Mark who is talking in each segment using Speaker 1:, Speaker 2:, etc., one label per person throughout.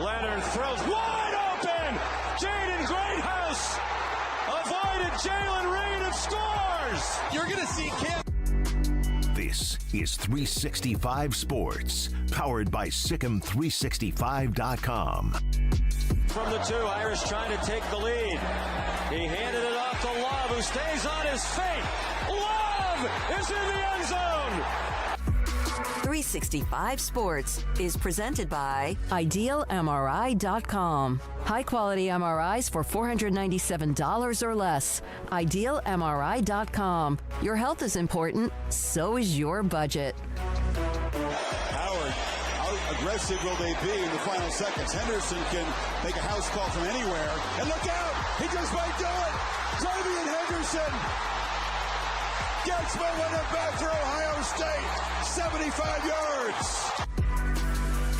Speaker 1: Leonard throws wide open. Jaden Greathouse avoided Jalen Reed and scores. You're going to see Cam.
Speaker 2: This is 365 Sports, powered by Sikkim365.com.
Speaker 1: From the 2, Irish trying to take the lead. He handed it off to Love, who stays on his feet. Love is in the end zone.
Speaker 3: 365 Sports is presented by IdealMRI.com. High-quality MRIs for $497 or less. IdealMRI.com. Your health is important, so is your budget.
Speaker 4: Howard, how aggressive will they be in the final seconds? Henderson can make a house call from anywhere. And look out! He just might do it! Travian Henderson gets momentum back for Ohio State. 75 yards.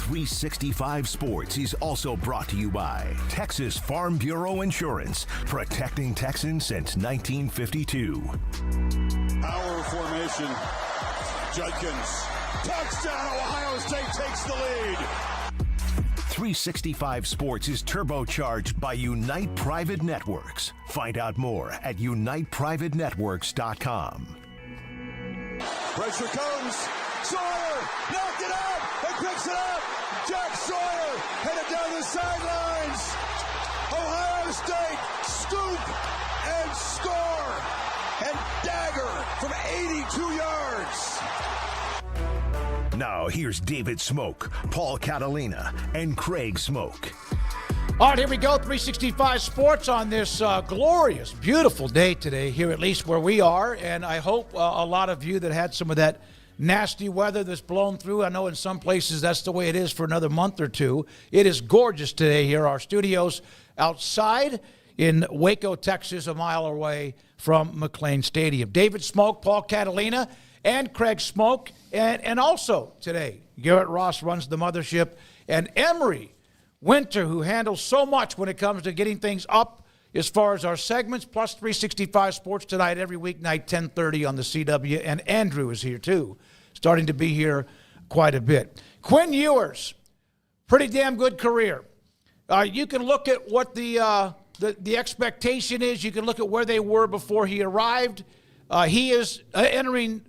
Speaker 2: 365 Sports is also brought to you by Texas Farm Bureau Insurance, protecting Texans since 1952.
Speaker 4: Power formation. Judkins. Touchdown. Ohio State takes the lead.
Speaker 2: 365 Sports is turbocharged by Unite Private Networks. Find out more at uniteprivatenetworks.com.
Speaker 4: Pressure comes. Sawyer knocked it out and picks it up. Jack Sawyer headed down the sidelines. Ohio State scoop and score and dagger from 82 yards.
Speaker 2: Now here's David Smoak, Paul Catalina, and Craig Smoak.
Speaker 5: All right, here we go. 365 Sports on this glorious, beautiful day today, here at least where we are. And I hope a lot of you that had some of that nasty weather that's blown through. I know in some places that's the way it is for another month or two. It is gorgeous today here. Our studios outside in Waco, Texas, a mile away from McLean Stadium. David Smoak, Paul Catalina, and Craig Smoak. And also today, Garrett Ross runs the mothership, and Emery Winter, who handles so much when it comes to getting things up as far as our segments, plus 365 Sports tonight, every weeknight, 10:30 on the CW. And Andrew is here, too, starting to be here quite a bit. Quinn Ewers, pretty damn good career. You can look at what the expectation is. You can look at where they were before he arrived. He is entering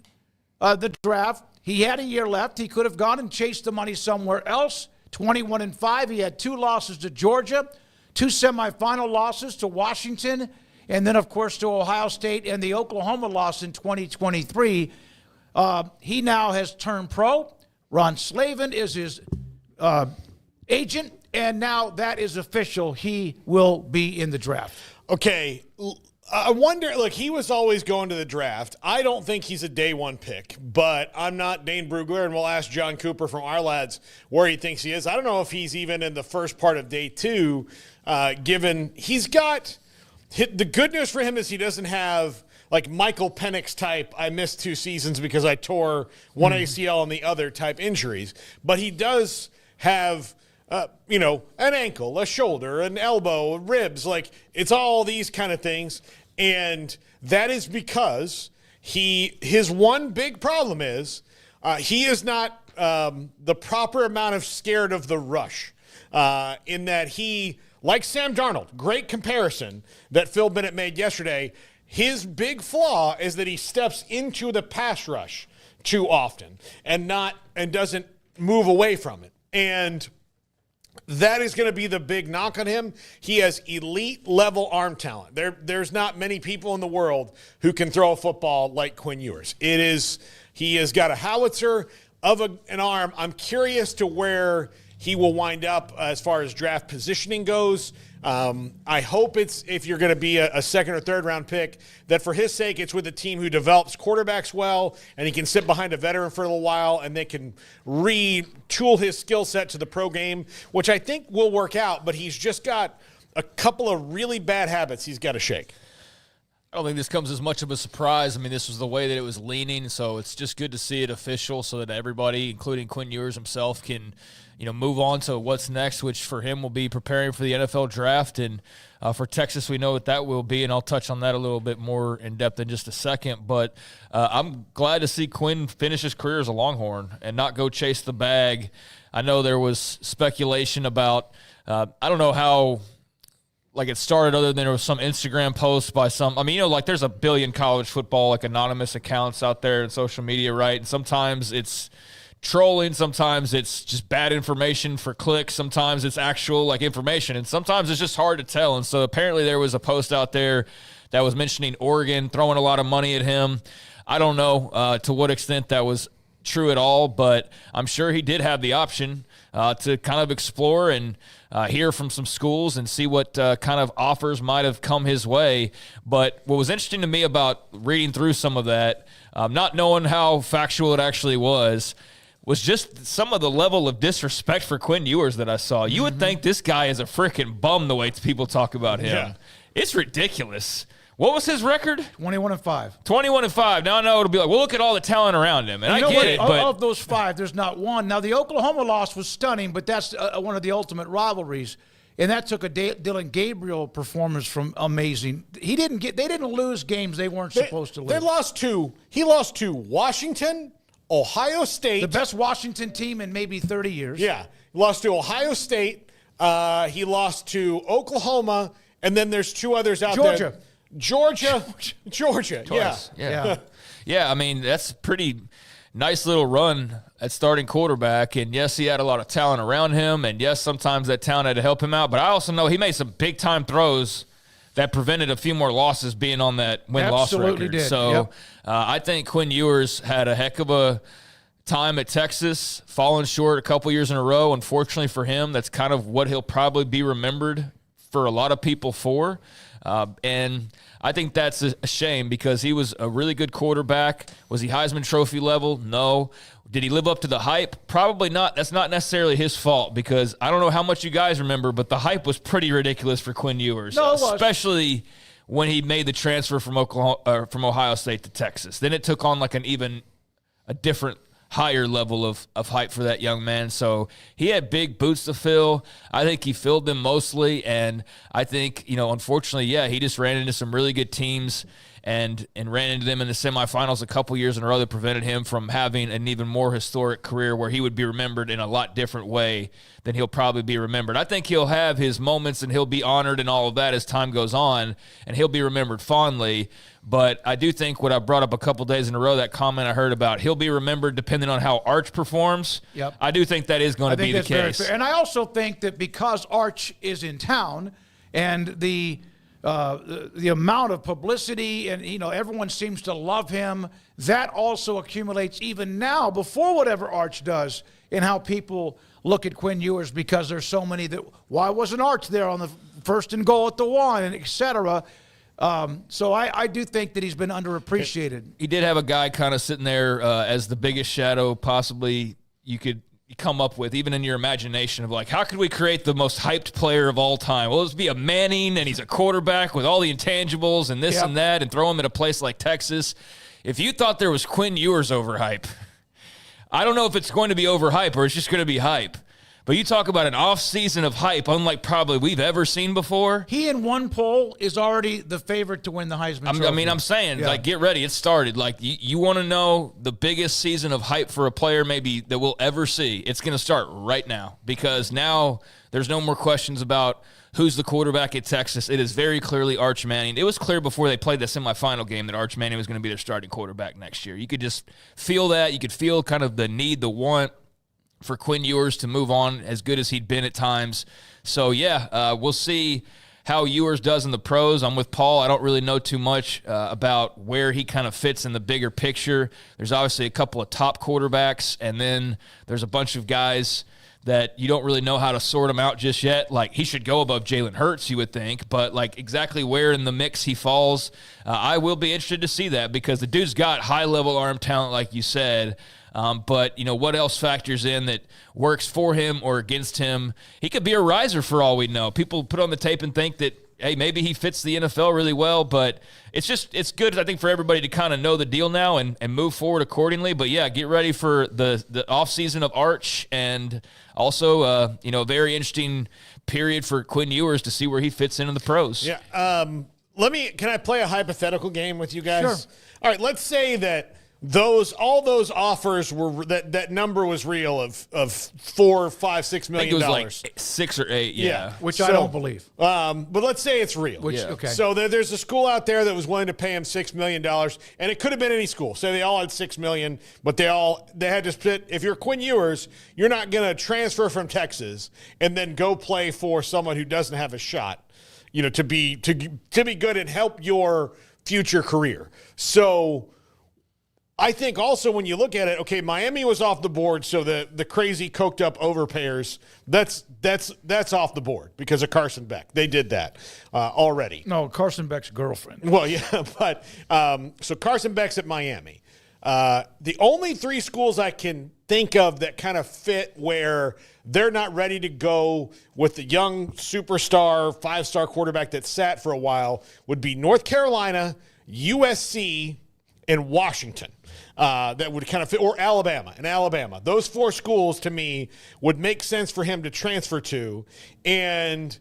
Speaker 5: the draft. He had a year left. He could have gone and chased the money somewhere else. 21-5. He had 2 losses to Georgia, 2 semifinal losses to Washington, and then, of course, to Ohio State and the Oklahoma loss in 2023. He now has turned pro. Ron Slavin is his agent, and now that is official. He will be in the draft.
Speaker 6: Okay, I wonder, look, he was always going to the draft. I don't think he's a day one pick, but I'm not Dane Brugler, and we'll ask John Cooper from our lads where he thinks he is. I don't know if he's even in the first part of day 2, given he's got – the good news for him is he doesn't have like Michael Penix type, I missed 2 seasons because I tore one ACL and the other type injuries, but he does have – an ankle, a shoulder, an elbow, ribs, like it's all these kind of things. And that is because his one big problem is he is not the proper amount of scared of the rush in that he, like Sam Darnold, great comparison that Phil Bennett made yesterday. His big flaw is that he steps into the pass rush too often and doesn't move away from it. And that is going to be the big knock on him. He has elite level arm talent. There's not many people in the world who can throw a football like Quinn Ewers. He has got a howitzer of an arm. I'm curious to where he will wind up as far as draft positioning goes. I hope if you're going to be a second or third round pick, that for his sake, it's with a team who develops quarterbacks well, and he can sit behind a veteran for a little while, and they can retool his skill set to the pro game, which I think will work out, but he's just got a couple of really bad habits he's got to shake.
Speaker 7: I don't think this comes as much of a surprise. I mean, this was the way that it was leaning, so it's just good to see it official so that everybody, including Quinn Ewers himself, can move on to what's next, which for him will be preparing for the NFL draft. And for Texas, we know what that will be, and I'll touch on that a little bit more in depth in just a second. But I'm glad to see Quinn finish his career as a Longhorn and not go chase the bag. I know there was speculation about I don't know how it started other than there was some Instagram post by some – there's a billion college football, anonymous accounts out there in social media, right? And sometimes it's trolling, sometimes it's just bad information for clicks, sometimes it's actual, information, and sometimes it's just hard to tell. And so apparently there was a post out there that was mentioning Oregon throwing a lot of money at him. I don't know to what extent that was true at all, but I'm sure he did have the option to kind of explore and hear from some schools and see what kind of offers might have come his way. But what was interesting to me about reading through some of that, not knowing how factual it actually was just some of the level of disrespect for Quinn Ewers that I saw. You would think this guy is a freaking bum the way people talk about him.
Speaker 6: Yeah.
Speaker 7: It's ridiculous. What was his record?
Speaker 5: 21-5.
Speaker 7: 21-5. Now I know it'll be well, look at all the talent around him. And I get it, but
Speaker 5: of those 5, there's not one. Now, the Oklahoma loss was stunning, but that's one of the ultimate rivalries. And that took a Dylan Gabriel performance from amazing. They didn't lose games they weren't supposed to lose.
Speaker 6: He lost to Washington, Ohio State.
Speaker 5: The best Washington team in maybe 30 years.
Speaker 6: Yeah. He lost to Ohio State. He lost to Oklahoma. And then there's 2 others out there. Georgia. Yeah.
Speaker 7: Yeah, I mean, that's a pretty nice little run at starting quarterback. And, yes, he had a lot of talent around him. And, yes, sometimes that talent had to help him out. But I also know he made some big-time throws that prevented a few more losses being on that win-loss record.
Speaker 5: Absolutely did.
Speaker 7: So
Speaker 5: yep.
Speaker 7: I think Quinn Ewers had a heck of a time at Texas, falling short a couple years in a row. Unfortunately for him, that's kind of what he'll probably be remembered for a lot of people for. And I think that's a shame because he was a really good quarterback. Was he Heisman Trophy level? No. Did he live up to the hype? Probably not. That's not necessarily his fault because I don't know how much you guys remember, but the hype was pretty ridiculous for Quinn Ewers.
Speaker 5: No, it was.
Speaker 7: Especially when he made the transfer from Ohio State to Texas. Then it took on a different higher level of hype for that young man. So he had big boots to fill. I think he filled them mostly. And I think, unfortunately, he just ran into some really good teams and ran into them in the semifinals a couple years in a row that prevented him from having an even more historic career where he would be remembered in a lot different way than he'll probably be remembered. I think he'll have his moments and he'll be honored and all of that as time goes on, and he'll be remembered fondly. But I do think what I brought up a couple days in a row, that comment I heard about, he'll be remembered depending on how Arch performs.
Speaker 5: Yep.
Speaker 7: I do think that is going to be the case.
Speaker 5: And I also think that because Arch is in town and the amount of publicity and, everyone seems to love him, that also accumulates even now before whatever Arch does in how people look at Quinn Ewers because there's so many that, why wasn't Arch there on the first and goal at the 1 and et cetera. So I do think that he's been underappreciated.
Speaker 7: He did have a guy kind of sitting there as the biggest shadow possibly you could come up with, even in your imagination of how could we create the most hyped player of all time? Well, let's be a Manning, and he's a quarterback with all the intangibles and this and that, and throw him at a place like Texas. If you thought there was Quinn Ewers overhype, I don't know if it's going to be overhype or it's just going to be hype. But you talk about an off-season of hype, unlike probably we've ever seen before.
Speaker 5: He, in one poll, is already the favorite to win the Heisman Trophy.
Speaker 7: I'm saying, get ready. It started. You want to know the biggest season of hype for a player maybe that we'll ever see. It's going to start right now because now there's no more questions about who's the quarterback at Texas. It is very clearly Arch Manning. It was clear before they played the semifinal game that Arch Manning was going to be their starting quarterback next year. You could just feel that. You could feel kind of the need, the want for Quinn Ewers to move on as good as he'd been at times. So, we'll see how Ewers does in the pros. I'm with Paul. I don't really know too much about where he kind of fits in the bigger picture. There's obviously a couple of top quarterbacks, and then there's a bunch of guys that you don't really know how to sort them out just yet. He should go above Jalen Hurts, you would think, but exactly where in the mix he falls, I will be interested to see that because the dude's got high-level arm talent, like you said. But, what else factors in that works for him or against him? He could be a riser for all we know. People put on the tape and think that hey, maybe he fits the NFL really well, but it's good, I think, for everybody to kind of know the deal now and move forward accordingly. But, yeah, get ready for the offseason of Arch and also, a very interesting period for Quinn Ewers to see where he fits into the pros.
Speaker 6: Yeah. Can I play a hypothetical game with you guys?
Speaker 5: Sure.
Speaker 6: All right, let's say that all those offers were that number was real of $4, $5, $6 million.
Speaker 7: I think it was like 6 or 8, yeah.
Speaker 5: Which I don't believe.
Speaker 6: But let's say it's real.
Speaker 5: Okay.
Speaker 6: So there's a school out there that was willing to pay him $6 million, and it could have been any school. Say they all had $6 million, but they had to split. If you're Quinn Ewers, you're not going to transfer from Texas and then go play for someone who doesn't have a shot, to be good and help your future career. So I think also when you look at it, okay, Miami was off the board, so the crazy coked up overpayers, that's off the board because of Carson Beck. They did that already.
Speaker 5: No, Carson Beck's girlfriend.
Speaker 6: Well, yeah, but so Carson Beck's at Miami. The only 3 schools I can think of that kind of fit where they're not ready to go with the young superstar 5-star quarterback that sat for a while would be North Carolina, USC, and Washington. That would kind of fit, or Alabama. Those 4 schools to me would make sense for him to transfer to. And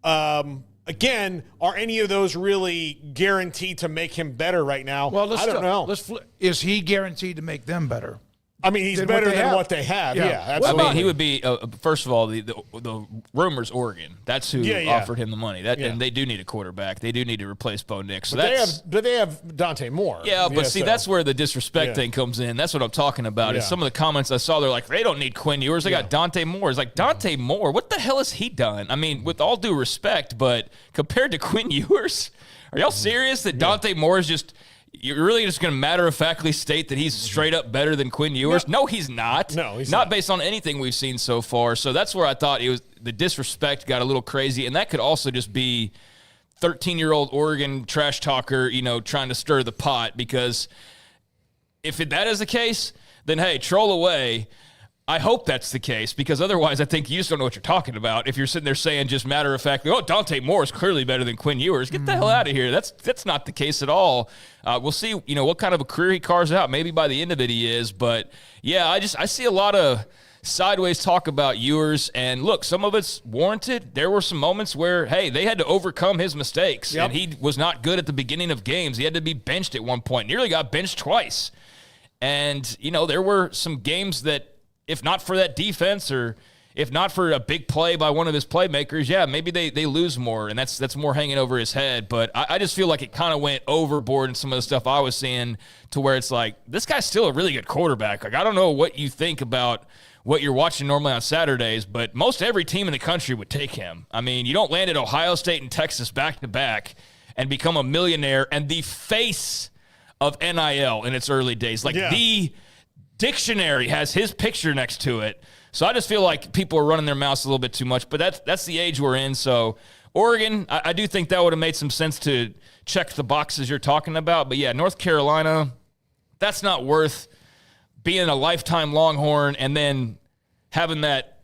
Speaker 6: again, are any of those really guaranteed to make him better right now?
Speaker 5: Well,
Speaker 6: I don't know.
Speaker 5: Is he guaranteed to make them better?
Speaker 6: I mean, he's better than what they have. Yeah, absolutely.
Speaker 7: I mean, he would be, first of all, the rumors Oregon. That's who offered him the money. And they do need a quarterback. They do need to replace Bo Nix. So
Speaker 6: but they have Dante Moore.
Speaker 7: Yeah, but see, that's where the disrespect thing comes in. That's what I'm talking about. Is some of the comments I saw, they're like, they don't need Quinn Ewers. They got Dante Moore. It's like, Dante Moore, what the hell has he done? I mean, with all due respect, but compared to Quinn Ewers, are y'all serious that Dante Moore is just – you're really just going to matter-of-factly state that he's straight up better than Quinn Ewers? No, he's not.
Speaker 6: No, he's
Speaker 7: not based on anything we've seen so far. So that's where I thought the disrespect got a little crazy, and that could also just be 13-year-old Oregon trash talker, trying to stir the pot. Because if that is the case, then hey, troll away. I hope that's the case, because otherwise I think you just don't know what you're talking about. If you're sitting there saying just matter-of-factly, Dante Moore is clearly better than Quinn Ewers, get the hell out of here. That's not the case at all. We'll see, what kind of a career he carves out. Maybe by the end of it he is. But, yeah, I see a lot of sideways talk about Ewers. And, look, some of it's warranted. There were some moments where, hey, they had to overcome his mistakes.
Speaker 5: Yep.
Speaker 7: And he was not good at the beginning of games. He had to be benched at one point. Nearly got benched twice. And, there were some games that, if not for that defense or if not for a big play by one of his playmakers, maybe they lose more, and that's more hanging over his head. But I just feel like it kind of went overboard in some of the stuff I was seeing, to where it's like, this guy's still a really good quarterback. Like, I don't know what you think about what you're watching normally on Saturdays, but most every team in the country would take him. I mean, you don't land at Ohio State and Texas back-to-back and become a millionaire and the face of NIL in its early days. The dictionary has his picture next to it. So I just feel like people are running their mouths a little bit too much, but that's the age we're in. So Oregon, I do think that would have made some sense to check the boxes you're talking about. But yeah, North Carolina, that's not worth being a lifetime Longhorn and then having that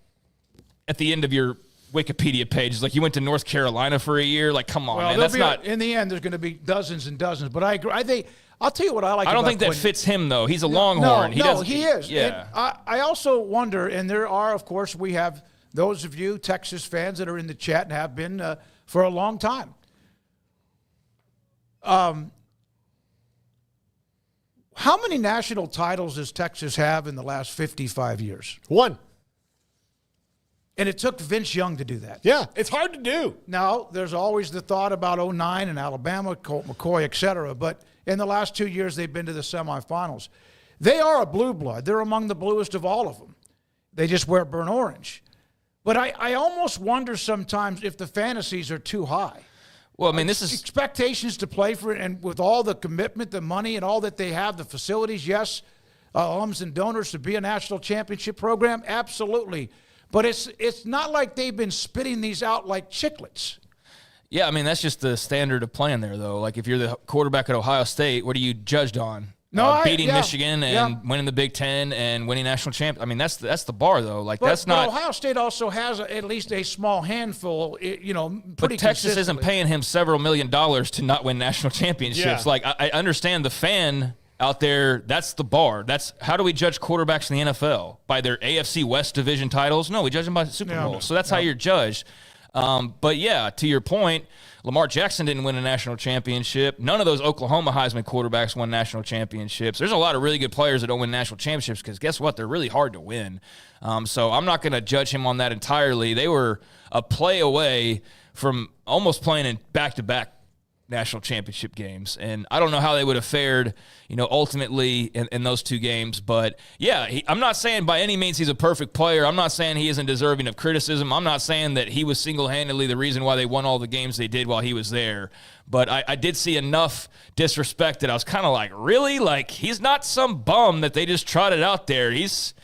Speaker 7: at the end of your Wikipedia page. It's like you went to North Carolina for a year. Like, come on, man. That's not.
Speaker 5: In the end, there's going to be dozens and dozens. But I agree. I'll tell you what I like.
Speaker 7: I don't think that fits him, though. He's a Longhorn.
Speaker 5: He is.
Speaker 7: Yeah.
Speaker 5: And I also wonder, and there are, of course, we have those of you Texas fans that are in the chat and have been for a long time. How many national titles does Texas have in the last 55 years?
Speaker 6: 1.
Speaker 5: And it took Vince Young to do that.
Speaker 6: Yeah, it's hard to do.
Speaker 5: Now, there's always the thought about 2009 and Alabama, Colt McCoy, et cetera, but in the last 2 years, they've been to the semifinals. They are a blue blood. They're among the bluest of all of them. They just wear burnt orange. But I almost wonder sometimes if the fantasies are too high.
Speaker 7: Well, I mean, this is
Speaker 5: expectations to play for it, and with all the commitment, the money, and all that they have, the facilities, yes, alums and donors to be a national championship program, absolutely. But it's not like they've been spitting these out like chiclets.
Speaker 7: Yeah, I mean, that's just the standard of playing there, though. Like, if you're the quarterback at Ohio State, what are you judged on? beating Michigan and winning the Big Ten and winning national champ. I mean, that's the bar, though. Like, that's not.
Speaker 5: But Ohio State also has at least a small handful, pretty
Speaker 7: But Texas isn't paying him several $1 million to not win national championships.
Speaker 6: Yeah.
Speaker 7: Like, I understand the fan out there, that's the bar. That's how do we judge quarterbacks in the NFL? By their AFC West division titles? No, we judge them by the Super Bowl. So that's how you're judged. But yeah, to your point, Lamar Jackson didn't win a national championship. None of those Oklahoma Heisman quarterbacks won national championships. There's a lot of really good players that don't win national championships because guess what? They're really hard to win. So I'm not going to judge him on that entirely. They were a play away from almost playing in back-to-back national championship games. And I don't know how they would have fared, ultimately in those two games. But, yeah, I'm not saying by any means he's a perfect player. I'm not saying he isn't deserving of criticism. I'm not saying that he was single-handedly the reason why they won all the games they did while he was there. But I did see enough disrespect that I was kind of like, really? Like, he's not some bum that they just trotted out there. He's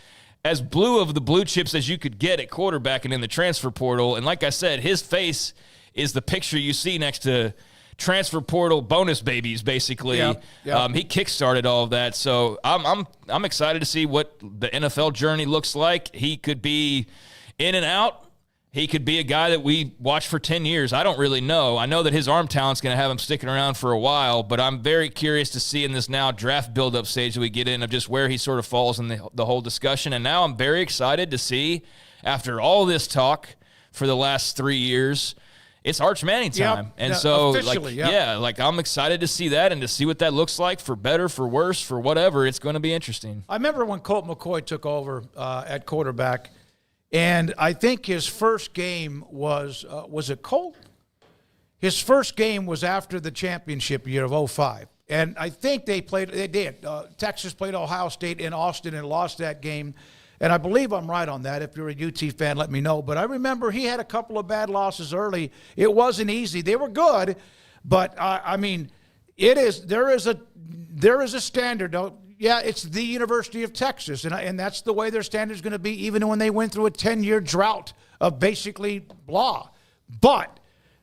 Speaker 7: as blue of the blue chips as you could get at quarterback and in the transfer portal. And like I said, his face is the picture you see next to transfer portal bonus babies, basically.
Speaker 5: Yep.
Speaker 7: He kickstarted all of that. So I'm excited to see what the NFL journey looks like. He could be in and out. He could be a guy that we watch for 10 years. I don't really know. I know that his arm talent's going to have him sticking around for a while, but I'm very curious to see in this now draft build-up stage that we get in of just where he sort of falls in the whole discussion. And now I'm very excited to see, after all this talk for the last 3 years, it's Arch Manning time.
Speaker 5: Yep.
Speaker 7: And so, I'm excited to see that and to see what that looks like, for better, for worse, for whatever. It's going to be interesting.
Speaker 5: I remember when Colt McCoy took over at quarterback, and I think his first game was it Colt? His first game was after the championship year of 2005. And I think they did. Texas played Ohio State in Austin and lost that game. And I believe I'm right on that. If you're a UT fan, let me know. But I remember he had a couple of bad losses early. It wasn't easy. They were good, but there is a standard. Yeah, it's the University of Texas, and that's the way their standard is going to be, even when they went through a 10-year drought of basically blah. But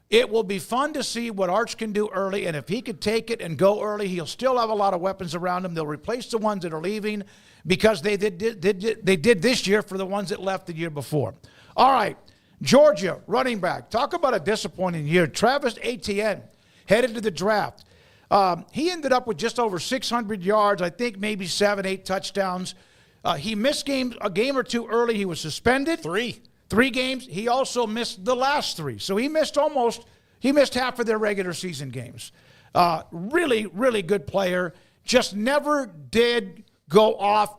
Speaker 5: it will be fun to see what Arch can do early, and if he could take it and go early, he'll still have a lot of weapons around him. They'll replace the ones that are leaving, because they did this year for the ones that left the year before. All right, Georgia, running back. Talk about a disappointing year. Travis Etienne headed to the draft. He ended up with just over 600 yards, I think maybe 7-8 touchdowns. He missed a game or two early. He was suspended. Three games. He also missed the last three. So he missed half of their regular season games. Really, really good player. Just never did go off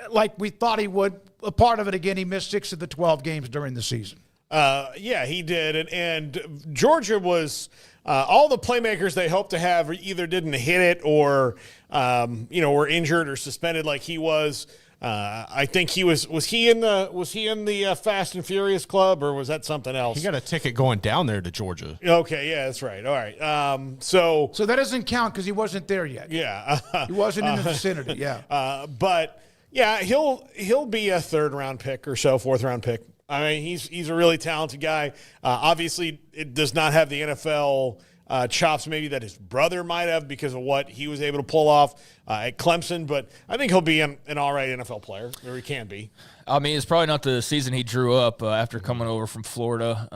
Speaker 5: like we thought he would. A part of it, again, he missed 6 of the 12 games during the season.
Speaker 6: Yeah, he did. And Georgia was all the playmakers they hoped to have either didn't hit it or, were injured or suspended like he was. I think he was he in the Fast and Furious Club, or was that something else?
Speaker 8: He got a ticket going down there to Georgia.
Speaker 6: Okay, yeah, that's right. All right. So
Speaker 5: that doesn't count because he wasn't there yet.
Speaker 6: Yeah.
Speaker 5: He wasn't in the vicinity, yeah.
Speaker 6: But yeah, he'll be a 3rd round pick or so, 4th round pick. I mean, he's a really talented guy. Obviously, it does not have the NFL chops maybe that his brother might have because of what he was able to pull off at Clemson. But I think he'll be an all right NFL player, or he can be.
Speaker 7: I mean, it's probably not the season he drew up after coming over from Florida.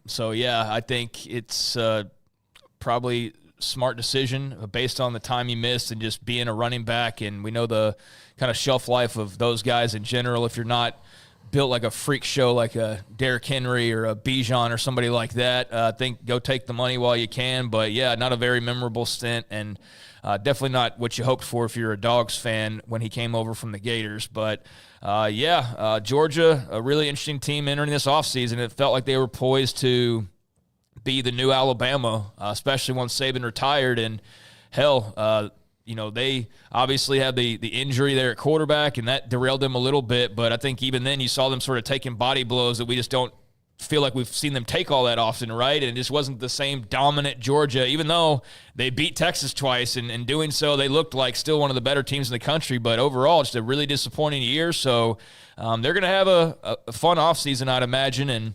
Speaker 7: So, yeah, I think it's probably smart decision based on the time he missed and just being a running back. And we know the kind of shelf life of those guys in general. If you're not built like a freak show like a Derrick Henry or a Bijan or somebody like that, I think go take the money while you can. But, yeah, not a very memorable stint, and definitely not what you hoped for if you're a Dogs fan when he came over from the Gators. But, Georgia, a really interesting team entering this offseason. It felt like they were poised to be the new Alabama, especially once Saban retired. And, hell, they obviously had the injury there at quarterback, and that derailed them a little bit. But I think even then you saw them sort of taking body blows that we just don't feel like we've seen them take all that often, right? And it just wasn't the same dominant Georgia, even though they beat Texas twice. And in doing so, they looked like still one of the better teams in the country. But overall, just a really disappointing year. So they're going to have a fun offseason, I'd imagine, and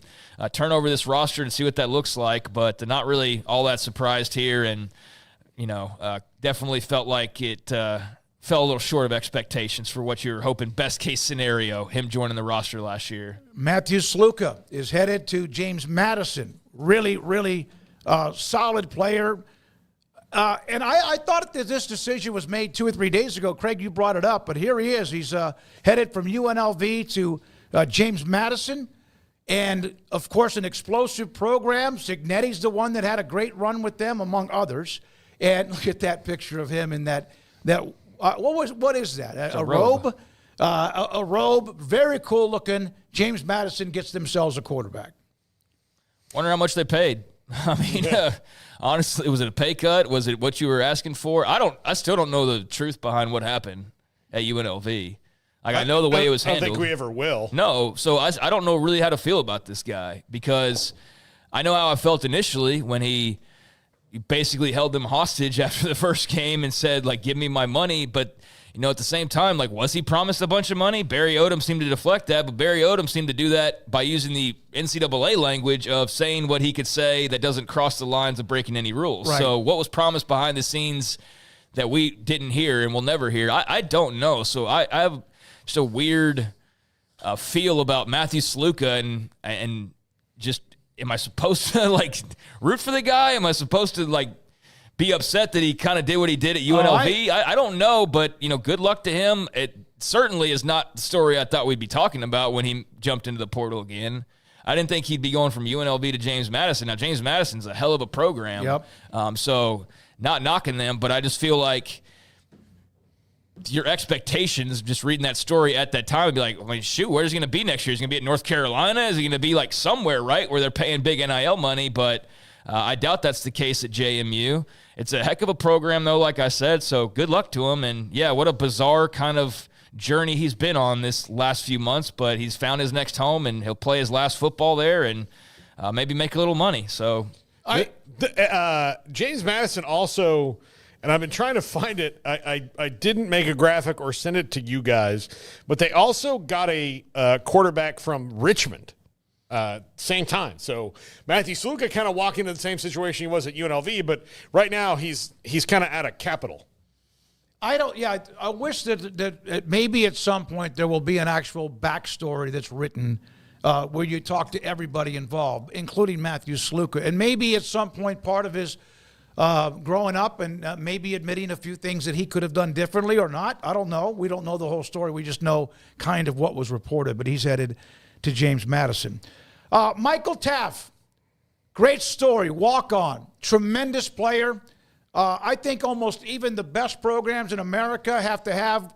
Speaker 7: turn over this roster and see what that looks like. But not really all that surprised here. And definitely felt like it fell a little short of expectations for what you were hoping, best case scenario, him joining the roster last year.
Speaker 5: Matthew Sluka is headed to James Madison. Really, really solid player. And I thought that this decision was made 2 or 3 days ago. Craig, you brought it up, but here he is. He's headed from UNLV to James Madison. And, of course, an explosive program. Signetti's the one that had a great run with them, among others. And look at that picture of him in that what is that? A robe? A robe. Very cool looking. James Madison gets themselves a quarterback.
Speaker 7: Wonder how much they paid. I mean, honestly, was it a pay cut? Was it what you were asking for? I still don't know the truth behind what happened at UNLV. Like, I know the way it was handled.
Speaker 6: I don't think we ever will.
Speaker 7: No, so I don't know really how to feel about this guy, because I know how I felt initially when he basically held them hostage after the first game and said, like, give me my money. But, you know, at the same time, like, was he promised a bunch of money? Barry Odom seemed to deflect that, but Barry Odom seemed to do that by using the NCAA language of saying what he could say that doesn't cross the lines of breaking any rules. Right. So what was promised behind the scenes that we didn't hear and will never hear, I don't know. So I have just a weird feel about Matthew Sluka and just, am I supposed to, like, root for the guy? Am I supposed to, like, be upset that he kind of did what he did at UNLV? I don't know, but, you know, good luck to him. It certainly is not the story I thought we'd be talking about when he jumped into the portal again. I didn't think he'd be going from UNLV to James Madison. Now, James Madison's a hell of a program.
Speaker 5: Yep.
Speaker 7: So not knocking them, but I just feel like your expectations, just reading that story at that time, would be like, I mean, shoot, where's he going to be next year? Is he going to be at North Carolina? Is he going to be like somewhere, right, where they're paying big NIL money? But I doubt that's the case at JMU. It's a heck of a program, though, like I said, so good luck to him. And, yeah, what a bizarre kind of journey he's been on this last few months, but he's found his next home, and he'll play his last football there and maybe make a little money. So
Speaker 6: James Madison also – and I've been trying to find it. I didn't make a graphic or send it to you guys, but they also got a quarterback from Richmond same time. So Matthew Sluka kind of walking into the same situation he was at UNLV, but right now he's kind of at a Capital.
Speaker 5: I wish that maybe at some point there will be an actual backstory that's written where you talk to everybody involved, including Matthew Sluka. And maybe at some point part of his growing up and maybe admitting a few things that he could have done differently or not. I don't know. We don't know the whole story. We just know kind of what was reported, but he's headed to James Madison. Michael Taff, great story, walk-on, tremendous player. I think almost even the best programs in America have to have,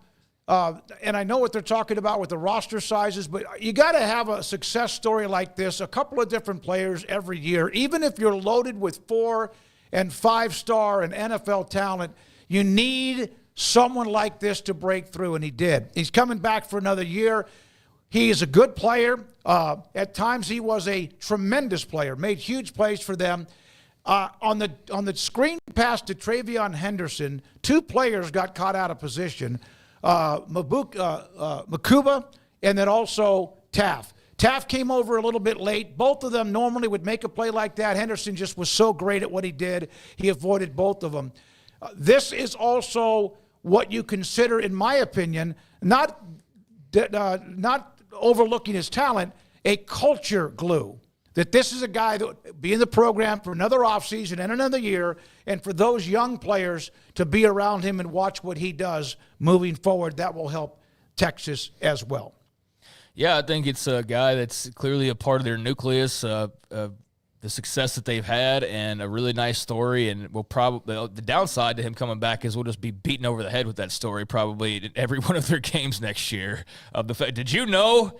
Speaker 5: and I know what they're talking about with the roster sizes, but you got to have a success story like this, a couple of different players every year. Even if you're loaded with 4- and 5-star and NFL talent, you need someone like this to break through, and he did. He's coming back for another year. He is a good player. At times he was a tremendous player, made huge plays for them. On the screen pass to Travion Henderson, 2 players got caught out of position, Makuba and then also Taff. Taff came over a little bit late. Both of them normally would make a play like that. Henderson just was so great at what he did. He avoided both of them. This is also what you consider, in my opinion, not overlooking his talent, a culture glue. That this is a guy that would be in the program for another offseason and another year, and for those young players to be around him and watch what he does moving forward, that will help Texas as well.
Speaker 7: Yeah, I think it's a guy that's clearly a part of their nucleus, the success that they've had, and a really nice story. And we'll probably the downside to him coming back is we'll just be beaten over the head with that story probably in every one of their games next year. Of the fact, did you know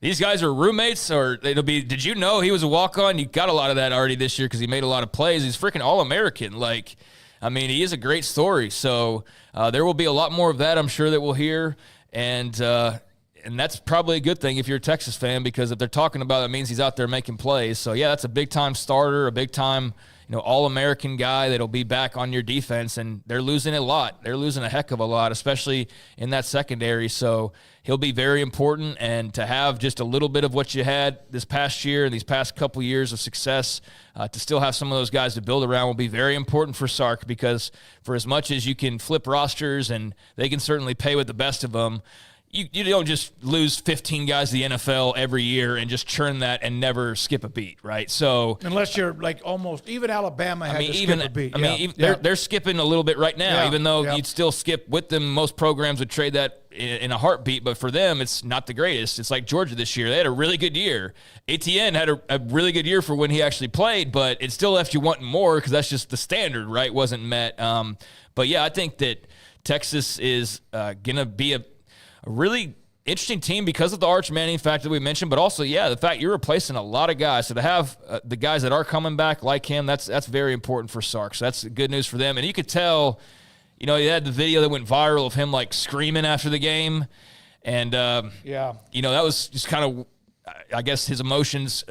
Speaker 7: these guys are roommates? Or it'll be, did you know he was a walk-on? You got a lot of that already this year because he made a lot of plays. He's freaking All-American. Like, I mean, he is a great story. So there will be a lot more of that, I'm sure, that we'll hear. And that's probably a good thing if you're a Texas fan, because if they're talking about it, it means he's out there making plays. So, yeah, that's a big-time starter, a big-time All-American guy that'll be back on your defense, and they're losing a lot. They're losing a heck of a lot, especially in that secondary. So he'll be very important, and to have just a little bit of what you had this past year and these past couple years of success, to still have some of those guys to build around will be very important for Sark, because for as much as you can flip rosters and they can certainly pay with the best of them, you don't just lose 15 guys to the NFL every year and just churn that and never skip a beat, right? So
Speaker 5: unless you're like almost even Alabama had to skip a beat.
Speaker 7: They're skipping a little bit right now, even though you'd still skip with them. Most programs would trade that in a heartbeat, but for them, it's not the greatest. It's like Georgia this year. They had a really good year. Etienne had a really good year for when he actually played, but it still left you wanting more because that's just the standard, right? Wasn't met. But yeah, I think that Texas is going to be a really interesting team because of the Arch Manning fact that we mentioned, but also, the fact you're replacing a lot of guys. So to have the guys that are coming back like him, that's very important for Sark. So that's good news for them. And you could tell, he had the video that went viral of him like screaming after the game. And, that was just kind of, I guess, his emotions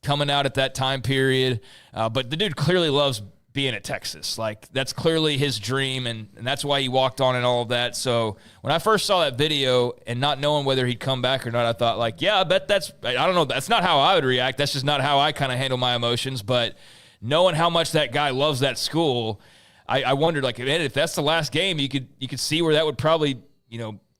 Speaker 7: coming out at that time period. But the dude clearly loves being at Texas. Like, that's clearly his dream, and that's why he walked on and all of that. So when I first saw that video and not knowing whether he'd come back or not, I thought, like, I bet I don't know, that's not how I would react. That's just not how I kind of handle my emotions. But knowing how much that guy loves that school, I wondered, like, man, if that's the last game, you could see where that would probably,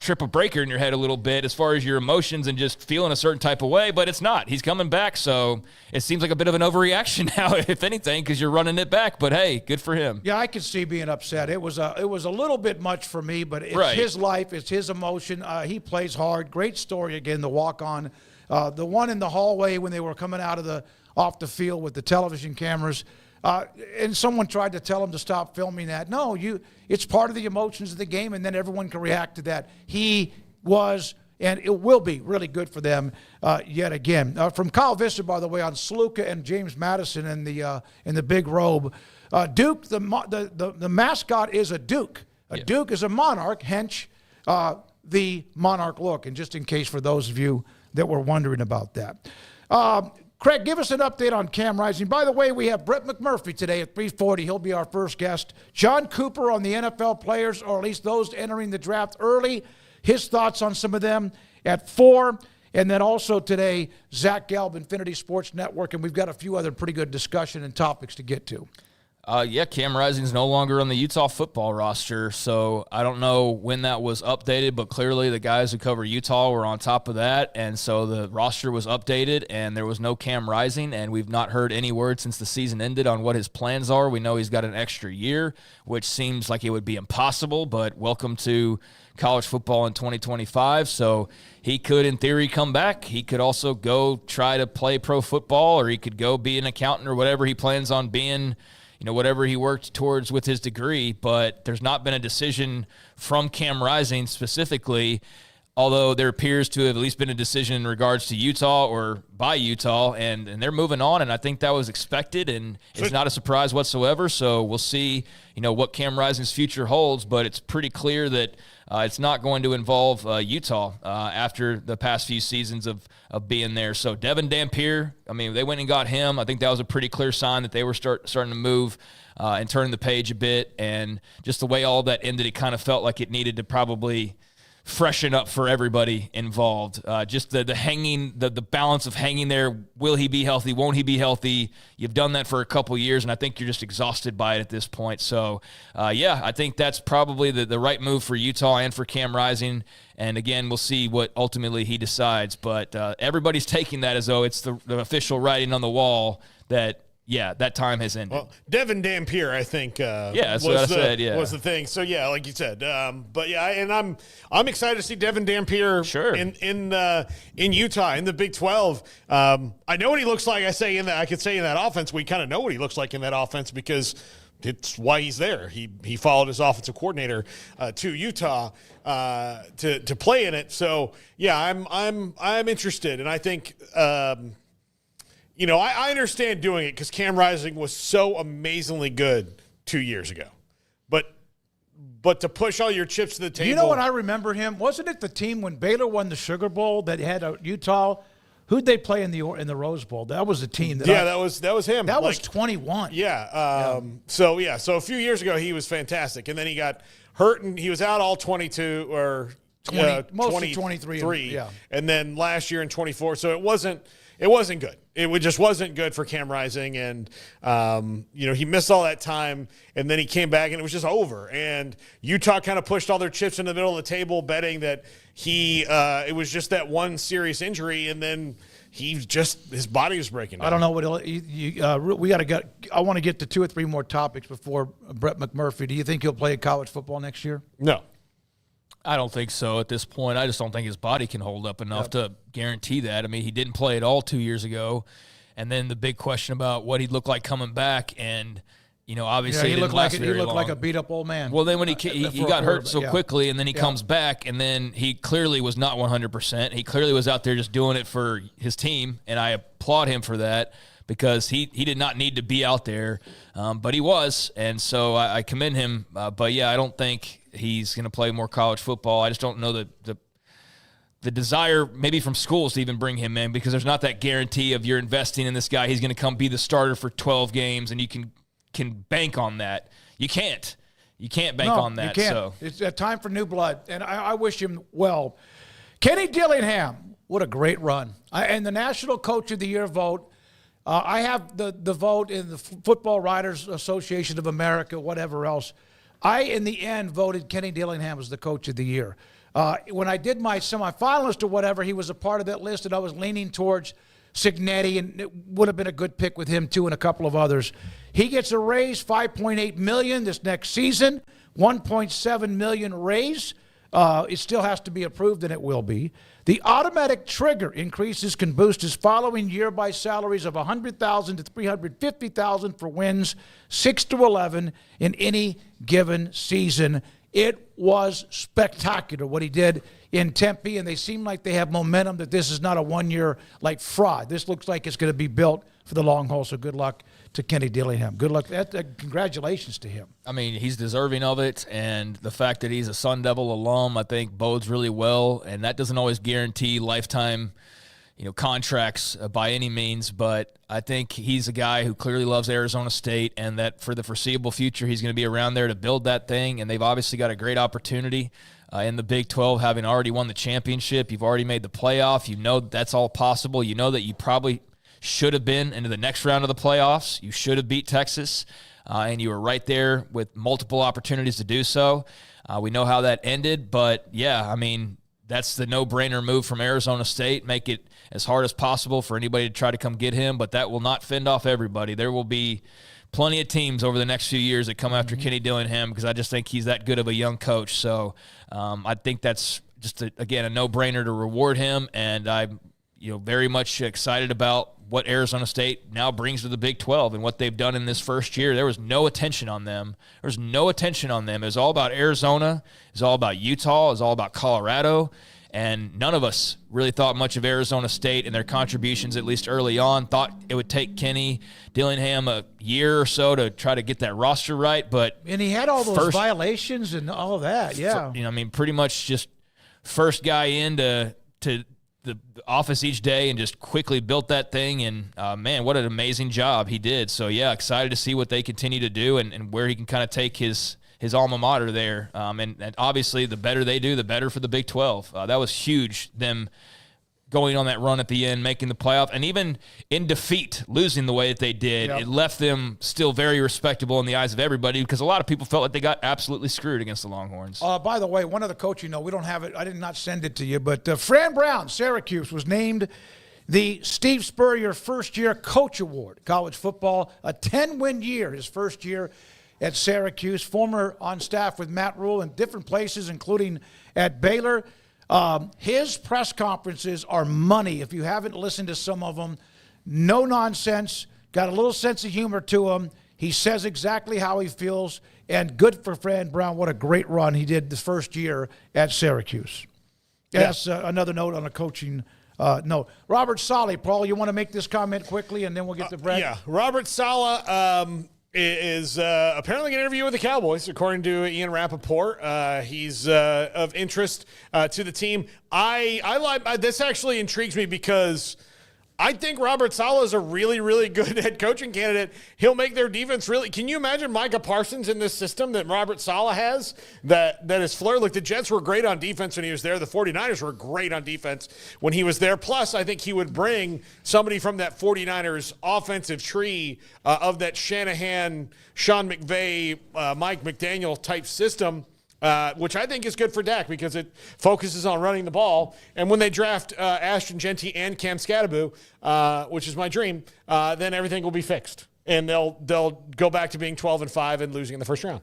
Speaker 7: trip a breaker in your head a little bit as far as your emotions and just feeling a certain type of way, but it's not. He's coming back, so it seems like a bit of an overreaction now, if anything, because you're running it back. But hey, good for him.
Speaker 5: Yeah, I could see being upset. It was a little bit much for me, but it's his life, it's his emotion. He plays hard. Great story again. The walk on, the one in the hallway when they were coming out of off the field with the television cameras. And someone tried to tell him to stop filming that. No, it's part of the emotions of the game, and then everyone can react to that. He was, and it will be really good for them yet again. From Kyle Visser, by the way, on Sluka and James Madison in the big robe. Duke, the mascot is a Duke. Duke is a monarch, hence the monarch look. And just in case for those of you that were wondering about that. Craig, give us an update on Cam Rising. By the way, we have Brett McMurphy today at 3:40. He'll be our first guest. John Cooper on the NFL players, or at least those entering the draft early. His thoughts on some of them at 4. And then also today, Zach Gelb, Infinity Sports Network. And we've got a few other pretty good discussion and topics to get to.
Speaker 7: Cam Rising's no longer on the Utah football roster, so I don't know when that was updated, but clearly the guys who cover Utah were on top of that, and so the roster was updated, and there was no Cam Rising, and we've not heard any word since the season ended on what his plans are. We know he's got an extra year, which seems like it would be impossible, but welcome to college football in 2025, so he could, in theory, come back. He could also go try to play pro football, or he could go be an accountant or whatever he plans on being, whatever he worked towards with his degree, but there's not been a decision from Cam Rising specifically, although there appears to have at least been a decision in regards to Utah or by Utah, and they're moving on, and I think that was expected, and it's not a surprise whatsoever, so we'll see, what Cam Rising's future holds, but it's pretty clear that it's not going to involve Utah after the past few seasons of being there. So Devin Dampier, they went and got him. I think that was a pretty clear sign that they were starting to move and turn the page a bit. And just the way all that ended, it kind of felt like it needed to probably freshen up for everybody involved. Just the hanging, the balance of hanging there. Will he be healthy? Won't he be healthy? You've done that for a couple years, and I think you're just exhausted by it at this point. So, I think that's probably the right move for Utah and for Cam Rising. And again, we'll see what ultimately he decides. But everybody's taking that as though it's the official writing on the wall that, that time has ended. Well,
Speaker 6: Devin Dampier, I think,
Speaker 7: that's what I said,
Speaker 6: was the thing. So, like you said. And I'm excited to see Devin Dampier in Utah, in the Big 12. I know what he looks like. I could say in that offense, we kind of know what he looks like in that offense because it's why he's there. He followed his offensive coordinator to Utah to play in it. So, I'm interested. And I think I understand doing it because Cam Rising was so amazingly good 2 years ago. But to push all your chips to the table.
Speaker 5: You know what I remember him? Wasn't it the team when Baylor won the Sugar Bowl that had a Utah Who'd they play in the Rose Bowl? That was the team.
Speaker 6: That was him.
Speaker 5: That was 21.
Speaker 6: Yeah. So a few years ago he was fantastic, and then he got hurt, and he was out all 22 or 23.
Speaker 5: Yeah.
Speaker 6: And then last year in 24. So it wasn't good. It just wasn't good for Cam Rising, and he missed all that time, and then he came back, and it was just over. And Utah kind of pushed all their chips in the middle of the table, betting that it was just that one serious injury, and then his body was breaking down.
Speaker 5: I don't know what we got to get. I want to get to 2 or 3 more topics before Brett McMurphy. Do you think he'll play college football next year?
Speaker 6: No.
Speaker 7: I don't think so at this point. I just don't think his body can hold up enough to guarantee that. I mean, he didn't play at all 2 years ago. And then the big question about what he'd look like coming back. And, obviously
Speaker 5: he
Speaker 7: he
Speaker 5: looked
Speaker 7: didn't last
Speaker 5: like a beat-up old man.
Speaker 7: Well, then when he got hurt so quickly, and then he comes back, and then he clearly was not 100%. He clearly was out there just doing it for his team, and I applaud him for that because he did not need to be out there, but he was. And so I commend him. But, I don't think he's going to play more college football. I just don't know the desire maybe from schools to even bring him in, because there's not that guarantee of you're investing in this guy. He's going to come be the starter for 12 games, and you can bank on that. You can't bank on that.
Speaker 5: You can't.
Speaker 7: So
Speaker 5: It's a time for new blood, and I wish him well. Kenny Dillingham, what a great run. And the National Coach of the Year vote, I have the vote in the Football Writers Association of America, whatever else. I, in the end, voted Kenny Dillingham as the Coach of the Year. When I did my semifinalist or whatever, he was a part of that list, and I was leaning towards Cignetti, and it would have been a good pick with him, too, and a couple of others. He gets a raise, $5.8 million this next season, $1.7 million raise. It still has to be approved, and it will be. The automatic trigger increases can boost his following year by salaries of $100,000 to $350,000 for wins 6 to 11 in any given season. It was spectacular what he did in Tempe, and they seem like they have momentum, that this is not a one-year like fraud. This looks like it's going to be built for the long haul, so good luck to Kenny Dillingham. Good luck. Congratulations to him.
Speaker 7: I mean, he's deserving of it, and the fact that he's a Sun Devil alum, I think, bodes really well, and that doesn't always guarantee lifetime contracts by any means, but I think he's a guy who clearly loves Arizona State, and that for the foreseeable future, he's going to be around there to build that thing, and they've obviously got a great opportunity in the Big 12, having already won the championship. You've already made the playoff. You know that's all possible. You know that you probably should have been into the next round of the playoffs. You should have beat Texas, and you were right there with multiple opportunities to do so. We know how that ended, but, I mean, that's the no-brainer move from Arizona State. Make it as hard as possible for anybody to try to come get him, but that will not fend off everybody. There will be plenty of teams over the next few years that come after Kenny Dillingham, because I just think he's that good of a young coach. So I think that's just, a no-brainer to reward him, and I'm very much excited about what Arizona State now brings to the Big 12 and what they've done in this first year. There was no attention on them. It was all about Arizona. It was all about Utah. It was all about Colorado. And none of us really thought much of Arizona State and their contributions, at least early on. Thought it would take Kenny Dillingham a year or so to try to get that roster right.
Speaker 5: And he had all those violations and all of that,
Speaker 7: pretty much just first guy into the office each day and just quickly built that thing. And, man, what an amazing job he did. So, excited to see what they continue to do and where he can kind of take his alma mater there. And obviously, the better they do, the better for the Big 12. That was huge, them going on that run at the end, making the playoff. And even in defeat, losing the way that they did, it left them still very respectable in the eyes of everybody, because a lot of people felt like they got absolutely screwed against the Longhorns.
Speaker 5: By the way, one other coach, we don't have it. I did not send it to you, but Fran Brown, Syracuse, was named the Steve Spurrier First-Year Coach Award, college football, a 10-win year, his first year at Syracuse, former on staff with Matt Rule in different places, including at Baylor. His press conferences are money. If you haven't listened to some of them, no nonsense, got a little sense of humor to him. He says exactly how he feels, and good for Fran Brown. What a great run he did the first year at Syracuse. That's another note on a coaching note. Robert Saleh, Paul, you want to make this comment quickly, and then we'll get to Brett?
Speaker 6: Robert Saleh is apparently going to interview with the Cowboys, according to Ian Rappaport. He's of interest to the team. I like this. Actually intrigues me because I think Robert Saleh is a really, really good head coaching candidate. He'll make their defense really. Can you imagine Micah Parsons in this system that Robert Saleh has that is flirt? Like the Jets were great on defense when he was there. The 49ers were great on defense when he was there. Plus, I think he would bring somebody from that 49ers offensive tree of that Shanahan, Sean McVay, Mike McDaniel type system. Which I think is good for Dak because it focuses on running the ball. And when they draft Ashton Genty and Cam Scatterbo, which is my dream, then everything will be fixed. And they'll go back to being 12-5 and losing in the first round.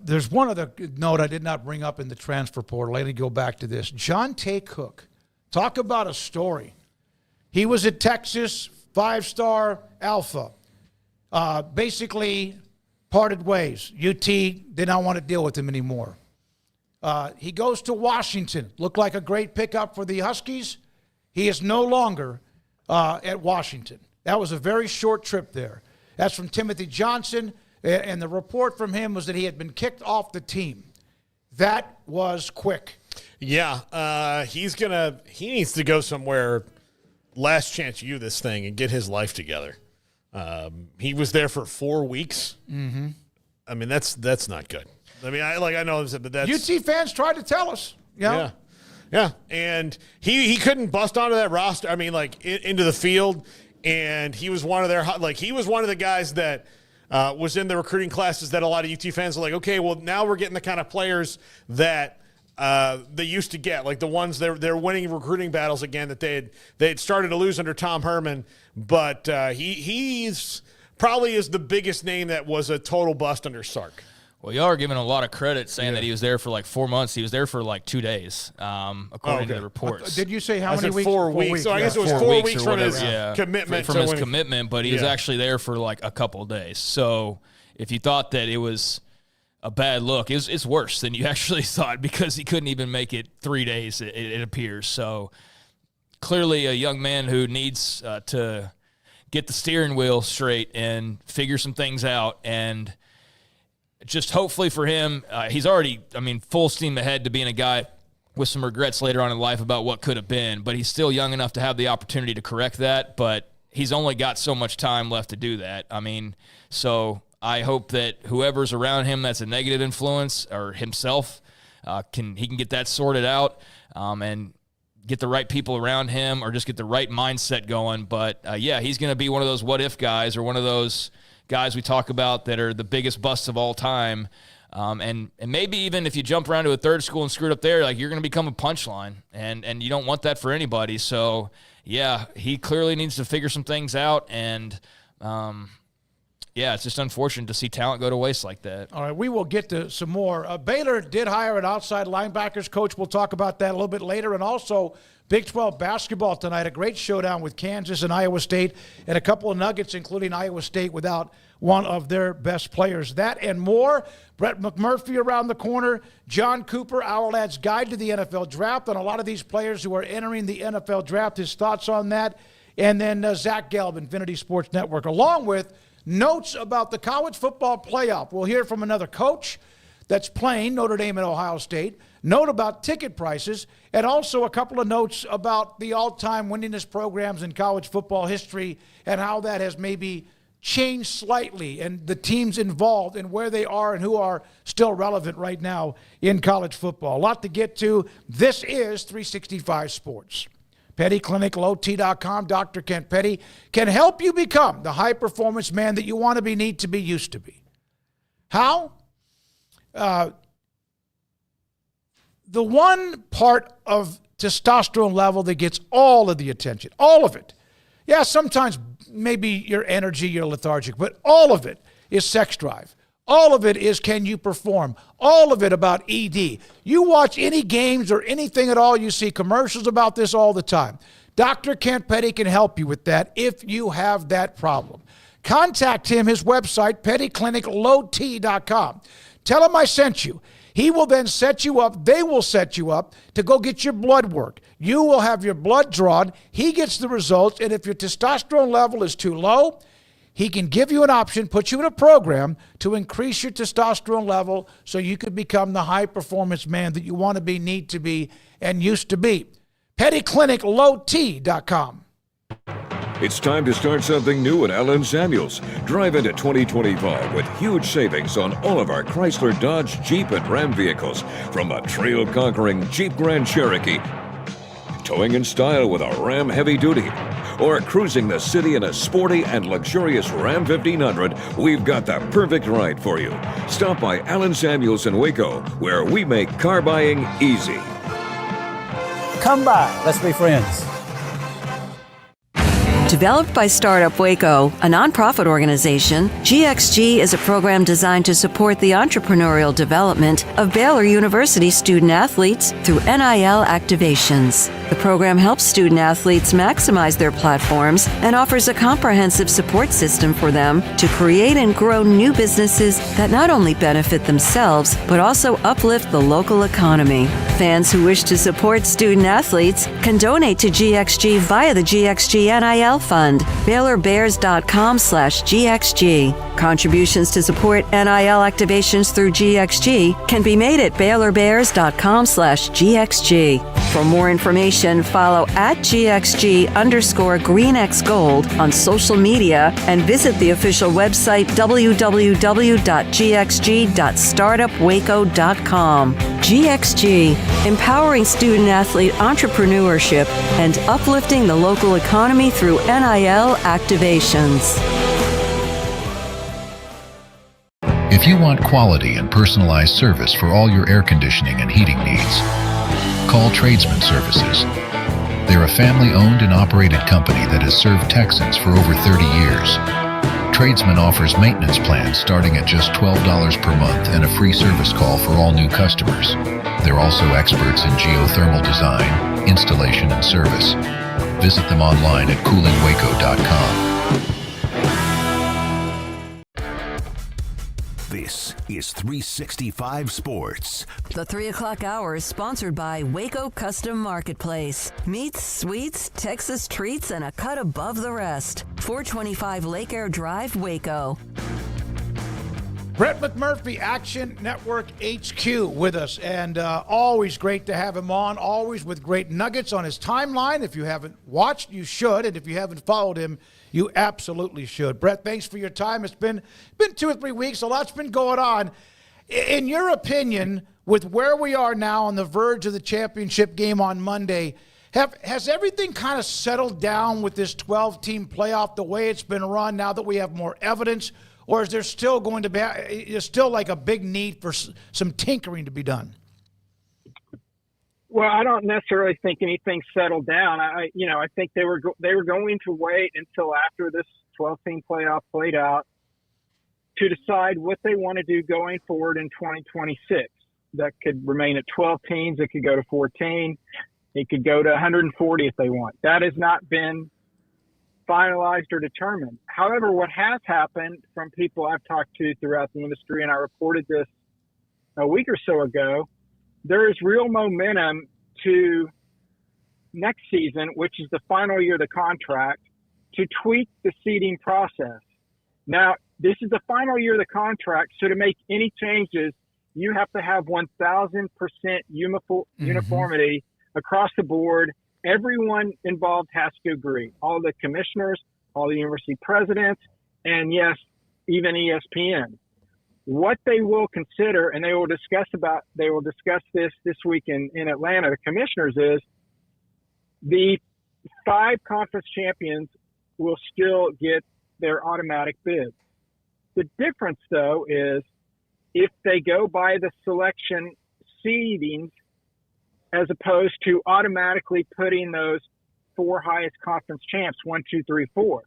Speaker 5: There's one other note I did not bring up in the transfer portal. Let me go back to this. John Tay Cook. Talk about a story. He was at Texas, 5-star alpha. Basically parted ways. UT did not want to deal with him anymore. He goes to Washington. Looked like a great pickup for the Huskies. He is no longer at Washington. That was a very short trip there. That's from Timothy Johnson, and the report from him was that he had been kicked off the team. That was quick.
Speaker 6: Yeah, he needs to go somewhere, last chance you this thing, and get his life together. He was there for 4 weeks.
Speaker 5: Mm-hmm.
Speaker 6: I mean, that's not good. I mean, I know this, but that's
Speaker 5: UT fans tried to tell us. You know?
Speaker 6: Yeah. And he couldn't bust onto that roster. I mean, like into the field, and he was one of the guys that was in the recruiting classes that a lot of UT fans are like, okay, well now we're getting the kind of players that they used to get, like the ones they're winning recruiting battles again that they had started to lose under Tom Herman. But he's probably is the biggest name that was a total bust under Sark.
Speaker 7: Well, y'all are giving a lot of credit saying that he was there for like 4 months. He was there for like 2 days, according to the reports.
Speaker 5: Did you say how many weeks?
Speaker 6: 4 weeks. So I guess it was 4 weeks from his commitment.
Speaker 7: From his commitment, but he was actually there for like a couple of days. So if you thought that it was a bad look, it's worse than you actually thought because he couldn't even make it 3 days, it appears. So clearly a young man who needs to get the steering wheel straight and figure some things out. And just hopefully for him, he's already, full steam ahead to being a guy with some regrets later on in life about what could have been. But he's still young enough to have the opportunity to correct that. But he's only got so much time left to do that. So I hope that whoever's around him that's a negative influence or himself, he can get that sorted out and get the right people around him or just get the right mindset going. But, he's going to be one of those what-if guys or one of those guys we talk about that are the biggest busts of all time. And maybe even if you jump around to a third school and screw it up there, like you're going to become a punchline. And you don't want that for anybody. So, he clearly needs to figure some things out. And, it's just unfortunate to see talent go to waste like that.
Speaker 5: All right, we will get to some more. Baylor did hire an outside linebackers coach. We'll talk about that a little bit later. And also Big 12 basketball tonight, a great showdown with Kansas and Iowa State, and a couple of nuggets, including Iowa State without one of their best players. That and more. Brett McMurphy around the corner. John Cooper, Our Lad's Guide to the NFL Draft, on a lot of these players who are entering the NFL Draft, his thoughts on that. And then Zach Gelb, Infinity Sports Network, along with notes about the college football playoff. We'll hear from another coach that's playing Notre Dame and Ohio State, note about ticket prices, and also a couple of notes about the all-time winningest programs in college football history and how that has maybe changed slightly and the teams involved and where they are and who are still relevant right now in college football. A lot to get to. This is 365 Sports. PettyClinicLowT.com. Dr. Kent Petty can help you become the high-performance man that you want to be, need to be, used to be. How? The one part of testosterone level that gets all of the attention, all of it. Yeah, sometimes maybe your energy, you're lethargic, but all of it is sex drive. All of it is can you perform. All of it about ED. You watch any games or anything at all, you see commercials about this all the time. Dr. Kent Petty can help you with that if you have that problem. Contact him, his website, PettyClinicLowT.com. Tell him I sent you. He will then set you up, they will set you up to go get your blood work. You will have your blood drawn. He gets the results, and if your testosterone level is too low, he can give you an option, put you in a program to increase your testosterone level so you could become the high-performance man that you want to be, need to be, and used to be. PettyClinicLowT.com.
Speaker 9: It's time to start something new at Allen Samuels. Drive into 2025 with huge savings on all of our Chrysler, Dodge, Jeep, and Ram vehicles, from a trail-conquering Jeep Grand Cherokee, towing in style with a Ram Heavy Duty, or cruising the city in a sporty and luxurious Ram 1500. We've got the perfect ride for you. Stop by Allen Samuels in Waco, where we make car buying easy.
Speaker 10: Come by. Let's be friends.
Speaker 3: Developed by Startup Waco, a nonprofit organization, GXG is a program designed to support the entrepreneurial development of Baylor University student athletes through NIL activations. The program helps student athletes maximize their platforms and offers a comprehensive support system for them to create and grow new businesses that not only benefit themselves, but also uplift the local economy. Fans who wish to support student athletes can donate to GXG via the GXG NIL Fund, BaylorBears.com/GXG. Contributions to support NIL activations through GXG can be made at BaylorBears.com/GXG. For more information, follow @GXG_GreenXGold on social media and visit the official website www.gxg.startupwaco.com. GXG, empowering student-athlete entrepreneurship and uplifting the local economy through NIL activations.
Speaker 11: If you want quality and personalized service for all your air conditioning and heating needs, call Tradesman Services. They're a family-owned and operated company that has served Texans for over 30 years. Tradesman offers maintenance plans starting at just $12 per month and a free service call for all new customers. They're also experts in geothermal design, installation, and service. Visit them online at coolingwaco.com.
Speaker 2: This is 365 Sports.
Speaker 3: The 3 o'clock hour is sponsored by Waco Custom Marketplace. Meats, sweets, Texas treats, and a cut above the rest. 425 Lake Air Drive, Waco.
Speaker 5: Brett McMurphy, Action Network HQ, with us, and always great to have him on, always with great nuggets on his timeline. If you haven't watched, you should, and if you haven't followed him, you absolutely should. Brett, thanks for your time. It's been 2 or 3 weeks, a lot's been going on. In your opinion, with where we are now on the verge of the championship game on Monday, has everything kind of settled down with this 12-team playoff the way it's been run now that we have more evidence? Or is there still going to be like a big need for some tinkering to be done?
Speaker 12: Well, I don't necessarily think anything's settled down. I think they were going to wait until after this 12-team playoff played out to decide what they want to do going forward in 2026. That could remain at 12 teams. It could go to 14. It could go to 140 if they want. That has not been finalized or determined. However, what has happened from people I've talked to throughout the industry, and I reported this a week or so ago, there is real momentum to next season, which is the final year of the contract, to tweak the seeding process. Now, this is the final year of the contract, so to make any changes, you have to have 1,000% uniformity across the board. Everyone involved has to agree. All the commissioners, all the university presidents, and yes, even ESPN. What they will consider, and they will discuss this week in Atlanta, the commissioners, is the 5 conference champions will still get their automatic bids. The difference, though, is if they go by the selection seedings as opposed to automatically putting those 4 highest conference champs, 1, 2, 3, 4.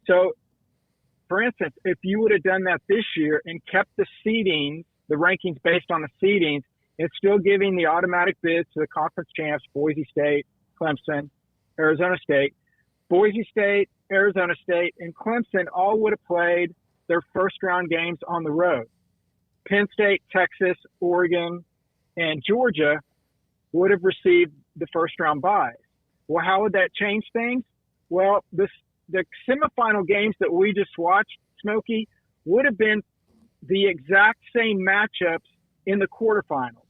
Speaker 12: So, for instance, if you would have done that this year and kept the seedings, the rankings based on the seedings, it's still giving the automatic bids to the conference champs, Boise State, Clemson, Arizona State. Boise State, Arizona State, and Clemson all would have played their first-round games on the road. Penn State, Texas, Oregon, and Georgia would have received the first-round buys. Well, how would that change things? Well, the semifinal games that we just watched, Smokey, would have been the exact same matchups in the quarterfinals.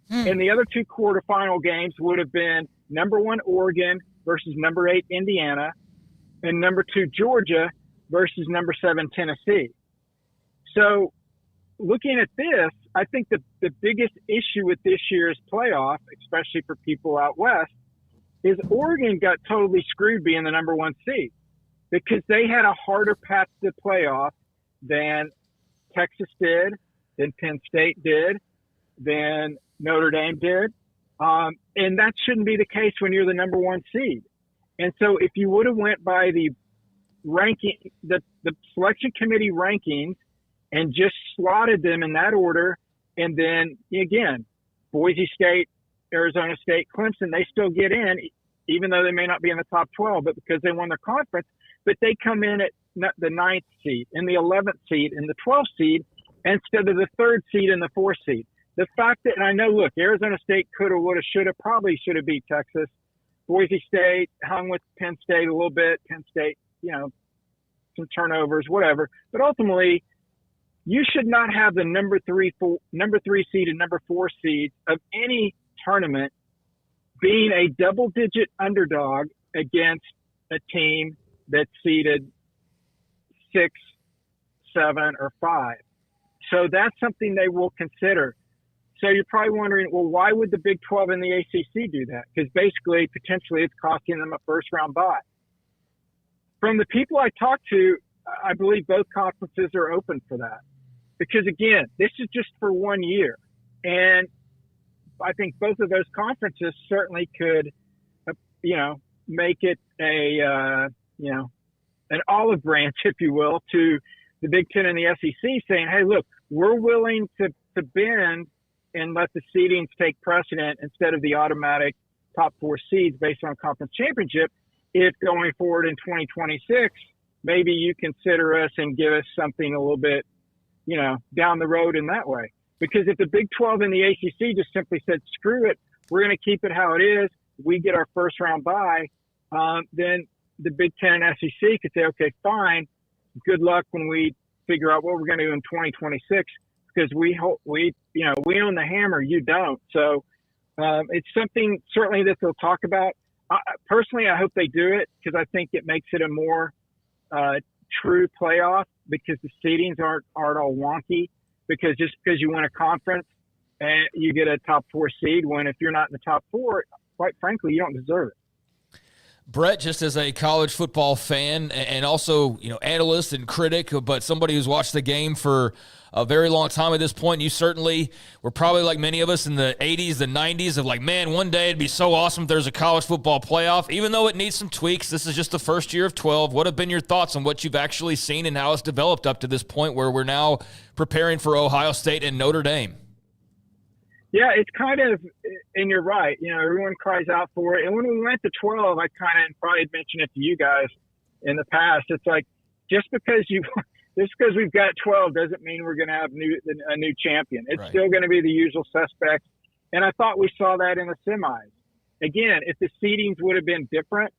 Speaker 12: And the other 2 quarterfinal games would have been number 1 Oregon versus number 8 Indiana, and number 2 Georgia versus number 7 Tennessee. So looking at this, I think the biggest issue with this year's playoff, especially for people out west, is Oregon got totally screwed being the number 1 seed because they had a harder path to the playoff than Texas did, than Penn State did, than Notre Dame did. And that shouldn't be the case when you're the number 1 seed. And so if you would have went by the ranking, the selection committee rankings and just slotted them in that order, and then again, Boise State, Arizona State, Clemson, they still get in, even though they may not be in the top 12, but because they won their conference, but they come in at the 9th seed and the 11th seed and the 12th seed instead of the 3rd seed and the 4th seed. The fact that, and I know, look, Arizona State could have, would have, should have, probably should have beat Texas. Boise State hung with Penn State a little bit. Penn State, some turnovers, whatever. But ultimately, you should not have the number 3 seed and number 4 seed of any tournament being a double-digit underdog against a team that's seeded 6, 7, or 5. So that's something they will consider. So you're probably wondering, well, why would the Big 12 and the ACC do that? Because basically, potentially, it's costing them a first-round bye. From the people I talked to, I believe both conferences are open for that. Because, again, this is just for 1 year. And I think both of those conferences certainly could, make it an olive branch, if you will, to the Big Ten and the SEC saying, hey, look, we're willing to bend and let the seedings take precedent instead of the automatic top 4 seeds based on conference championship. If going forward in 2026, maybe you consider us and give us something a little bit, down the road in that way. Because if the Big 12 and the ACC just simply said, screw it, we're going to keep it how it is, we get our first round bye, then the Big 10 and SEC could say, okay, fine, good luck when we figure out what we're going to do in 2026, because we own the hammer, you don't. So it's something certainly that they'll talk about. Personally, I hope they do it because I think it makes it a more true playoff because the seedings aren't all wonky. Because just because you win a conference and you get a top 4 seed, when if you're not in the top 4, quite frankly, you don't deserve it.
Speaker 7: Brett, just as a college football fan and also, analyst and critic, but somebody who's watched the game for a very long time at this point, you certainly were probably like many of us in the 80s, the 90s of like, man, one day it'd be so awesome if there's a college football playoff. Even though it needs some tweaks, this is just the first year of 12. What have been your thoughts on what you've actually seen and how it's developed up to this point where we're now preparing for Ohio State and Notre Dame?
Speaker 12: Yeah, it's kind of, and you're right, everyone cries out for it. And when we went to 12, I kind of probably mentioned it to you guys in the past. It's like, just because we've got 12 doesn't mean we're going to have a new champion. It's still going to be the usual suspects. And I thought we saw that in the semis. Again, if the seedings would have been different,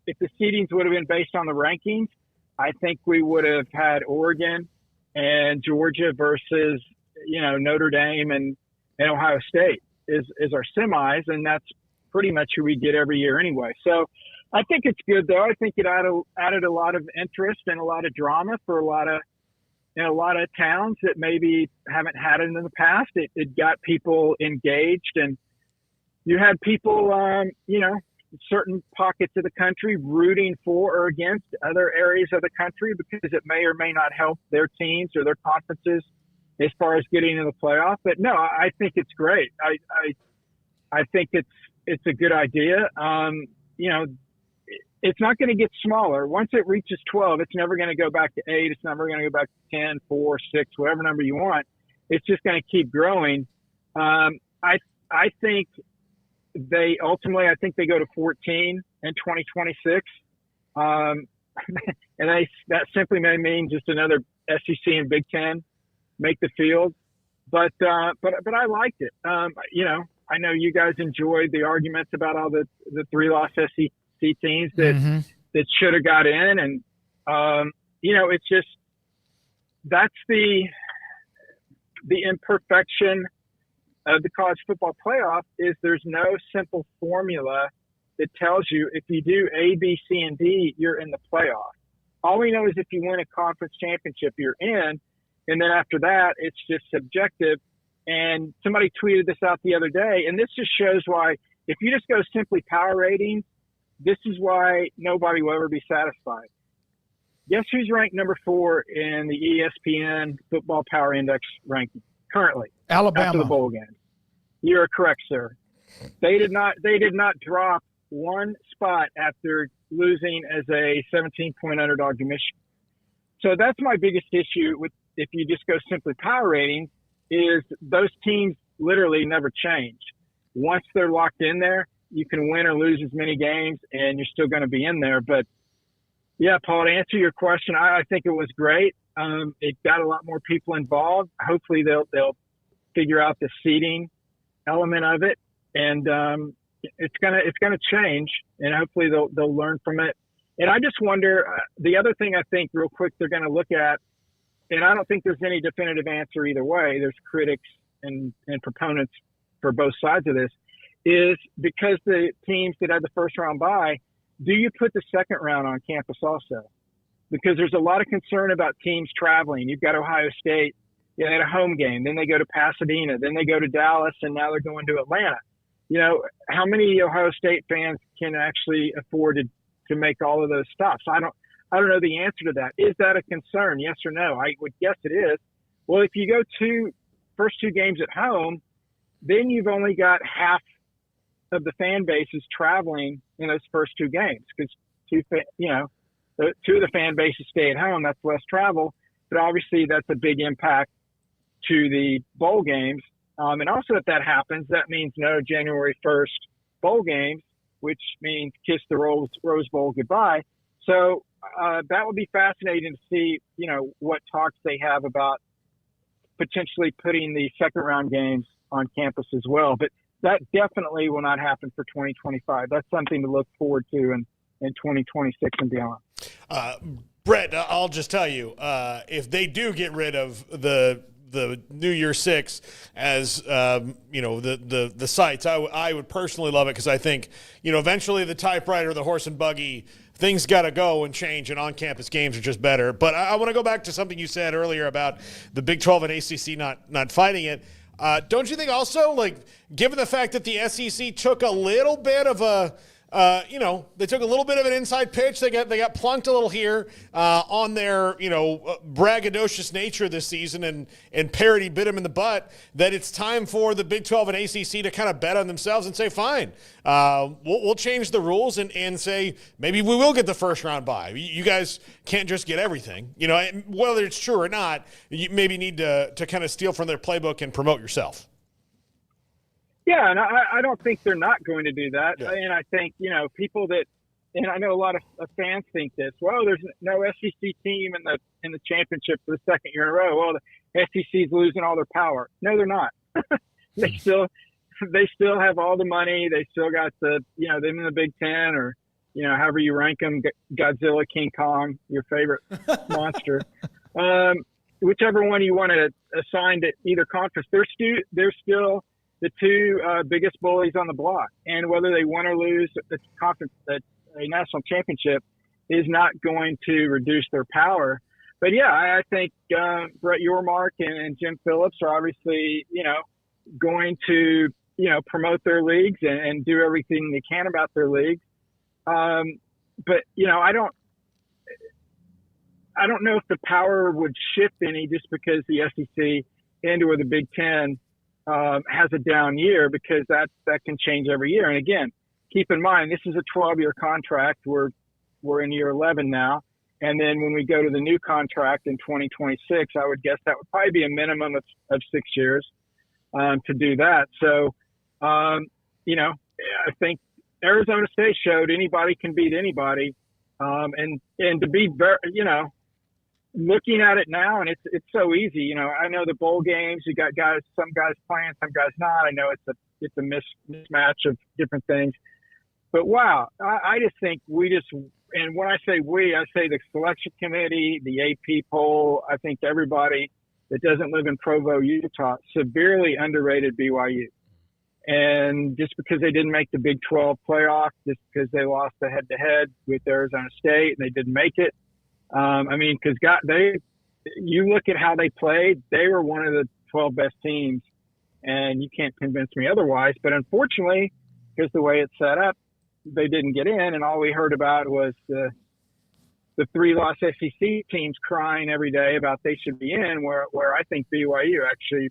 Speaker 12: if the seedings would have been based on the rankings, I think we would have had Oregon and Georgia versus, Notre Dame and Ohio State is our semis, and that's pretty much who we get every year anyway. So I think it's good, though. I think it added a lot of interest and a lot of drama for a lot of towns that maybe haven't had it in the past. It got people engaged, and you had people, certain pockets of the country rooting for or against other areas of the country because it may or may not help their teams or their conferences as far as getting into the playoff. But no, I think it's great. I think it's a good idea. It's not going to get smaller. Once it reaches 12, it's never going to go back to 8. It's never going to go back to 10, 4, 6, whatever number you want. It's just going to keep growing. I think they go to 14 in 2026. And that simply may mean just another SEC and Big Ten make the field, but I liked it. I know you guys enjoyed the arguments about all the 3-loss SEC teams that should have got in, and it's just that's the imperfection of the college football playoff is there's no simple formula that tells you if you do A, B, C, and D, you're in the playoff. All we know is if you win a conference championship, you're in. And then after that, it's just subjective. And somebody tweeted this out the other day, and this just shows why if you just go simply power ratings, this is why nobody will ever be satisfied. Guess who's ranked number 4 in the ESPN Football Power Index ranking currently?
Speaker 5: Alabama.
Speaker 12: After the bowl game. You're correct, sir. They did not drop one spot after losing as a 17-point underdog to Michigan. So that's my biggest issue with if you just go simply power ratings is those teams literally never change. Once they're locked in there, you can win or lose as many games and you're still going to be in there. But yeah, Paul, to answer your question, I think it was great. It got a lot more people involved. Hopefully they'll figure out the seeding element of it. And, it's gonna change, and hopefully they'll learn from it. And I just wonder, the other thing I think real quick they're going to look at, and I don't think there's any definitive answer either way. There's critics and proponents for both sides of this, is because the teams that had the first round bye, do you put the second round on campus also? Because there's a lot of concern about teams traveling. You've got Ohio State, they had a home game, then they go to Pasadena, then they go to Dallas, and now they're going to Atlanta. How many Ohio State fans can actually afford to make all of those stops? I don't know the answer to that. Is that a concern? Yes or no? I would guess it is. Well, if you go first two games at home, then you've only got half of the fan bases traveling in those first two games because two of the fan bases stay at home. That's less travel, but obviously that's a big impact to the bowl games. And also, if that happens, that means no January 1st bowl games, which means kiss the Rose Bowl goodbye. So that would be fascinating to see, what talks they have about potentially putting the second round games on campus as well. But that definitely will not happen for 2025. That's something to look forward to in 2026 and beyond.
Speaker 6: Brett, I'll just tell you, if they do get rid of the New Year Six as the sites, I would personally love it because I think eventually the typewriter, the horse and buggy, things got to go and change, and on-campus games are just better. But I want to go back to something you said earlier about the Big 12 and ACC not fighting it. Don't you think also, given the fact that the SEC took a little bit of they took a little bit of an inside pitch. They got plunked a little here on their braggadocious nature this season, and parity bit them in the butt. That it's time for the Big 12 and ACC to kind of bet on themselves and say, fine, we'll change the rules and say maybe we will get the first round bye. You guys can't just get everything. Whether it's true or not, you maybe need to kind of steal from their playbook and promote yourself.
Speaker 12: Yeah, and I don't think they're not going to do that. Yeah. And I think, people that, and I know a lot of fans think this, well, there's no SEC team in the championship for the second year in a row. Well, the SEC's losing all their power. No, they're not. They still have all the money. They still got them in the Big Ten or, however you rank them, Godzilla, King Kong, your favorite monster. Whichever one you want to assign to either conference, they're still the two biggest bullies on the block. And whether they win or lose a national championship is not going to reduce their power. But yeah, I think Brett Yormark and Jim Phillips are obviously, going to, promote their leagues and do everything they can about their leagues. But, I don't know if the power would shift any just because the SEC and/or the Big Ten has a down year, because that can change every year. And again, keep in mind, this is a 12-year contract. We're in year 11 now. And then when we go to the new contract in 2026, I would guess that would probably be a minimum of 6 years to do that. So, I think Arizona State showed anybody can beat anybody. And to be very, looking at it now, and it's so easy. I know the bowl games, you got some guys playing, some guys not. I know it's a mismatch of different things. But wow, I just think and when I say we, I say the selection committee, the AP poll. I think everybody that doesn't live in Provo, Utah, severely underrated BYU. And just because they didn't make the Big 12 playoff, just because they lost the head-to-head with Arizona State and they didn't make it. Because you look at how they played, they were one of the 12 best teams, and you can't convince me otherwise. But unfortunately, because the way it's set up, they didn't get in, and all we heard about was the 3-loss SEC teams crying every day about they should be in, where I think BYU actually,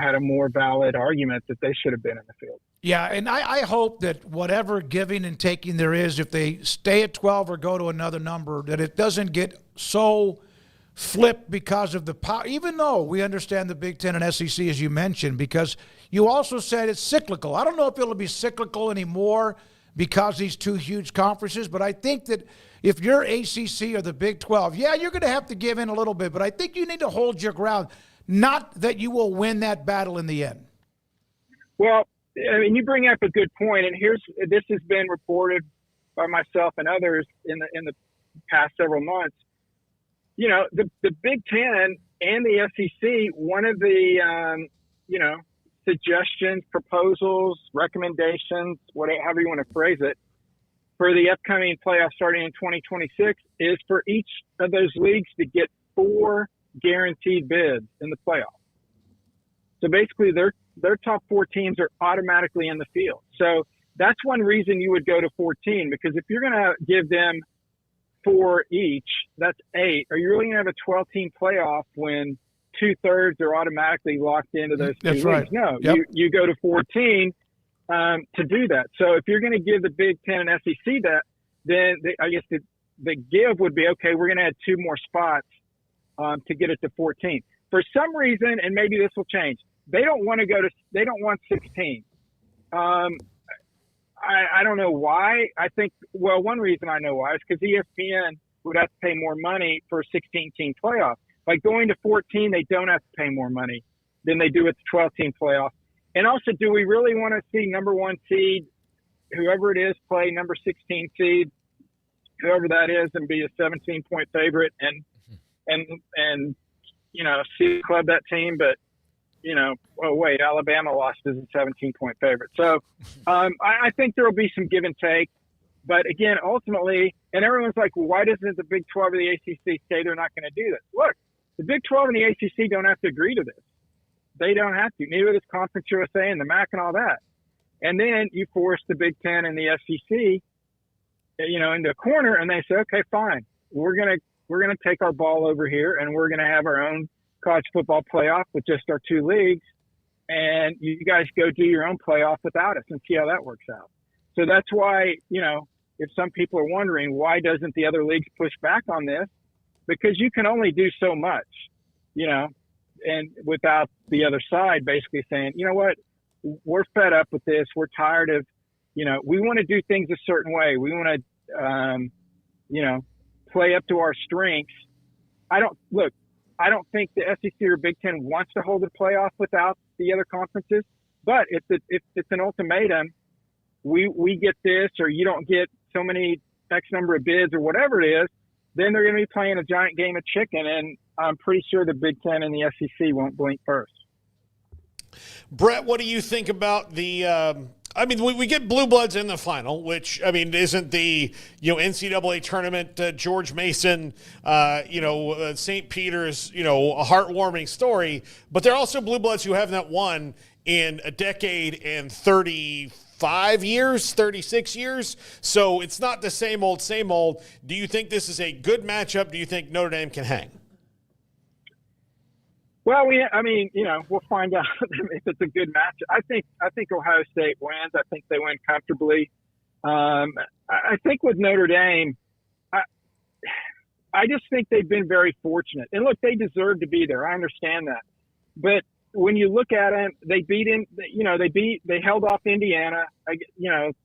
Speaker 12: had a more valid argument that they should have been in the field.
Speaker 5: Yeah, and I hope that whatever giving and taking there is, if they stay at 12 or go to another number, that it doesn't get so flipped because of the power, even though we understand the Big Ten and SEC, as you mentioned, because you also said it's cyclical. I don't know if it'll be cyclical anymore because these two huge conferences, but I think that if you're ACC or the Big 12, yeah, you're going to have to give in a little bit, but I think you need to hold your ground, not that you will win that battle in the end.
Speaker 12: Well, you bring up a good point, and this has been reported by myself and others in the past several months. The Big Ten and the SEC, one of the suggestions, proposals, recommendations, however you want to phrase it, for the upcoming playoffs starting in 2026 is for each of those leagues to get 4 guaranteed bids in the playoffs. So basically their top 4 teams are automatically in the field. So that's one reason you would go to 14, because if you're going to give them 4 each, that's 8. Are you really going to have a 12-team playoff when 2/3 are automatically locked into those 2 leagues?
Speaker 5: Right.
Speaker 12: No,
Speaker 5: yep.
Speaker 12: you go to 14 to do that. So if you're going to give the Big Ten and SEC that, then I guess the give would be, okay, we're going to add 2 more spots to get it to 14. For some reason, and maybe this will change, they don't want 16. I don't know why. I think, one reason I know why is because ESPN would have to pay more money for a 16-team playoff. By going to 14, they don't have to pay more money than they do at the 12-team playoff. And also, do we really want to see number 1 seed, whoever it is, play number 16 seed, whoever that is, and be a 17-point favorite and see club that team? But Alabama lost as a 17-point favorite. So I think there will be some give and take. But again, ultimately, and everyone's like, well, why doesn't the Big 12 or the ACC say they're not going to do this? Look, the Big 12 and the ACC don't have to agree to this. They don't have to. Neither does Conference USA and the MAC and all that. And then you force the Big 10 and the SEC, into a corner, and they say, okay, fine. We're gonna take our ball over here, and we're gonna have our own college football playoff with just our 2 leagues, and you guys go do your own playoff without us and see how that works out. So that's why, if some people are wondering why doesn't the other leagues push back on this, because you can only do so much, and without the other side basically saying, you know what, we're fed up with this. We're tired of, we want to do things a certain way. We want to, play up to our strengths. I don't think the SEC or Big Ten wants to hold a playoff without the other conferences, but if it's an ultimatum, we get this, or you don't get so many X number of bids or whatever it is, then they're going to be playing a giant game of chicken, and I'm pretty sure the Big Ten and the SEC won't blink first.
Speaker 6: Brett, what do you think about the we get blue bloods in the final, which, isn't the, NCAA tournament, George Mason, St. Peter's, a heartwarming story, but there are also blue bloods who have not won in a decade and 35 years, 36 years. So it's not the same old, same old. Do you think this is a good matchup? Do you think Notre Dame can hang?
Speaker 12: Well, we'll find out if it's a good match. I think Ohio State wins. I think they win comfortably. I think with Notre Dame, I just think they've been very fortunate. And look, they deserve to be there. I understand that. But when you look at them, they beat him. They held off Indiana.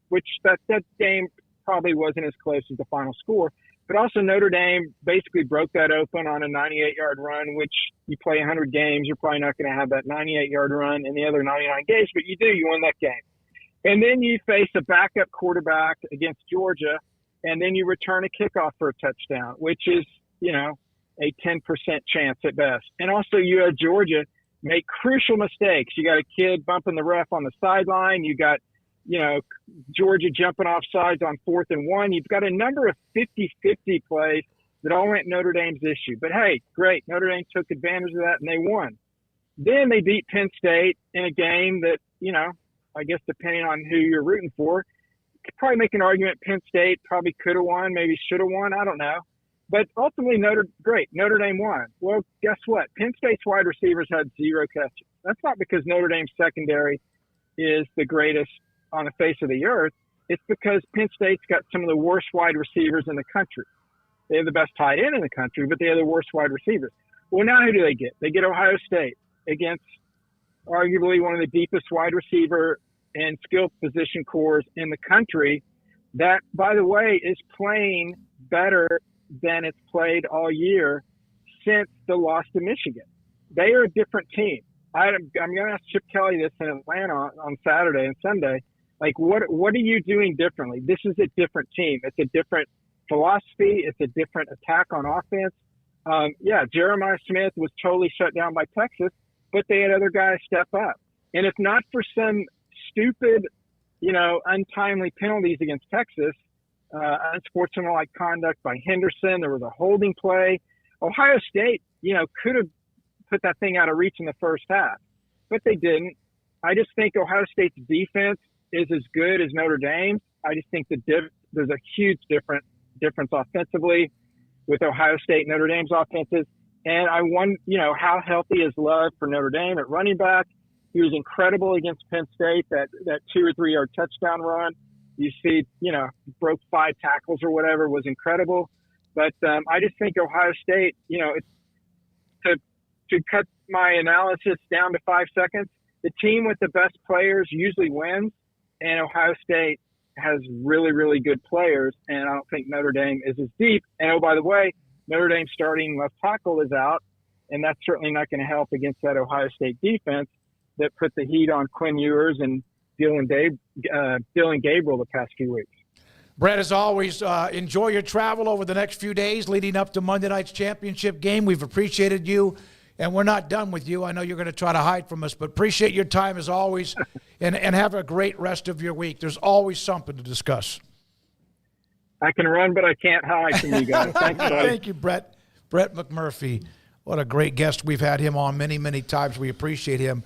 Speaker 12: Which that game probably wasn't as close as the final score. But also Notre Dame basically broke that open on a 98-yard run, which you play 100 games, you're probably not going to have that 98-yard run in the other 99 games, but you do, you win that game. And then you face a backup quarterback against Georgia, and then you return a kickoff for a touchdown, which is, a 10% chance at best. And also you had Georgia, make crucial mistakes. You got a kid bumping the ref on the sideline. You got, Georgia jumping off sides on 4th and 1. You've got a number of 50-50 plays that all went Notre Dame's issue. But hey, great. Notre Dame took advantage of that and they won. Then they beat Penn State in a game that, I guess depending on who you're rooting for, could probably make an argument Penn State probably could have won, maybe should have won. I don't know. But ultimately, Notre Dame won. Well, guess what? Penn State's wide receivers had 0 catches. That's not because Notre Dame's secondary is the greatest on the face of the earth. It's because Penn State's got some of the worst wide receivers in the country. They have the best tight end in the country, but they have the worst wide receivers. Well, now who do they get? They get Ohio State against arguably one of the deepest wide receiver and skill position cores in the country that, by the way, is playing better than it's played all year since the loss to Michigan. They are a different team. I'm going to ask Chip Kelly this in Atlanta on Saturday and Sunday. Like, what are you doing differently? This is a different team. It's a different philosophy. It's a different attack on offense. Jeremiah Smith was totally shut down by Texas, but they had other guys step up. And if not for some stupid, untimely penalties against Texas, unsportsmanlike conduct by Henderson, there was a holding play. Ohio State, could have put that thing out of reach in the first half, but they didn't. I just think Ohio State's defense is as good as Notre Dame's. I just think there's a huge difference offensively with Ohio State and Notre Dame's offenses. And I wonder, how healthy is Love for Notre Dame at running back? He was incredible against Penn State, that 2 or 3 yard touchdown run. You see, broke 5 tackles or whatever, was incredible. But I just think Ohio State, to cut my analysis down to 5 seconds, the team with the best players usually wins, and Ohio State has really, really good players, and I don't think Notre Dame is as deep. And, oh, by the way, Notre Dame's starting left tackle is out, and that's certainly not going to help against that Ohio State defense that put the heat on Quinn Ewers and Dylan Gabriel the past few weeks.
Speaker 5: Brett, as always, enjoy your travel over the next few days leading up to Monday night's championship game. We've appreciated you, and we're not done with you. I know you're going to try to hide from us, but appreciate your time as always, and have a great rest of your week. There's always something to discuss.
Speaker 12: I can run, but I can't hide from you guys. Thanks, buddy.
Speaker 5: Thank you, Brett. Brett McMurphy. What a great guest. We've had him on many, many times. We appreciate him.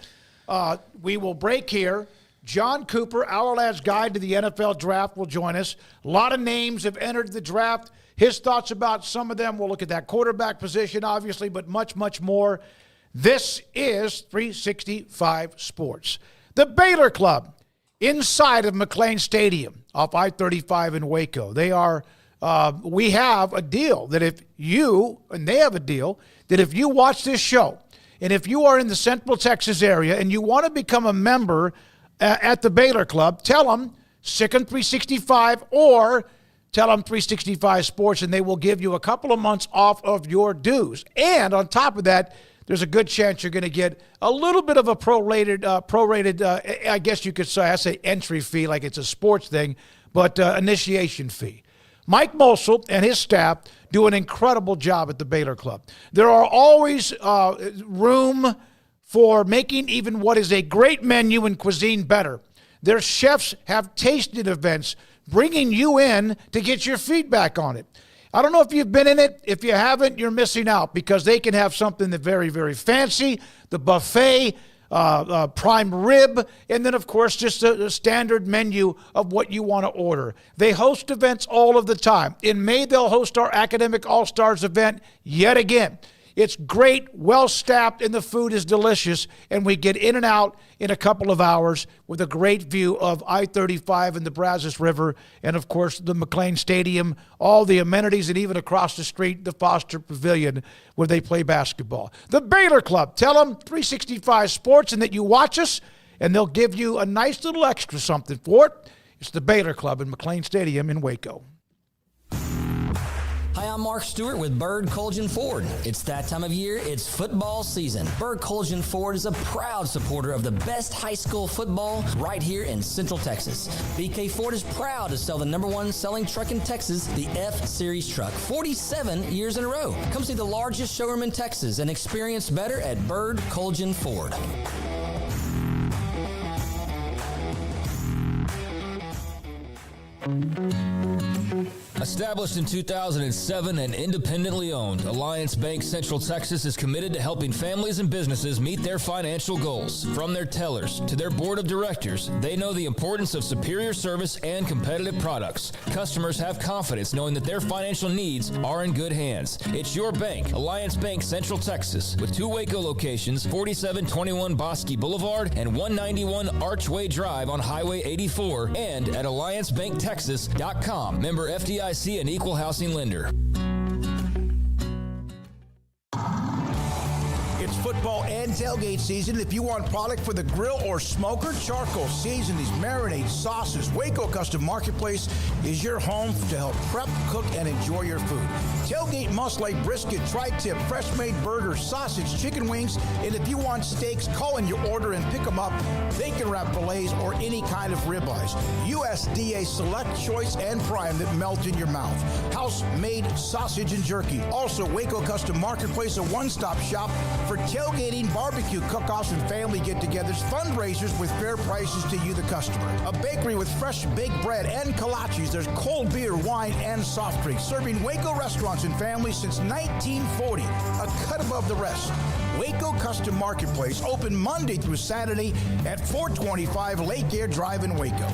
Speaker 5: We will break here. John Cooper, Our Lad's Guide to the NFL Draft, will join us. A lot of names have entered the draft. His thoughts about some of them. We'll look at that quarterback position, obviously, but much, much more. This is 365 Sports. The Baylor Club inside of McLean Stadium off I-35 in Waco. We have a deal that if you, and they have a deal, that if you watch this show, and if you are in the Central Texas area and you want to become a member at the Baylor Club, tell them Sicken 365 or tell them 365 Sports, and they will give you a couple of months off of your dues. And on top of that, there's a good chance you're going to get a little bit of a prorated, I guess you could say, I say entry fee like it's a sports thing, but initiation fee. Mike Mosel and his staff do an incredible job at the Baylor Club. There are always room for making even what is a great menu and cuisine better. Their chefs have tasting events, bringing you in to get your feedback on it. I don't know if you've been in it. If you haven't, you're missing out because they can have something that's very, very fancy, the buffet, prime rib, and then, of course, just a standard menu of what you want to order. They host events all of the time. In May, they'll host our Academic All-Stars event yet again. It's great, well-staffed, and the food is delicious, and we get in and out in a couple of hours with a great view of I-35 and the Brazos River, and, of course, the McLean Stadium, all the amenities, and even across the street, the Foster Pavilion, where they play basketball. The Baylor Club, tell them 365 Sports and that you watch us, and they'll give you a nice little extra something for it. It's the Baylor Club in McLean Stadium in Waco.
Speaker 13: Hi, I'm Mark Stewart with Bird Colgan Ford. It's that time of year, it's football season. Bird Colgan Ford is a proud supporter of the best high school football right here in Central Texas. BK Ford is proud to sell the #1 selling truck in Texas, the F-Series truck, 47 years in a row. Come see the largest showroom in Texas and experience better at Bird Colgan Ford.
Speaker 7: Established in 2007 and independently owned, Alliance Bank Central Texas is committed to helping families and businesses meet their financial goals. From their tellers to their board of directors, they know the importance of superior service and competitive products. Customers have confidence knowing that their financial needs are in good hands. It's your bank, Alliance Bank Central Texas, with 2 Waco locations, 4721 Bosque Boulevard and 191 Archway Drive on Highway 84, and at alliancebanktexas.com. Member FDIC, an equal housing lender.
Speaker 5: It's football and tailgate season. If you want product for the grill or smoker, charcoal, seasonings, marinades, sauces, Waco Custom Marketplace is your home to help prep, cook, and enjoy your food. Tailgate must like brisket, tri-tip, fresh-made burgers, sausage, chicken wings, and if you want steaks, call in your order and pick them up. Bacon wrap fillets or any kind of ribeyes. USDA Select, Choice, and Prime that melt in your mouth. House-made sausage and jerky. Also, Waco Custom Marketplace, a one-stop shop for tailgating, barbecue cook-offs, and family get-togethers, fundraisers with fair prices to you, the customer. A bakery with fresh baked bread and kolaches. There's cold beer, wine, and soft drinks. Serving Waco restaurants and families since 1940. A cut above the rest. Waco Custom Marketplace, open Monday through Saturday at 425 Lake Air Drive in Waco.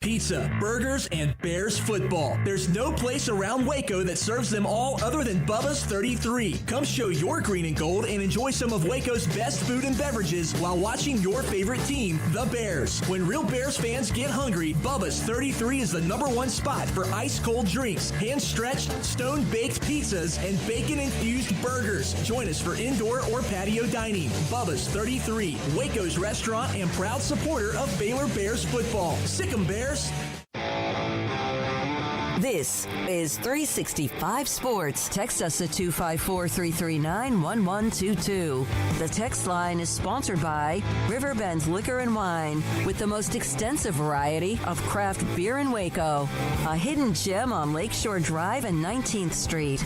Speaker 14: Pizza, burgers, and Bears football. There's no place around Waco that serves them all other than Bubba's 33. Come show your green and gold and enjoy some of Waco's best food and beverages while watching your favorite team, the Bears. When real Bears fans get hungry, Bubba's 33 is the #1 spot for ice-cold drinks, hand-stretched, stone-baked pizzas, and bacon-infused burgers. Join us for indoor or patio dining. Bubba's 33, Waco's restaurant and proud supporter of Baylor Bears football. Sick 'em, Bears.
Speaker 3: This is 365 Sports. Text us at 254-339-1122. The text line is sponsored by Riverbend Liquor and Wine, with the most extensive variety of craft beer in Waco. A hidden gem on Lakeshore Drive and 19th Street.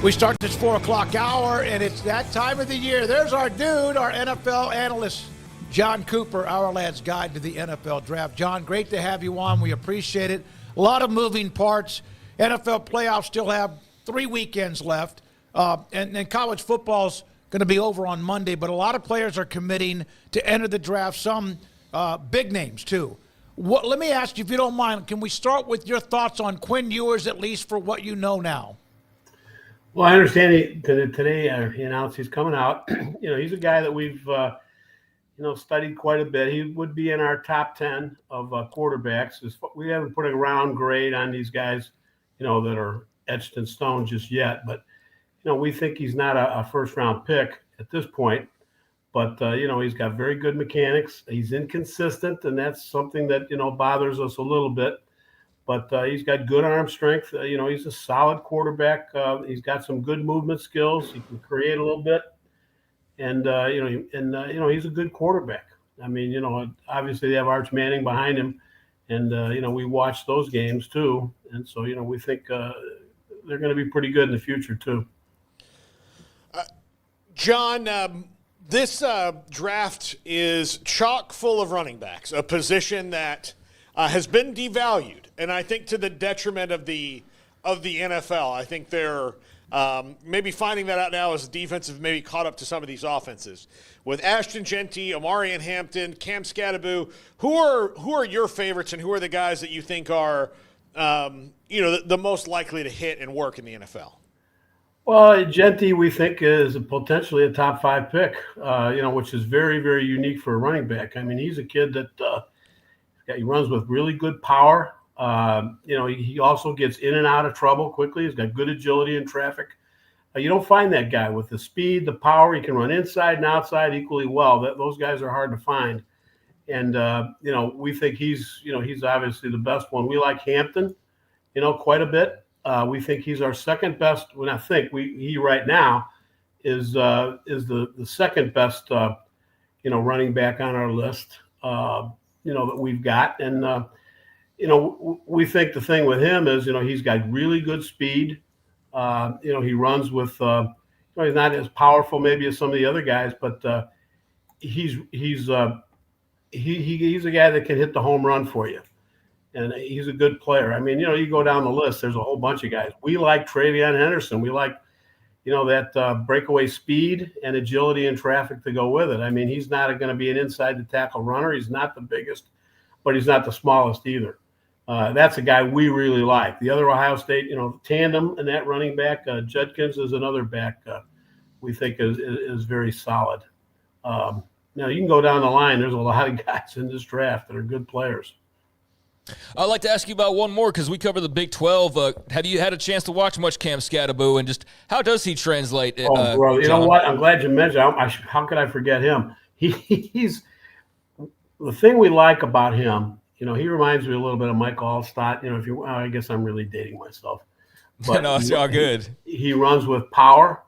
Speaker 5: We start this 4 o'clock hour, and it's that time of the year. There's our dude, our NFL analyst, John Cooper, Our Lad's Guide to the NFL Draft. John, great to have you on. We appreciate it. A lot of moving parts. NFL playoffs still have 3 weekends left, and college football's going to be over on Monday, but a lot of players are committing to enter the draft, some big names too. Let me ask you, if you don't mind, can we start with your thoughts on Quinn Ewers, at least for what you know now?
Speaker 15: Well, I understand today he announced he's coming out. He's a guy that we've studied quite a bit. He would be in our top 10 of quarterbacks. We haven't put a round grade on these guys, that are etched in stone just yet. But, we think he's not a first-round pick at this point. But, he's got very good mechanics. He's inconsistent, and that's something that, bothers us a little bit. But he's got good arm strength. He's a solid quarterback. He's got some good movement skills. He can create a little bit. And, he's a good quarterback. I mean, obviously they have Arch Manning behind him. And, we watch those games too. And so, we think they're going to be pretty good in the future too.
Speaker 6: John, this draft is chock full of running backs, a position that has been devalued. And I think to the detriment of the NFL. I think they're maybe finding that out now as the defense have maybe caught up to some of these offenses. With Ashton Genty, Omarion Hampton, Cam Scadaboo, who are your favorites, and who are the guys that you think are the most likely to hit and work in the NFL?
Speaker 15: Well, Genty, we think, is potentially a top 5 pick, which is very, very unique for a running back. I mean, he's a kid that he runs with really good power. He also gets in and out of trouble quickly. He's got good agility in traffic. You don't find that guy with the speed, the power. He can run inside and outside equally well. Those guys are hard to find. And, we think he's obviously the best one. We like Hampton, quite a bit. We think he's our second best. When I think he right now is the second best, running back on our list, that we've got. And, we think the thing with him is, he's got really good speed. He runs with, he's not as powerful maybe as some of the other guys, but he's a guy that can hit the home run for you. And he's a good player. I mean, you go down the list, there's a whole bunch of guys. We like Travion Henderson. We like, that breakaway speed and agility in traffic to go with it. I mean, he's not going to be an inside the tackle runner. He's not the biggest, but he's not the smallest either. That's a guy we really like. The other Ohio State, tandem and that running back, Judkins is another back we think is very solid. Now, you can go down the line. There's a lot of guys in this draft that are good players.
Speaker 7: I'd like to ask you about one more because we cover the Big 12. Have you had a chance to watch much Cam Scatterbo, and just how does he translate?
Speaker 15: Bro, you know what? I'm glad you mentioned. How could I forget him? He's the thing we like about him. He reminds me a little bit of Michael Allstott. I guess I'm really dating myself. But
Speaker 7: no, it's all good.
Speaker 15: He runs with power.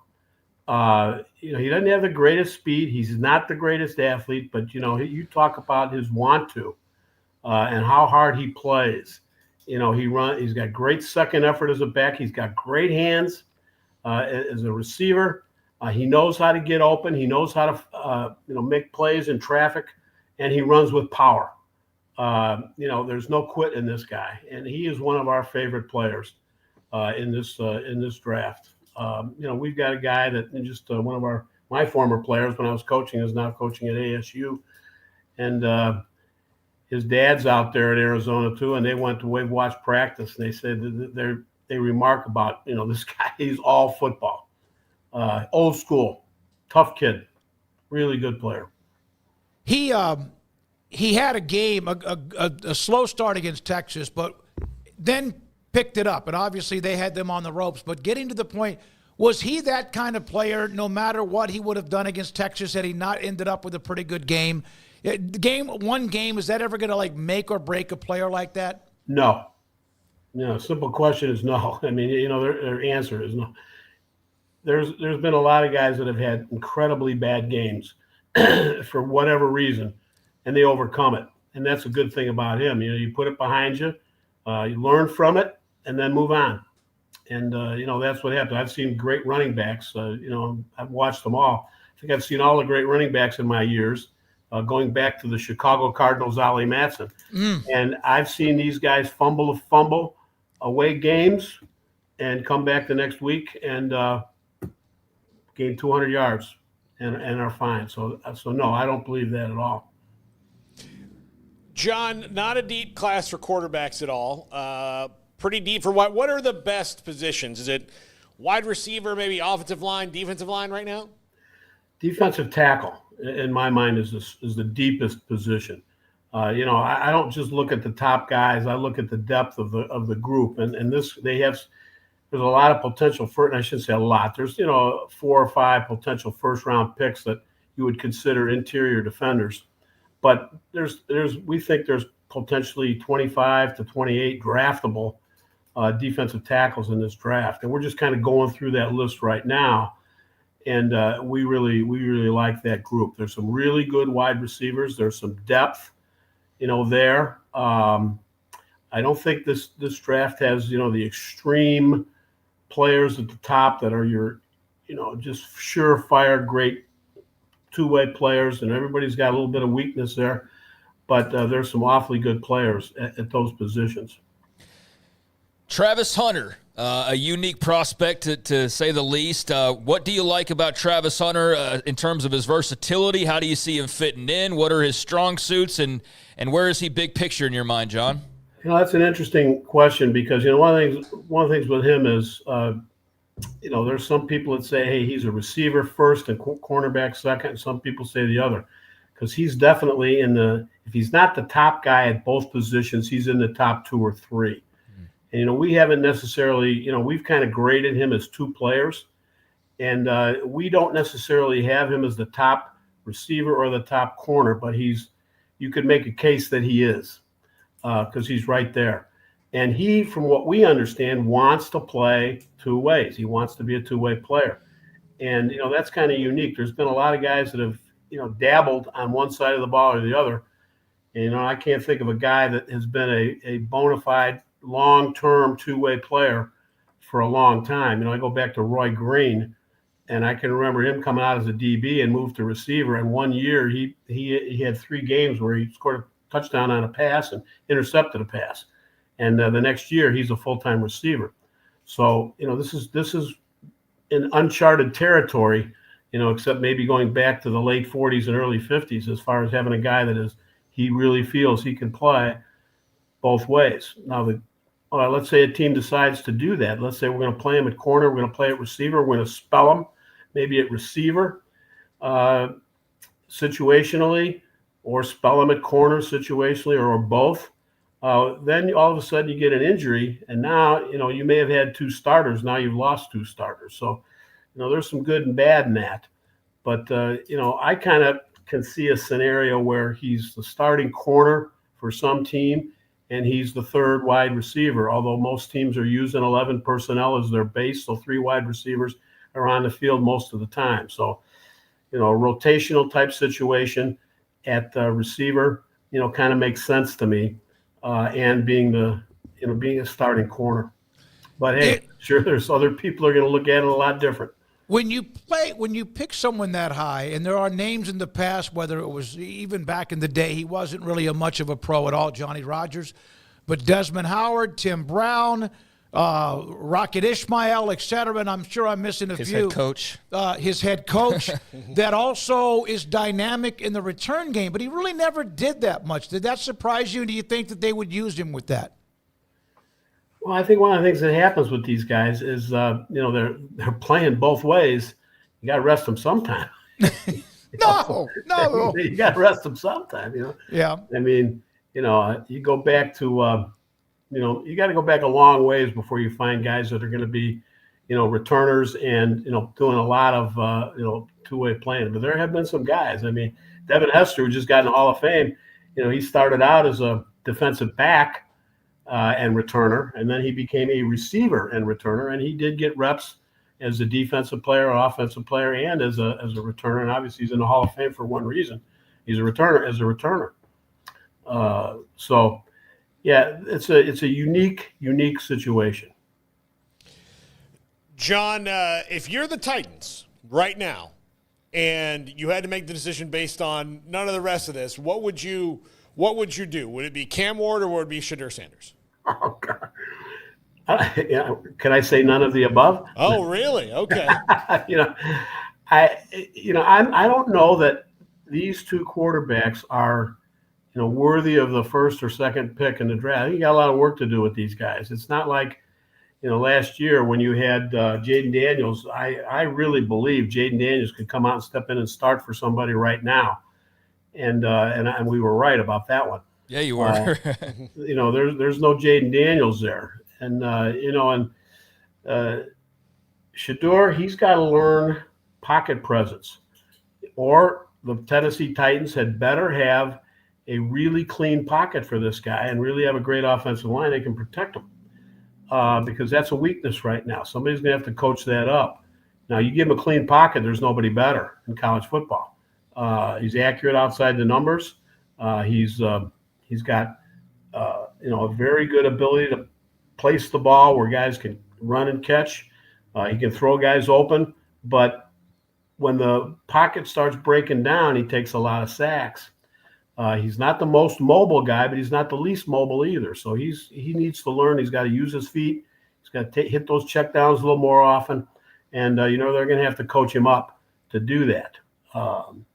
Speaker 15: He doesn't have the greatest speed. He's not the greatest athlete, but you talk about his want to. And how hard he plays. He's got great second effort as a back. He's got great hands as a receiver. He knows how to get open. He knows how to make plays in traffic, and he runs with power. There's no quit in this guy, and he is one of our favorite players in this draft. We've got a guy that just one of my former players when I was coaching is now coaching at ASU, and his dad's out there at Arizona too, and they watched practice, and they said that they remark about this guy. He's all football, old school, tough kid, really good player.
Speaker 5: He had a game, a slow start against Texas, but then picked it up, and obviously they had them on the ropes. But getting to the point, was he that kind of player? No matter what he would have done against Texas, had he not ended up with a pretty good game? One game, is that ever going to make or break a player like that?
Speaker 15: No. Simple question is no. I mean, their answer is no. There's been a lot of guys that have had incredibly bad games for whatever reason, and they overcome it. And that's a good thing about him. You put it behind you, you learn from it, and then move on. And, that's what happened. I've seen great running backs. I've watched them all. I think I've seen all the great running backs in my years. Going back to the Chicago Cardinals, Ollie Matson. And I've seen these guys fumble away games and come back the next week and gain 200 yards and are fine. So no, I don't believe that at all.
Speaker 6: John, not a deep class for quarterbacks at all. Pretty deep for what are the best positions? Is it wide receiver, maybe offensive line, defensive line right now? Defensive tackle, in my mind, is the deepest position. I don't just look at the top guys. I look at the depth of the group, and there's a lot of potential and I shouldn't say a lot. There's 4 or 5 potential first round picks that you would consider interior defenders, but we think there's potentially 25 to 28 draftable defensive tackles in this draft, and we're just kind of going through that list right now. And we really like that group. There's some really good wide receivers. There's some depth, there. I don't think this draft has, the extreme players at the top that are your, just surefire great two-way players. And everybody's got a little bit of weakness there. But there's some awfully good players at those positions.
Speaker 7: Travis Hunter, a unique prospect to say the least. What do you like about Travis Hunter in terms of his versatility? How do you see him fitting in? What are his strong suits, and where is he big picture in your mind, John?
Speaker 15: That's an interesting question because one of the things with him is there's some people that say, hey, he's a receiver first and cornerback second, and some people say the other, because he's definitely if he's not the top guy at both positions, he's in the top 2 or 3. And, we haven't necessarily, we've kind of graded him as 2 players. And we don't necessarily have him as the top receiver or the top corner, but you could make a case that he is because he's right there. And he, from what we understand, wants to play two ways. He wants to be a two-way player. And, that's kind of unique. There's been a lot of guys that have, dabbled on one side of the ball or the other. And, I can't think of a guy that has been a bona fide long-term two-way player for a long time. I go back to Roy Green, and I can remember him coming out as a DB and moved to receiver. And one year he had 3 games where he scored a touchdown on a pass and intercepted a pass. And the next year he's a full-time receiver. So, this is in uncharted territory, except maybe going back to the late 40s and early 50s as far as having a guy that he really feels he can play both ways. Now, let's say a team decides to do that. Let's say we're going to play him at corner, we're going to play at receiver, we're going to spell him maybe at receiver situationally, or spell him at corner situationally, or both. Then all of a sudden you get an injury, and now you may have had 2 starters. Now you've lost 2 starters. So there's some good and bad in that. But I kind of can see a scenario where he's the starting corner for some team, and he's the 3rd wide receiver. Although most teams are using 11 personnel as their base, so 3 wide receivers are on the field most of the time. So a rotational type situation at receiver, kind of makes sense to me. And being a starting corner. But hey, sure, there's other people who are going to look at it a lot different.
Speaker 5: When you pick someone that high, and there are names in the past, whether it was even back in the day, he wasn't really much of a pro at all, Johnny Rodgers, but Desmond Howard, Tim Brown, Rocket Ismail, etc., and I'm sure I'm missing a few. His head coach, that also is dynamic in the return game, but he really never did that much. Did that surprise you? Do you think that they would use him with that?
Speaker 15: Well, I think one of the things that happens with these guys is, they're playing both ways. You got to rest them sometime.
Speaker 5: No.
Speaker 15: You got to rest them sometime.
Speaker 5: Yeah.
Speaker 15: I mean, you go back to. You got to go back a long ways before you find guys that are going to be, returners and, doing a lot of, two-way playing. But there have been some guys. I mean, Devin Hester, who just got in the Hall of Fame, he started out as a defensive back and returner, and then he became a receiver and returner, and he did get reps as a defensive player, offensive player, and as a returner. And obviously he's in the Hall of Fame for one reason. He's a returner. So, yeah, it's a unique situation.
Speaker 6: John, if you're the Titans right now and you had to make the decision based on none of the rest of this, what would you do? Would it be Cam Ward or would it be Shedeur Sanders?
Speaker 15: Oh, God. Can I say none of the above?
Speaker 6: Oh, really? Okay.
Speaker 15: I don't know that these 2 quarterbacks are worthy of the 1st or 2nd pick in the draft. You got a lot of work to do with these guys. It's not like, last year when you had Jaden Daniels. I really believe Jaden Daniels could come out and step in and start for somebody right now, and we were right about that one.
Speaker 7: Yeah, you were.
Speaker 15: There's no Jaden Daniels there, and Shedeur, he's got to learn pocket presence, or the Tennessee Titans had better have a really clean pocket for this guy and really have a great offensive line that can protect him, because that's a weakness right now. Somebody's going to have to coach that up. Now, you give him a clean pocket, there's nobody better in college football. He's accurate outside the numbers. He's got a very good ability to place the ball where guys can run and catch. He can throw guys open, but when the pocket starts breaking down, he takes a lot of sacks. He's not the most mobile guy, but he's not the least mobile either. So he needs to learn. He's got to use his feet. He's got to hit those check downs a little more often. And, they're going to have to coach him up to do that. On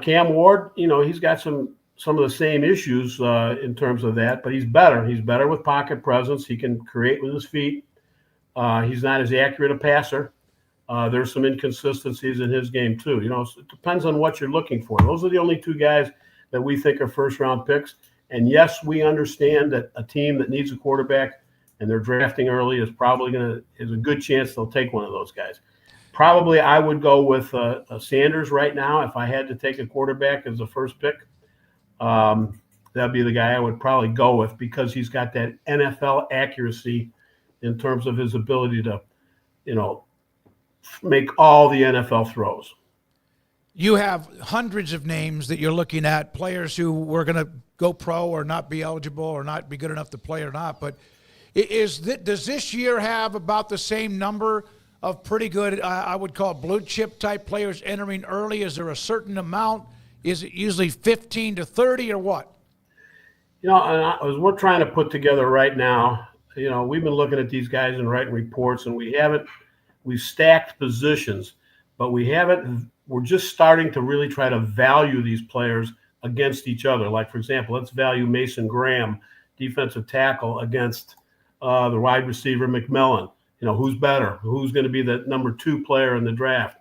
Speaker 15: Cam Ward, he's got some of the same issues in terms of that, but he's better. He's better with pocket presence. He can create with his feet. He's not as accurate a passer. There's some inconsistencies in his game too. It depends on what you're looking for. Those are the only 2 guys that we think are first-round picks. And yes, we understand that a team that needs a quarterback and they're drafting early, is a good chance they'll take one of those guys. Probably I would go with Sanders right now if I had to take a quarterback as the first pick. That'd be the guy I would probably go with because he's got that NFL accuracy in terms of his ability to, make all the NFL throws.
Speaker 5: You have hundreds of names that you're looking at, players who were going to go pro or not be eligible or not be good enough to play or not. But does this year have about the same number of pretty good, I would call blue chip type players entering early? Is there a certain amount? Is it usually 15 to 30 or what?
Speaker 15: As we're trying to put together right now, we've been looking at these guys and writing reports, and we've stacked positions, but we're just starting to really try to value these players against each other. Like, for example, let's value Mason Graham, defensive tackle, against the wide receiver McMillan. Who's better? Who's going to be the number 2 player in the draft?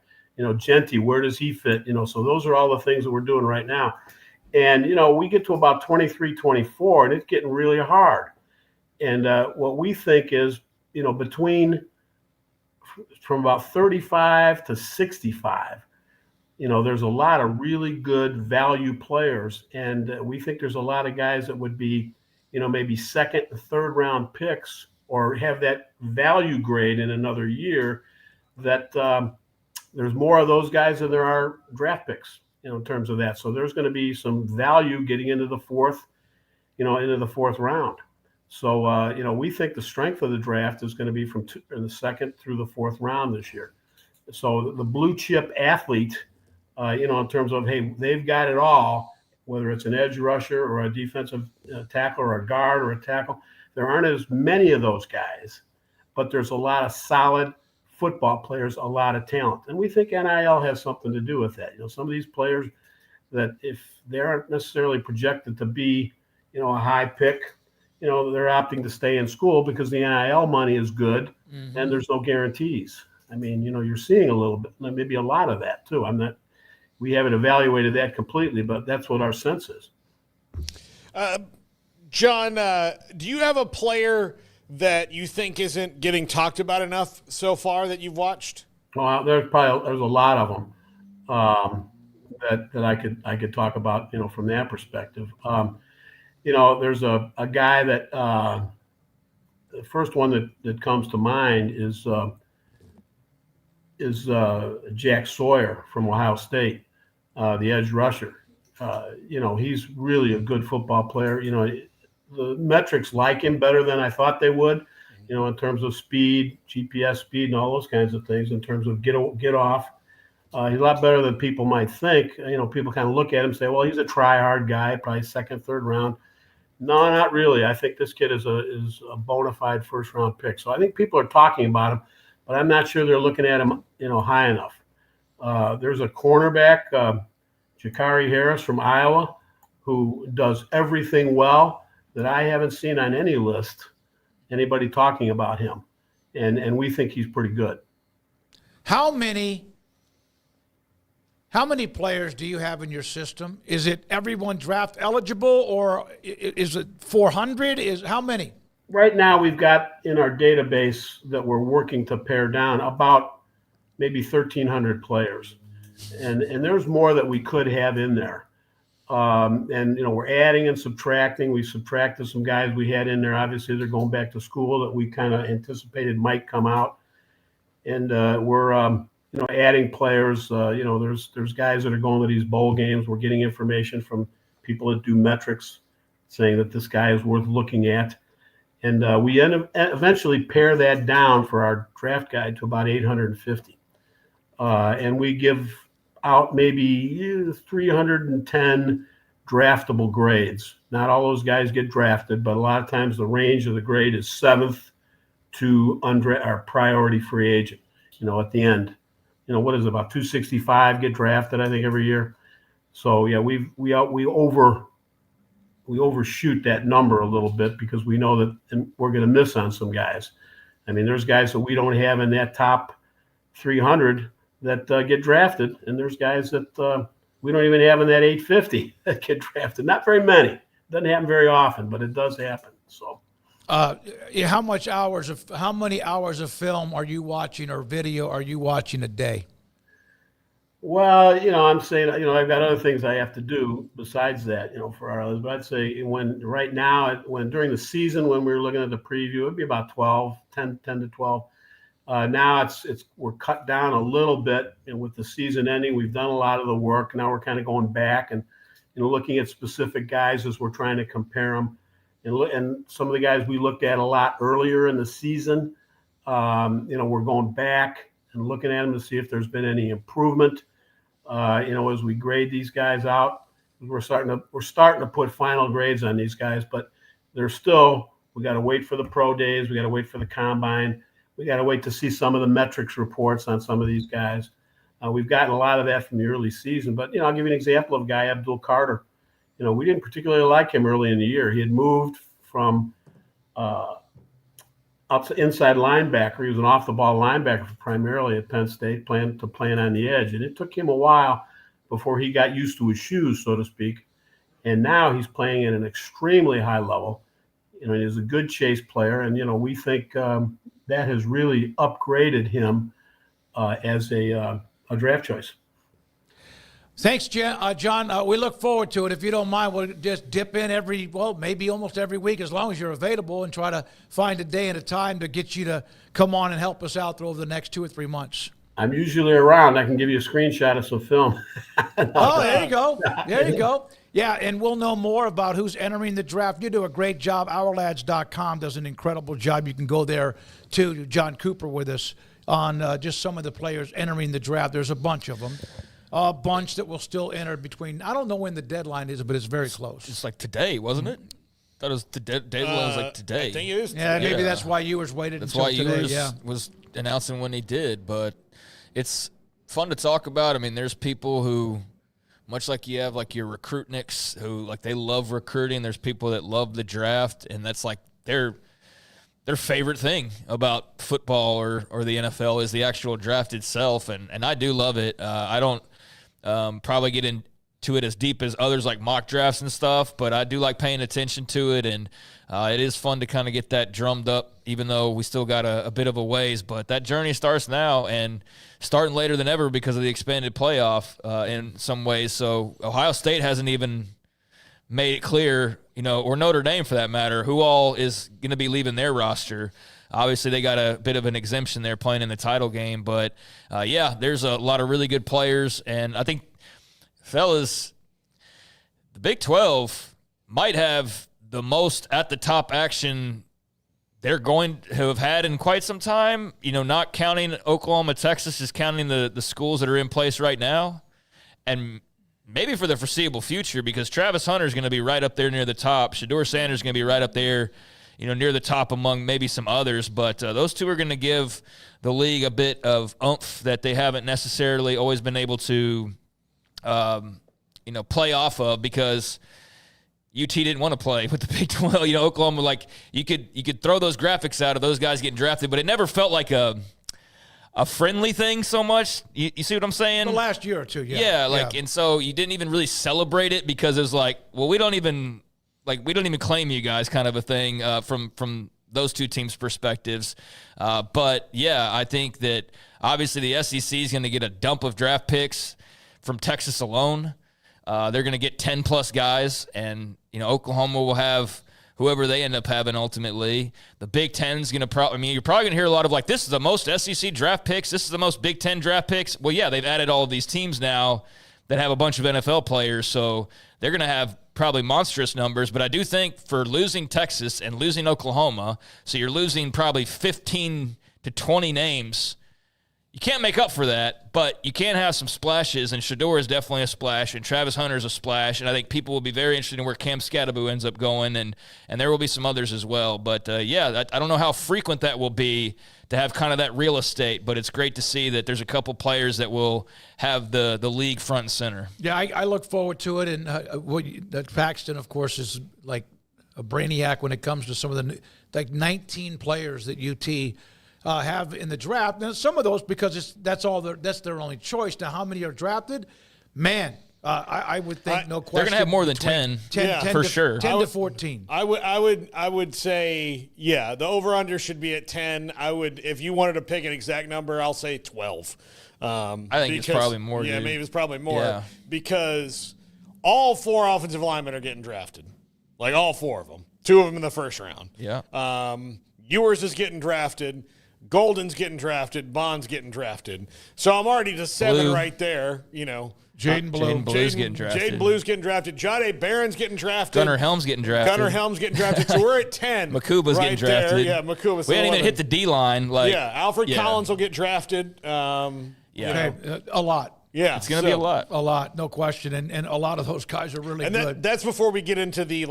Speaker 15: Genty, where does he fit? So those are all the things that we're doing right now. And, we get to about 23, 24, and it's getting really hard. And what we think is, from about 35 to 65, there's a lot of really good value players. And we think there's a lot of guys that would be, maybe second and third round picks or have that value grade in another year, that there's more of those guys than there are draft picks, in terms of that. So there's going to be some value getting into the fourth round. So, we think the strength of the draft is going to be from the second through the fourth round this year. So the blue chip athlete, in terms of, hey, they've got it all, whether it's an edge rusher or a defensive tackle or a guard or a tackle, there aren't as many of those guys, but there's a lot of solid football players, a lot of talent. And we think NIL has something to do with that. Some of these players that if they aren't necessarily projected to be, a high pick, they're opting to stay in school because the NIL money is good and there's no guarantees. I mean, you're seeing a little bit, maybe a lot of that too. We haven't evaluated that completely, but that's what our sense is.
Speaker 6: John, do you have a player that you think isn't getting talked about enough so far that you've watched?
Speaker 15: Well, there's a lot of them that I could talk about, from that perspective. There's a guy that the first one that comes to mind is Jack Sawyer from Ohio State, the edge rusher. He's really a good football player. The metrics like him better than I thought they would, in terms of speed, GPS speed, and all those kinds of things. In terms of get off, he's a lot better than people might think. People kind of look at him and say, well, he's a try-hard guy, probably second, third round. No, not really. I think this kid is a bona fide first-round pick. So I think people are talking about him, but I'm not sure they're looking at him, high enough. There's a cornerback, Jakari Harris from Iowa, who does everything well that I haven't seen on any list, anybody talking about him. And we think he's pretty good.
Speaker 5: How many players do you have in your system? Is it everyone draft eligible, or is it 400? How many?
Speaker 15: Right now we've got in our database that we're working to pare down about maybe 1,300 players. And there's more that we could have in there. We're adding and subtracting. We subtracted some guys we had in there. Obviously, they're going back to school that we kind of anticipated might come out. And we're adding players. There's guys that are going to these bowl games. We're getting information from people that do metrics saying that this guy is worth looking at. And we eventually pare that down for our draft guide to about 850. And we give out maybe 310 draftable grades. Not all those guys get drafted, but a lot of times the range of the grade is 7th to our priority free agent. At the end, what is it, about 265 get drafted, I think, every year. So yeah, we overshoot that number a little bit because we know that we're going to miss on some guys. I mean, there's guys that we don't have in that top 300 that get drafted, and there's guys that we don't even have in that 850 that get drafted. Not very many. Doesn't happen very often, but it does happen. So,
Speaker 5: How many hours of film are you watching or video are you watching a day?
Speaker 15: Well, I'm saying, I've got other things I have to do besides that, for our others. But I'd say during the season, when we were looking at the preview, it'd be about 10 to 12. Now we're cut down a little bit, and with the season ending, we've done a lot of the work. Now we're kind of going back and looking at specific guys as we're trying to compare them, and some of the guys we looked at a lot earlier in the season. We're going back and looking at them to see if there's been any improvement. As we grade these guys out, we're starting to put final grades on these guys, but we got to wait for the pro days. We got to wait for the combine. We got to wait to see some of the metrics reports on some of these guys. We've gotten a lot of that from the early season, but I'll give you an example of a guy, Abdul Carter. We didn't particularly like him early in the year. He had moved from up to inside linebacker. He was an off-the-ball linebacker primarily at Penn State, playing on the edge. And it took him a while before he got used to his shoes, so to speak. And now he's playing at an extremely high level. He's a good chase player. And, we think that has really upgraded him as a draft choice.
Speaker 5: Thanks, John. We look forward to it. If you don't mind, we'll just dip in maybe almost every week, as long as you're available, and try to find a day and a time to get you to come on and help us out over the next 2 or 3 months.
Speaker 15: I'm usually around. I can give you a screenshot of some film.
Speaker 5: There you go. There you go. Yeah, and we'll know more about who's entering the draft. You do a great job. OurLads.com does an incredible job. You can go there, too, John Cooper with us on just some of the players entering the draft. There's a bunch of them. A bunch that will still enter between. I don't know when the deadline is, but it's very close.
Speaker 7: It's like today, wasn't it? That was the deadline was like today.
Speaker 6: I think it is.
Speaker 5: Yeah, maybe that's why Ewers waited until today.
Speaker 7: That's why Ewers was announcing when he did. But it's fun to talk about. I mean, there's people who, much like you have like your recruitniks who like they love recruiting. There's people that love the draft, and that's like their favorite thing about football or the NFL is the actual draft itself. And I do love it. I don't probably get into it as deep as others like mock drafts and stuff, but I do like paying attention to it, and it is fun to kind of get that drummed up, even though we still got a bit of a ways. But that journey starts now and starting later than ever because of the expanded playoff in some ways. So Ohio State hasn't even made it clear, or Notre Dame for that matter, who all is going to be leaving their roster. Obviously, they got a bit of an exemption there playing in the title game. But, there's a lot of really good players. And I think, fellas, the Big 12 might have the most at-the-top action they're going to have had in quite some time. Not counting Oklahoma, Texas, just counting the schools that are in place right now. And maybe for the foreseeable future, because Travis Hunter is going to be right up there near the top. Shedeur Sanders is going to be right up there, near the top among maybe some others. But those two are going to give the league a bit of oomph that they haven't necessarily always been able to, play off of, because UT didn't want to play with the Big 12. Oklahoma, like you could throw those graphics out of those guys getting drafted, but it never felt like a friendly thing so much. You see what I'm saying?
Speaker 5: The last year or two, yeah.
Speaker 7: Yeah, and so you didn't even really celebrate it because it was like, well, we don't even claim you guys, kind of a thing from those two teams' perspectives. But yeah, I think that obviously the SEC is going to get a dump of draft picks from Texas alone. They're going to get 10 plus guys, and Oklahoma will have whoever they end up having ultimately. The Big Ten's going to you're probably going to hear a lot of like, this is the most SEC draft picks. This is the most Big Ten draft picks. Well, yeah, they've added all of these teams now that have a bunch of NFL players, so they're going to have probably monstrous numbers. But I do think for losing Texas and losing Oklahoma, so you're losing probably 15 to 20 names, you can't make up for that, but you can have some splashes, and Shedeur is definitely a splash, and Travis Hunter is a splash, and I think people will be very interested in where Cam Scatterbo ends up going, and there will be some others as well. But, I don't know how frequent that will be to have kind of that real estate, but it's great to see that there's a couple players that will have the league front and center. Yeah, I look forward to it, and that Paxton, of course, is like a brainiac when it comes to some of the 19 players that UT have in the draft. Now, some of those, because that's their only choice. Now, how many are drafted? Man,
Speaker 5: I would think no question.
Speaker 7: They're going to have more than 10 for sure.
Speaker 5: 10 to 14.
Speaker 6: I would say, the over-under should be at 10. If you wanted to pick an exact number, I'll say 12.
Speaker 7: I think it's probably more.
Speaker 6: Yeah,
Speaker 7: dude.
Speaker 6: maybe it's probably more because all 4 offensive linemen are getting drafted. Like all 4 of them. 2 of them in the first round.
Speaker 7: Yeah.
Speaker 6: Ewers is getting drafted. Golden's getting drafted. Bond's getting drafted. So I'm already to 7 right there,
Speaker 5: Jaden Blue.
Speaker 7: Jaden Blue's getting drafted.
Speaker 6: Jaden Blue's getting drafted. Jade Barron's getting drafted.
Speaker 7: Gunnar Helm's getting drafted.
Speaker 6: So we're at 10.
Speaker 7: Makuba's getting drafted.
Speaker 6: There. Yeah, Makuba's.
Speaker 7: We hadn't even hit the D-line.
Speaker 6: Alfred Collins will get drafted.
Speaker 5: A lot.
Speaker 6: Yeah,
Speaker 7: it's going to be a lot.
Speaker 5: A lot, no question. And a lot of those guys are really good.
Speaker 6: That's before we get into the,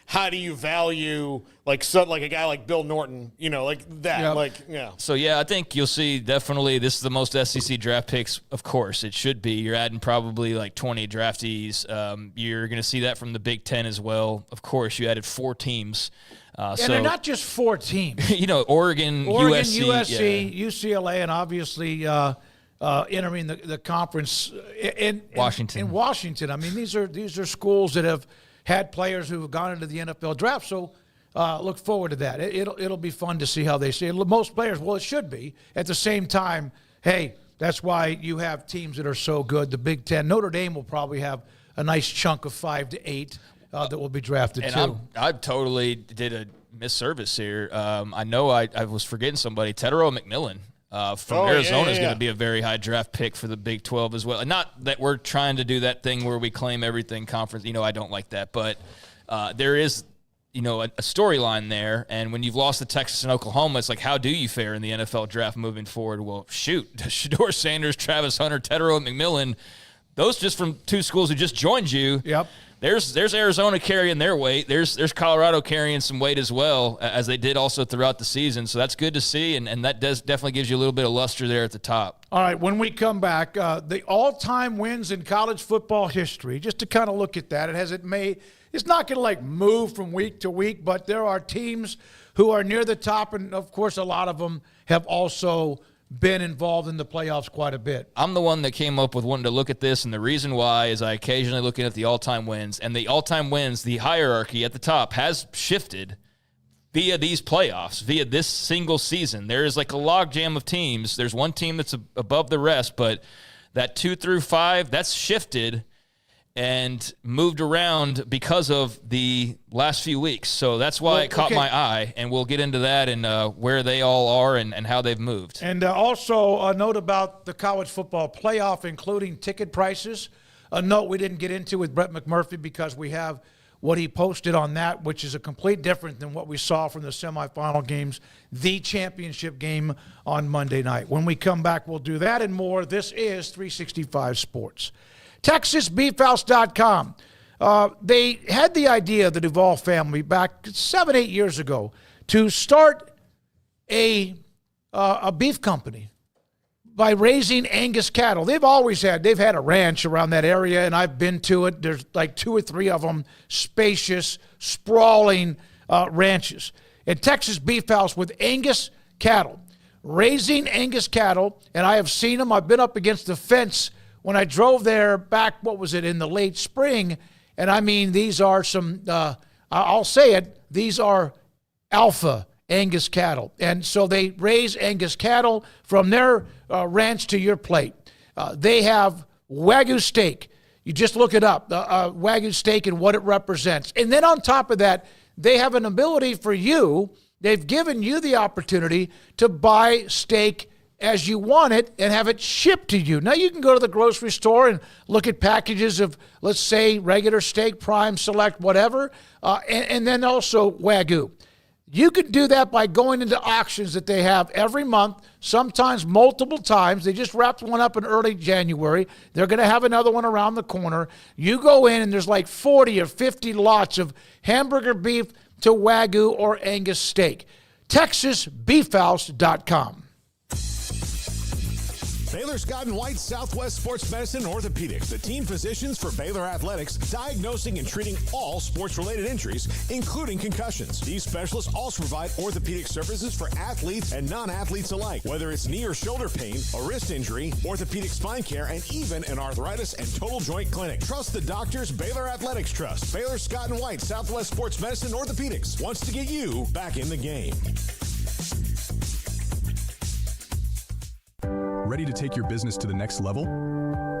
Speaker 6: how do you value, a guy like Bill Norton, like that.
Speaker 5: Yep.
Speaker 6: So,
Speaker 7: I think you'll see definitely this is the most SEC draft picks, of course. It should be. You're adding probably 20 draftees. You're going to see that from the Big Ten as well. Of course, you added 4 teams.
Speaker 5: And they're not just 4 teams.
Speaker 7: Oregon, USC,
Speaker 5: UCLA, and obviously entering the conference in Washington. I mean, these are schools that have had players who have gone into the NFL draft. So look forward to that. It'll be fun to see how they see it. Most players, well, it should be. At the same time, hey, that's why you have teams that are so good. The Big Ten, Notre Dame will probably have a nice chunk of 5 to 8 that will be drafted too.
Speaker 7: I totally did a misservice here. I know I was forgetting somebody. Tetero McMillan. From Arizona is going to be a very high draft pick for the Big 12 as well. And not that we're trying to do that thing where we claim everything conference. I don't like that. But there is, a storyline there. And when you've lost to Texas and Oklahoma, it's like, how do you fare in the NFL draft moving forward? Well, shoot, Shedeur Sanders, Travis Hunter, Tetero McMillan, those just from 2 schools who just joined you.
Speaker 5: Yep.
Speaker 7: There's Arizona carrying their weight. There's Colorado carrying some weight as well, as they did also throughout the season. So that's good to see, and that definitely gives you a little bit of luster there at the top.
Speaker 5: All right, when we come back, the all-time wins in college football history, just to kind of look at that, it's not going to move from week to week, but there are teams who are near the top, and of course a lot of them have also been involved in the playoffs quite a bit.
Speaker 7: I'm the one that came up with wanting to look at this, and the reason why is I occasionally look at the all-time wins, and the all-time wins, the hierarchy at the top has shifted via these playoffs, via this single season. There is a logjam of teams. There's one team that's above the rest, but that 2 through 5, that's shifted and moved around because of the last few weeks. So that's why it caught my eye, and we'll get into that and where they all are and how they've moved.
Speaker 5: And also a note about the college football playoff, including ticket prices. A note we didn't get into with Brett McMurphy because we have what he posted on that, which is a complete different than what we saw from the semifinal games, the championship game on Monday night. When we come back, we'll do that and more. This is 365 Sports. TexasBeefHouse.com. They had the idea, the Duvall family, back 7-8 years ago, to start a beef company by raising Angus cattle. They've had a ranch around that area, and I've been to it. There's 2 or 3 of them, spacious, sprawling ranches. And Texas Beef House with Angus cattle, raising Angus cattle, and I have seen them. I've been up against the fence when I drove there back, in the late spring, and I mean, these are some, I'll say it, these are alpha Angus cattle. And so they raise Angus cattle from their ranch to your plate. They have Wagyu steak. You just look it up, Wagyu steak and what it represents. And then on top of that, they have an ability for you, they've given you the opportunity to buy steak as you want it and have it shipped to you. Now, you can go to the grocery store and look at packages of, let's say, regular steak, prime, select, whatever, and then also Wagyu. You can do that by going into auctions that they have every month, sometimes multiple times. They just wrapped one up in early January. They're going to have another one around the corner. You go in, and there's 40 or 50 lots of hamburger beef to Wagyu or Angus steak. TexasBeefHouse.com.
Speaker 16: Baylor Scott and White Southwest Sports Medicine and Orthopedics, the team physicians for Baylor Athletics, diagnosing and treating all sports-related injuries, including concussions. These specialists also provide orthopedic services for athletes and non-athletes alike, whether it's knee or shoulder pain, a wrist injury, orthopedic spine care, and even an arthritis and total joint clinic. Trust the doctors Baylor Athletics trust. Baylor Scott and White Southwest Sports Medicine and Orthopedics wants to get you back in the game.
Speaker 17: Ready to take your business to the next level?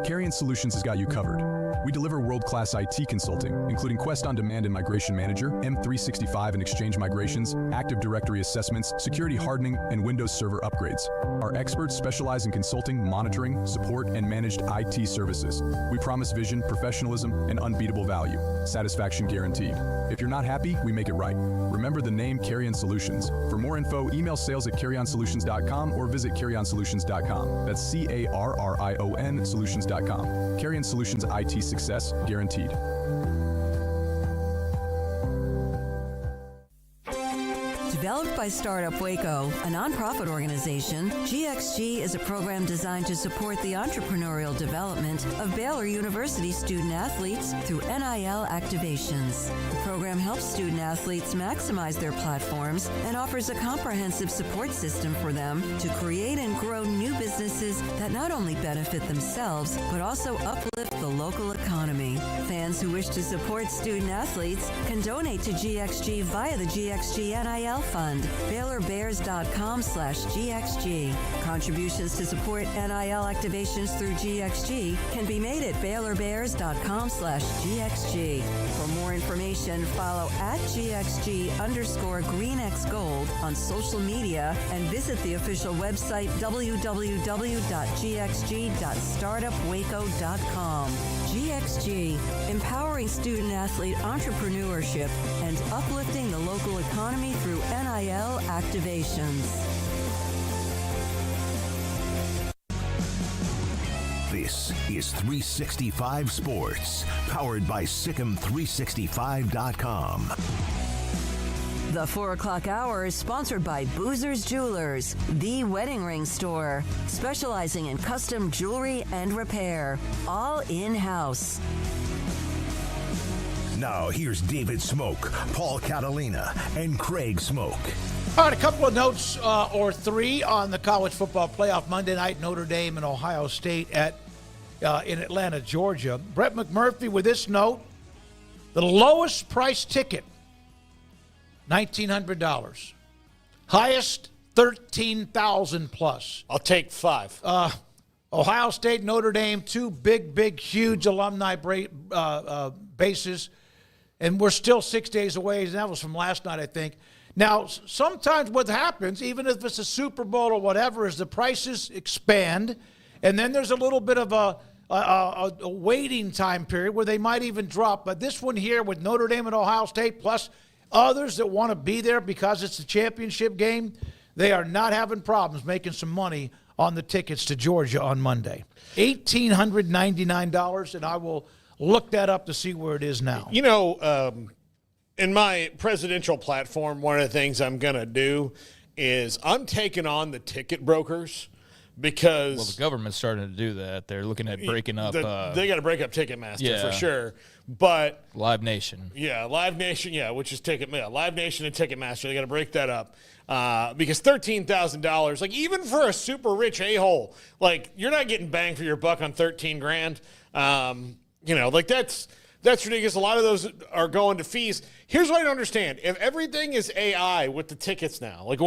Speaker 17: Carrion Solutions has got you covered. We deliver world-class IT consulting, including Quest On Demand and Migration Manager, M365 and Exchange migrations, Active Directory assessments, security hardening, and Windows Server upgrades. Our experts specialize in consulting, monitoring, support, and managed IT services. We promise vision, professionalism, and unbeatable value. Satisfaction guaranteed. If you're not happy, we make it right. Remember the name Carrion Solutions. For more info, email sales@carrionsolutions.com or visit carrionsolutions.com. That's CARRION solutions.com. Carrion Solutions IT success guaranteed.
Speaker 3: Developed by Startup Waco, a nonprofit organization, GXG is a program designed to support the entrepreneurial development of Baylor University student-athletes through NIL activations. The program helps student-athletes maximize their platforms and offers a comprehensive support system for them to create and grow new businesses that not only benefit themselves, but also uplift the local economy. Fans who wish to support student-athletes can donate to GXG via the GXG NIL Fund, BaylorBears.com/GXG. Contributions to support NIL activations through GXG can be made at BaylorBears.com/GXG. For more information, follow @GXG_GreenXGold on social media and visit the official website www.gxg.startupwaco.com. GXG, empowering student-athlete entrepreneurship and uplifting the local economy through NIL activations.
Speaker 2: This is 365 Sports, powered by Sikkim365.com.
Speaker 3: The 4 o'clock hour is sponsored by Boozer's Jewelers, the wedding ring store, specializing in custom jewelry and repair, all in-house.
Speaker 2: Now here's David Smoak, Paul Catalina, and Craig Smoak.
Speaker 5: All right, a couple of notes or three on the college football playoff Monday night, Notre Dame and Ohio State in Atlanta, Georgia. Brett McMurphy with this note: the lowest price ticket, $1,900. Highest, $13,000 plus.
Speaker 6: I'll take 5.
Speaker 5: Ohio State, Notre Dame, two big, huge alumni bases. And we're still 6 days away. And that was from last night, I think. Now, sometimes what happens, even if it's a Super Bowl or whatever, is the prices expand. And then there's a little bit of a waiting time period where they might even drop. But this one here with Notre Dame and Ohio State, plus others that want to be there because it's a championship game, they are not having problems making some money on the tickets to Georgia on Monday. $1,899, and I will look that up to see where it is now.
Speaker 6: You know, in my presidential platform, one of the things I'm going to do is I'm taking on the ticket brokers because...
Speaker 7: Well, the government's starting to do that. They're looking at breaking up...
Speaker 6: they got to break up Ticketmaster for sure. But
Speaker 7: Live Nation.
Speaker 6: Yeah, Live Nation, which is Live Nation and Ticketmaster. They got to break that up. Because $13,000, like even for a super rich a-hole, like you're not getting bang for your buck on $13,000. You know, like that's ridiculous. A lot of those are going to fees. Here's what I don't understand. If everything is AI with the tickets now, like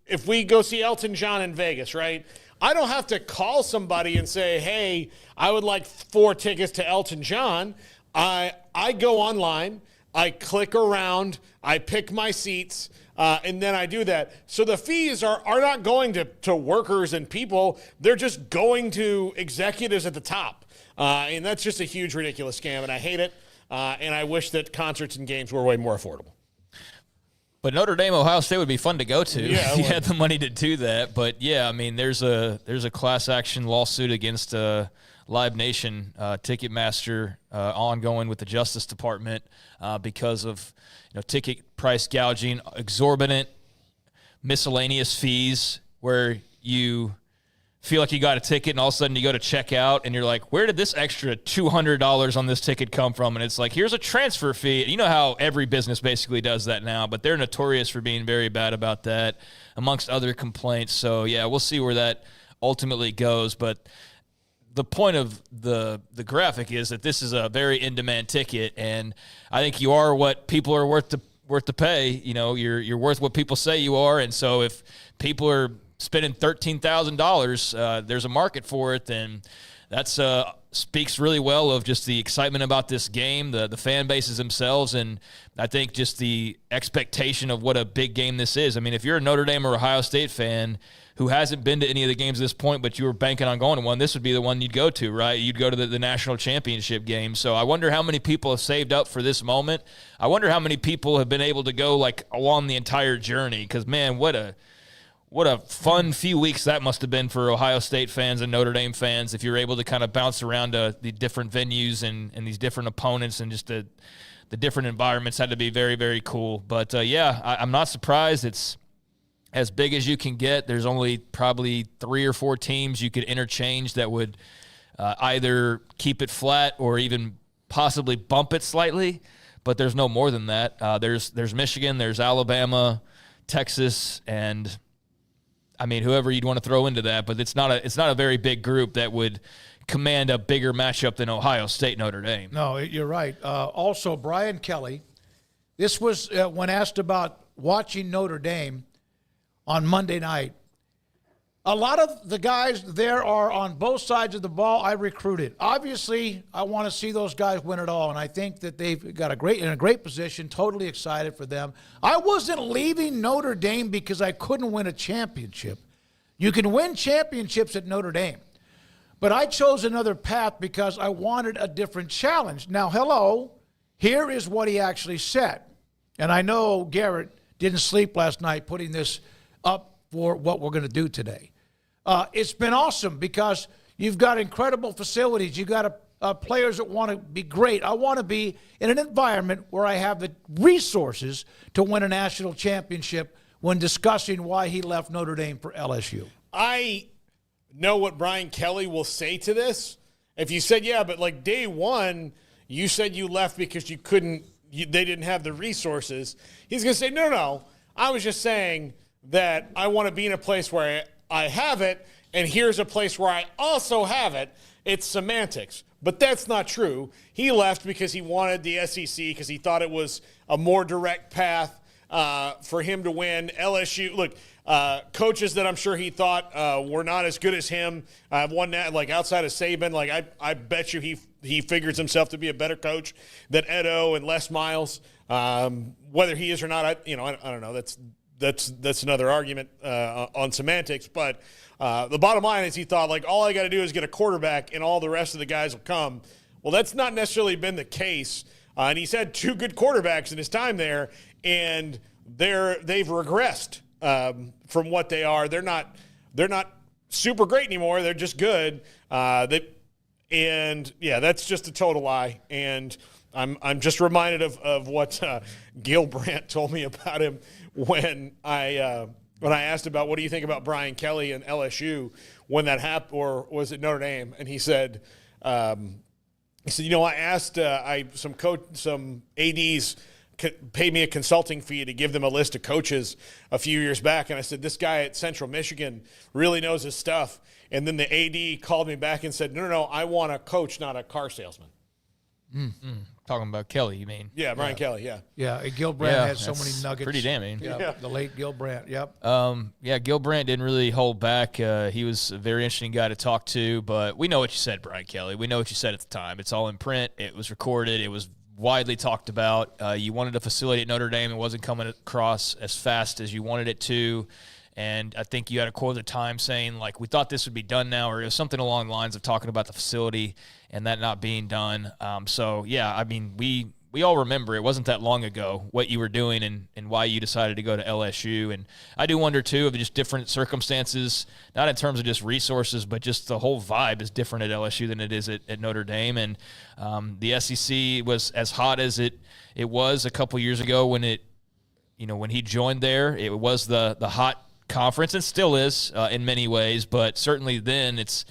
Speaker 6: if we go see Elton John in Vegas, right? I don't have to call somebody and say, hey, I would like 4 tickets to Elton John. I go online, I click around, I pick my seats, and then I do that. So the fees are not going to workers and people. They're just going to executives at the top. And that's just a huge, ridiculous scam, and I hate it. And I wish that concerts and games were way more affordable.
Speaker 7: But Notre Dame, Ohio State would be fun to go to if you had the money to do that. But, yeah, I mean, there's a class action lawsuit against Live Nation, Ticketmaster, ongoing with the Justice Department because of ticket price gouging, exorbitant miscellaneous fees where you feel like you got a ticket and all of a sudden you go to check out and you're like, where did this extra $200 on this ticket come from? And it's like, here's a transfer fee. You know how every business basically does that now, but they're notorious for being very bad about that, amongst other complaints. So, yeah, we'll see where that ultimately goes. But the point of the graphic is that this is a very in-demand ticket, and I think you are what people are worth to pay. You know, you're worth what people say you are, and so if people are spending $13,000, there's a market for it, then that's speaks really well of just the excitement about this game, the fan bases themselves, and I think just the expectation of what a big game this is. I mean, if you're a Notre Dame or Ohio State fan who hasn't been to any of the games at this point, but you were banking on going to one, this would be the one you'd go to, right? You'd go to the national championship game. So I wonder how many people have saved up for this moment. I wonder how many people have been able to go like along the entire journey, because, man, what a fun few weeks that must have been for Ohio State fans and Notre Dame fans if you're able to kind of bounce around the different venues and these different opponents, and just the different environments had to be very, very cool. But, I'm not surprised. It's as big as you can get. There's only probably 3 or 4 teams you could interchange that would either keep it flat or even possibly bump it slightly, but there's no more than that. There's Michigan, there's Alabama, Texas, and I mean, whoever you'd want to throw into that, but it's not a very big group that would command a bigger matchup than Ohio State Notre Dame.
Speaker 5: No, you're right. Also, Brian Kelly, this was when asked about watching Notre Dame on Monday night. A lot of the guys there are on both sides of the ball I recruited. Obviously, I want to see those guys win it all, and I think that they've got in a great position, totally excited for them. I wasn't leaving Notre Dame because I couldn't win a championship. You can win championships at Notre Dame. But I chose another path because I wanted a different challenge. Now, here is what he actually said. And I know Garrett didn't sleep last night putting this up for what we're going to do today. It's been awesome because you've got incredible facilities. You've got players that want to be great. I want to be in an environment where I have the resources to win a national championship when discussing why he left Notre Dame for LSU.
Speaker 6: I know what Brian Kelly will say to this. If you said, yeah, but like day one, you said you left because they didn't have the resources. He's going to say, no, I was just saying that I want to be in a place where I have it, and here's a place where I also have it. It's semantics. But that's not true. He left because he wanted the SEC, because he thought it was a more direct path for him to win. LSU, look, coaches that I'm sure he thought were not as good as him, one that, like outside of Saban, like I bet you he figures himself to be a better coach than Edo and Les Miles. Whether he is or not, I don't know. That's another argument on semantics. But the bottom line is he thought, like, all I got to do is get a quarterback and all the rest of the guys will come. Well, that's not necessarily been the case. And he's had 2 good quarterbacks in his time there, and they've regressed from what they are. They're not super great anymore. They're just good. That's just a total lie. And I'm just reminded of what Gil Brandt told me about him when I asked about what do you think about Brian Kelly and LSU when that happened, or was it Notre Dame? And he said, I asked some ADs paid me a consulting fee to give them a list of coaches a few years back, and I said, this guy at Central Michigan really knows his stuff. And then the AD called me back and said, no, I want a coach, not a car salesman.
Speaker 7: Mm-hmm. Talking about Kelly, you mean?
Speaker 6: Yeah, Brian Kelly, yeah.
Speaker 5: Yeah, Gil Brandt had so many nuggets.
Speaker 7: Pretty damning.
Speaker 5: Yeah, the late Gil Brandt, yep.
Speaker 7: Gil Brandt didn't really hold back. He was a very interesting guy to talk to, but we know what you said, Brian Kelly. We know what you said at the time. It's all in print. It was recorded. It was widely talked about. You wanted a facility at Notre Dame. It wasn't coming across as fast as you wanted it to. And I think you had a quote at the time saying, like, we thought this would be done now, or it was something along the lines of talking about the facility and that not being done. We all remember it wasn't that long ago what you were doing and why you decided to go to LSU. And I do wonder, too, of just different circumstances, not in terms of just resources, but just the whole vibe is different at LSU than it is at Notre Dame. And the SEC was as hot as it was a couple years ago when he joined there. It was the hot conference, and still is in many ways, but certainly then it's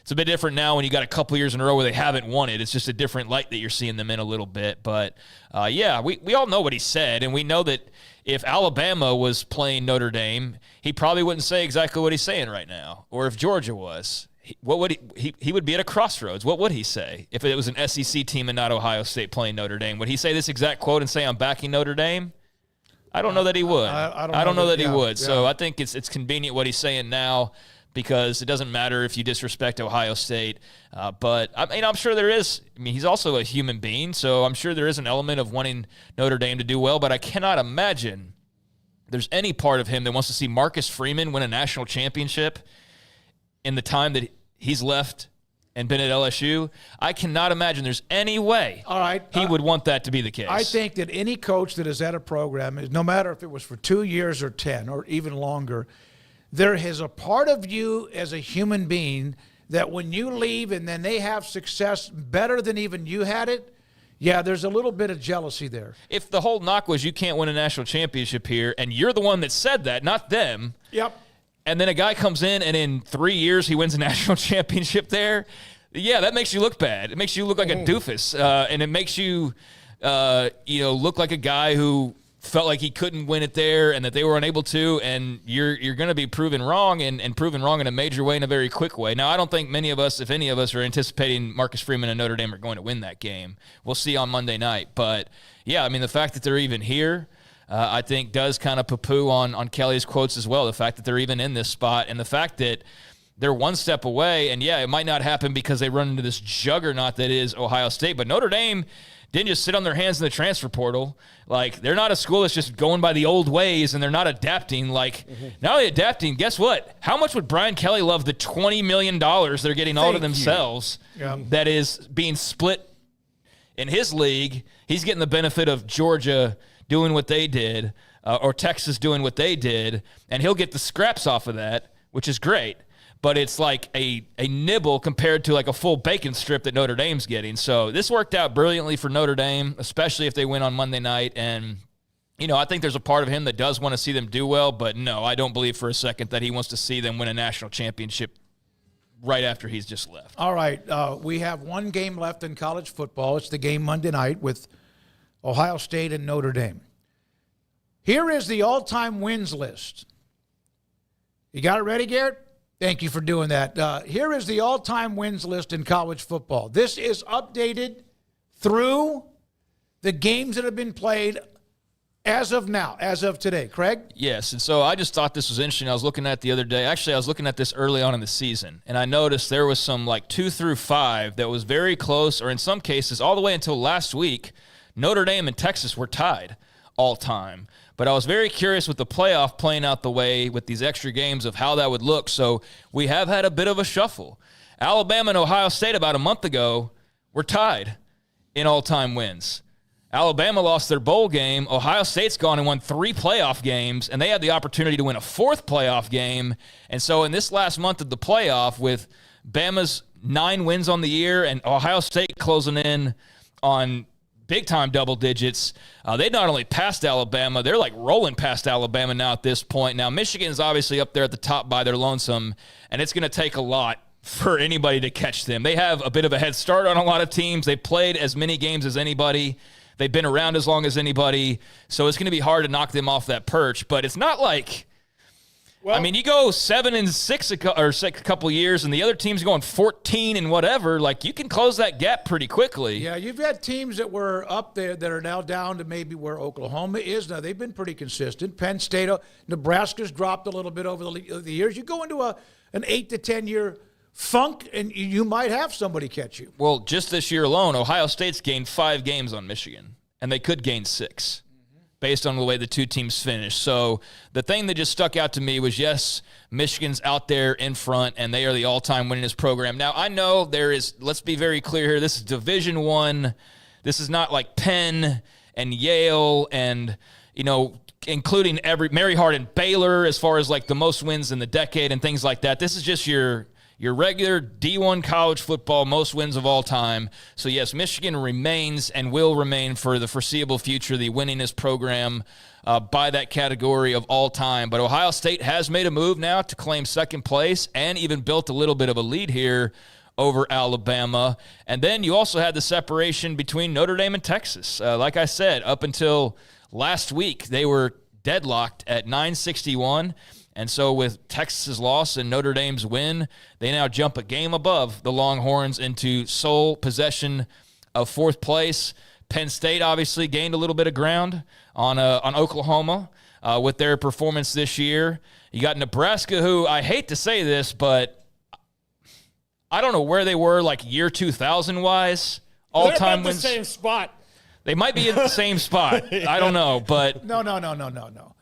Speaker 7: a bit different now when you got a couple years in a row where they haven't won it. It's just a different light that you're seeing them in a little bit. But, we all know what he said, and we know that if Alabama was playing Notre Dame, he probably wouldn't say exactly what he's saying right now. Or if Georgia was, what would he would be at a crossroads. What would he say if it was an SEC team and not Ohio State playing Notre Dame? Would he say this exact quote and say, I'm backing Notre Dame? I don't know that he would. I don't know that he would. Yeah. So I think it's convenient what he's saying now, because it doesn't matter if you disrespect Ohio State. But, I'm sure there is. He's also a human being, so I'm sure there is an element of wanting Notre Dame to do well, but I cannot imagine there's any part of him that wants to see Marcus Freeman win a national championship in the time that he's left and been at LSU. I cannot imagine there's any way he would want that to be the case.
Speaker 5: I think that any coach that is at a program, no matter if it was for 2 years or 10 or even longer, there is a part of you as a human being that when you leave and then they have success better than even you had it, there's a little bit of jealousy there.
Speaker 7: If the whole knock was you can't win a national championship here, and you're the one that said that, not them.
Speaker 5: Yep.
Speaker 7: And then a guy comes in and in 3 years he wins a national championship there, that makes you look bad. It makes you look like a doofus, and it makes you, look like a guy who felt like he couldn't win it there and that they were unable to, and you're going to be proven wrong and proven wrong in a major way, in a very quick way. Now, I don't think many of us, if any of us, are anticipating Marcus Freeman and Notre Dame are going to win that game. We'll see on Monday night. But, the fact that they're even here, I think does kind of poo-poo on Kelly's quotes as well, the fact that they're even in this spot, and the fact that they're one step away, and it might not happen because they run into this juggernaut that is Ohio State, but Notre Dame didn't just sit on their hands in the transfer portal. Like, they're not a school that's just going by the old ways, and they're not adapting. Like, not only adapting, guess what? How much would Brian Kelly love the $20 million they're getting all to themselves that is being split in his league? He's getting the benefit of Georgia doing what they did, or Texas doing what they did, and he'll get the scraps off of that, which is great. But it's like a nibble compared to like a full bacon strip that Notre Dame's getting. So this worked out brilliantly for Notre Dame, especially if they win on Monday night. And, I think there's a part of him that does want to see them do well, but no, I don't believe for a second that he wants to see them win a national championship right after he's just left.
Speaker 5: All right, we have one game left in college football. It's the game Monday night with Ohio State and Notre Dame. Here is the all-time wins list. You got it ready, Garrett? Thank you for doing that. Here is the all-time wins list in college football. This is updated through the games that have been played as of now, as of today. Craig?
Speaker 7: Yes, and so I just thought this was interesting. I was looking at the other day. Actually, I was looking at this early on in the season, and I noticed there was some 2 through 5 that was very close, or in some cases all the way until last week, Notre Dame and Texas were tied all time. But I was very curious with the playoff playing out the way with these extra games of how that would look. So we have had a bit of a shuffle. Alabama and Ohio State about a month ago were tied in all-time wins. Alabama lost their bowl game. Ohio State's gone and won 3 playoff games, and they had the opportunity to win a 4th playoff game. And so in this last month of the playoff, with Bama's 9 wins on the year and Ohio State closing in on big-time double digits, they not only passed Alabama, they're rolling past Alabama now at this point. Now, Michigan's obviously up there at the top by their lonesome, and it's going to take a lot for anybody to catch them. They have a bit of a head start on a lot of teams. They played as many games as anybody. They've been around as long as anybody, so it's going to be hard to knock them off that perch. But it's not like, you go 7-6 a couple years, and the other team's going 14 and whatever. You can close that gap pretty quickly.
Speaker 5: Yeah, you've had teams that were up there that are now down to maybe where Oklahoma is now. They've been pretty consistent. Penn State, Nebraska's dropped a little bit over the years. You go into an 8 to 10 year funk, and you might have somebody catch you.
Speaker 7: Well, just this year alone, Ohio State's gained 5 games on Michigan, and they could gain 6. Based on the way the two teams finished. So the thing that just stuck out to me was, yes, Michigan's out there in front, and they are the all-time winningest program. Now, I know there is, let's be very clear here, this is Division I. This is not like Penn and Yale and, including Mary Hardin Baylor as far as the most wins in the decade and things like that. This is just your your regular D1 college football, most wins of all time. So, yes, Michigan remains and will remain for the foreseeable future the winningest program by that category of all time. But Ohio State has made a move now to claim second place and even built a little bit of a lead here over Alabama. And then you also had the separation between Notre Dame and Texas. Like I said, up until last week, they were deadlocked at 961. And so with Texas's loss and Notre Dame's win, they now jump a game above the Longhorns into sole possession of fourth place. Penn State obviously gained a little bit of ground on Oklahoma with their performance this year. You got Nebraska, who I hate to say this, but I don't know where they were like year 2000-wise. All-time wins.
Speaker 6: They're at the same spot.
Speaker 7: They might be in the same spot. I don't know, but
Speaker 5: No.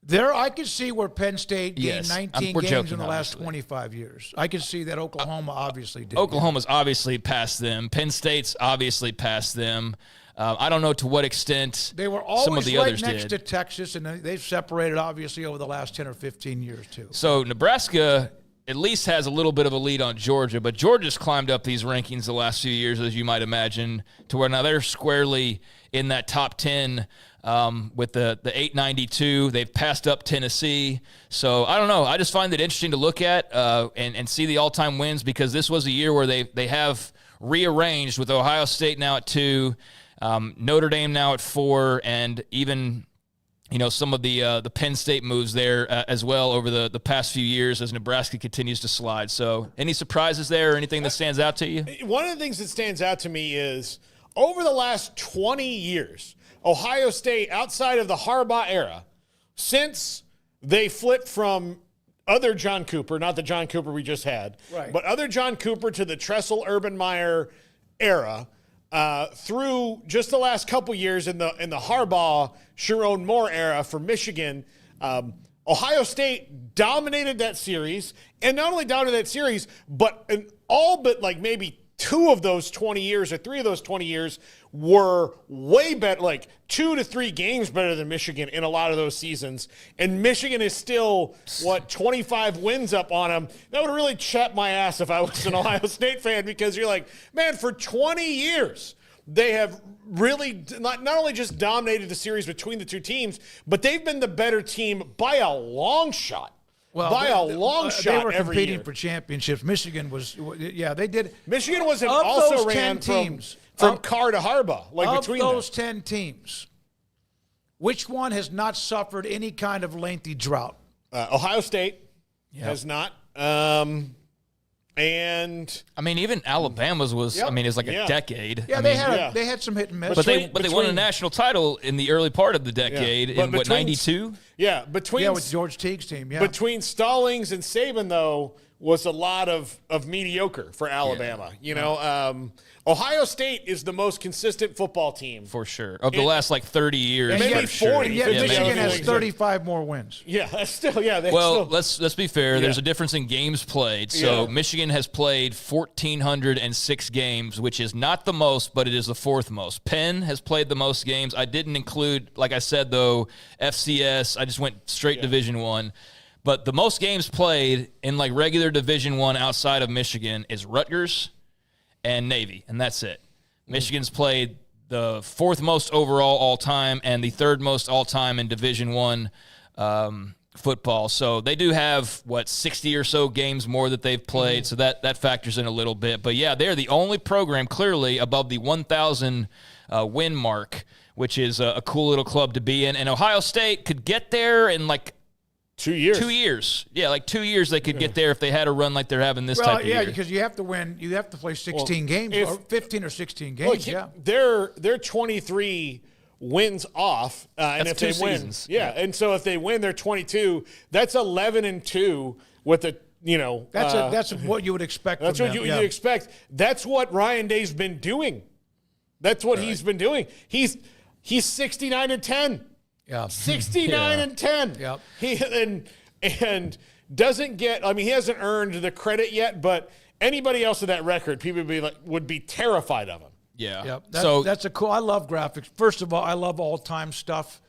Speaker 5: There, I could see where Penn State gained 19 games in the last 25 years. I could see that Oklahoma obviously did.
Speaker 7: Oklahoma's obviously past them. Penn State's obviously past them. I don't know to what extent
Speaker 5: they were
Speaker 7: some of the
Speaker 5: always
Speaker 7: others
Speaker 5: right next
Speaker 7: did.
Speaker 5: to Texas, and they've separated obviously over the last 10 or 15 years too.
Speaker 7: So Nebraska at least has a little bit of a lead on Georgia, but Georgia's climbed up these rankings the last few years, as you might imagine, to where now they're squarely in that top 10 with the 892. They've passed up Tennessee. So I don't know. I just find it interesting to look at and see the all-time wins, because this was a year where they have rearranged with Ohio State now at 2, Notre Dame now at 4, and even some of the Penn State moves there as well over the past few years as Nebraska continues to slide. So any surprises there or anything that stands out to you?
Speaker 6: One of the things that stands out to me is over the last 20 years, Ohio State, outside of the Harbaugh era, since they flipped from other John Cooper, not the John Cooper we just had,
Speaker 5: right,
Speaker 6: but other John Cooper to the Tressel-Urban Meyer era, through just the last couple years in the Harbaugh, Sharon Moore era for Michigan, Ohio State dominated that series, and not only dominated that series, but all but like maybe 2 of those 20 years or 3 of those 20 years were way better, like 2 to 3 games better than Michigan in a lot of those seasons. And Michigan is still, 25 wins up on them. That would really chat my ass if I was an Ohio State fan, because you're like, man, for 20 years, they have really not only just dominated the series between the two teams, but they've been the better team by a long shot.
Speaker 5: Well,
Speaker 6: by a long shot
Speaker 5: they were
Speaker 6: every
Speaker 5: competing
Speaker 6: year.
Speaker 5: for championships. Michigan was, they did.
Speaker 6: Michigan was
Speaker 5: of
Speaker 6: also
Speaker 5: those
Speaker 6: ran
Speaker 5: 10 teams,
Speaker 6: from Carr to Harbaugh. Like
Speaker 5: of
Speaker 6: between
Speaker 5: those
Speaker 6: them.
Speaker 5: 10 teams, which one has not suffered any kind of lengthy drought?
Speaker 6: Ohio State has not. And
Speaker 7: I mean, even Alabama's was, is like a decade.
Speaker 5: Yeah, they had some hit and miss.
Speaker 7: But they won a national title in the early part of the decade in 92?
Speaker 6: Yeah,
Speaker 5: with George Teague's team,
Speaker 6: Between Stallings and Saban, though, was a lot of mediocre for Alabama. Ohio State is the most consistent football team.
Speaker 7: For sure. Of the last, 30 years.
Speaker 6: Maybe 40.
Speaker 5: Yet Michigan has 35 more wins.
Speaker 6: Yeah, that's still,
Speaker 7: let's be fair. There's a difference in games played. So Michigan has played 1,406 games, which is not the most, but it is the 4th most. Penn has played the most games. I didn't include, like I said, though, FCS. I just went straight Division I. But the most games played in regular Division I outside of Michigan is Rutgers and Navy, and that's it. Michigan's played the 4th most overall all-time and the 3rd most all-time in Division I football. So they do have, 60 or so games more that they've played, so that factors in a little bit. But, they're the only program clearly above the 1,000 win mark, which is a cool little club to be in. And Ohio State could get there in
Speaker 6: 2 years.
Speaker 7: 2 years. Yeah, 2 years they could get there if they had a run like they're having this type of year.
Speaker 5: Yeah, because you have to win. You have to play 16 games, or 15 or 16 games.
Speaker 6: They're 23 wins off, and if they win, and so if they win, they're 22. That's 11-2 with a
Speaker 5: That's what you would expect.
Speaker 6: That's
Speaker 5: from
Speaker 6: what
Speaker 5: them.
Speaker 6: you expect. That's what Ryan Day's been doing. That's what he's been doing. He's 69-10.
Speaker 5: Yeah,
Speaker 6: 69-10.
Speaker 5: Yep.
Speaker 6: He doesn't get. He hasn't earned the credit yet. But anybody else with that record, people would be terrified of him.
Speaker 7: Yeah.
Speaker 5: Yep. That's a cool. I love graphics. First of all, I love all-time stuff.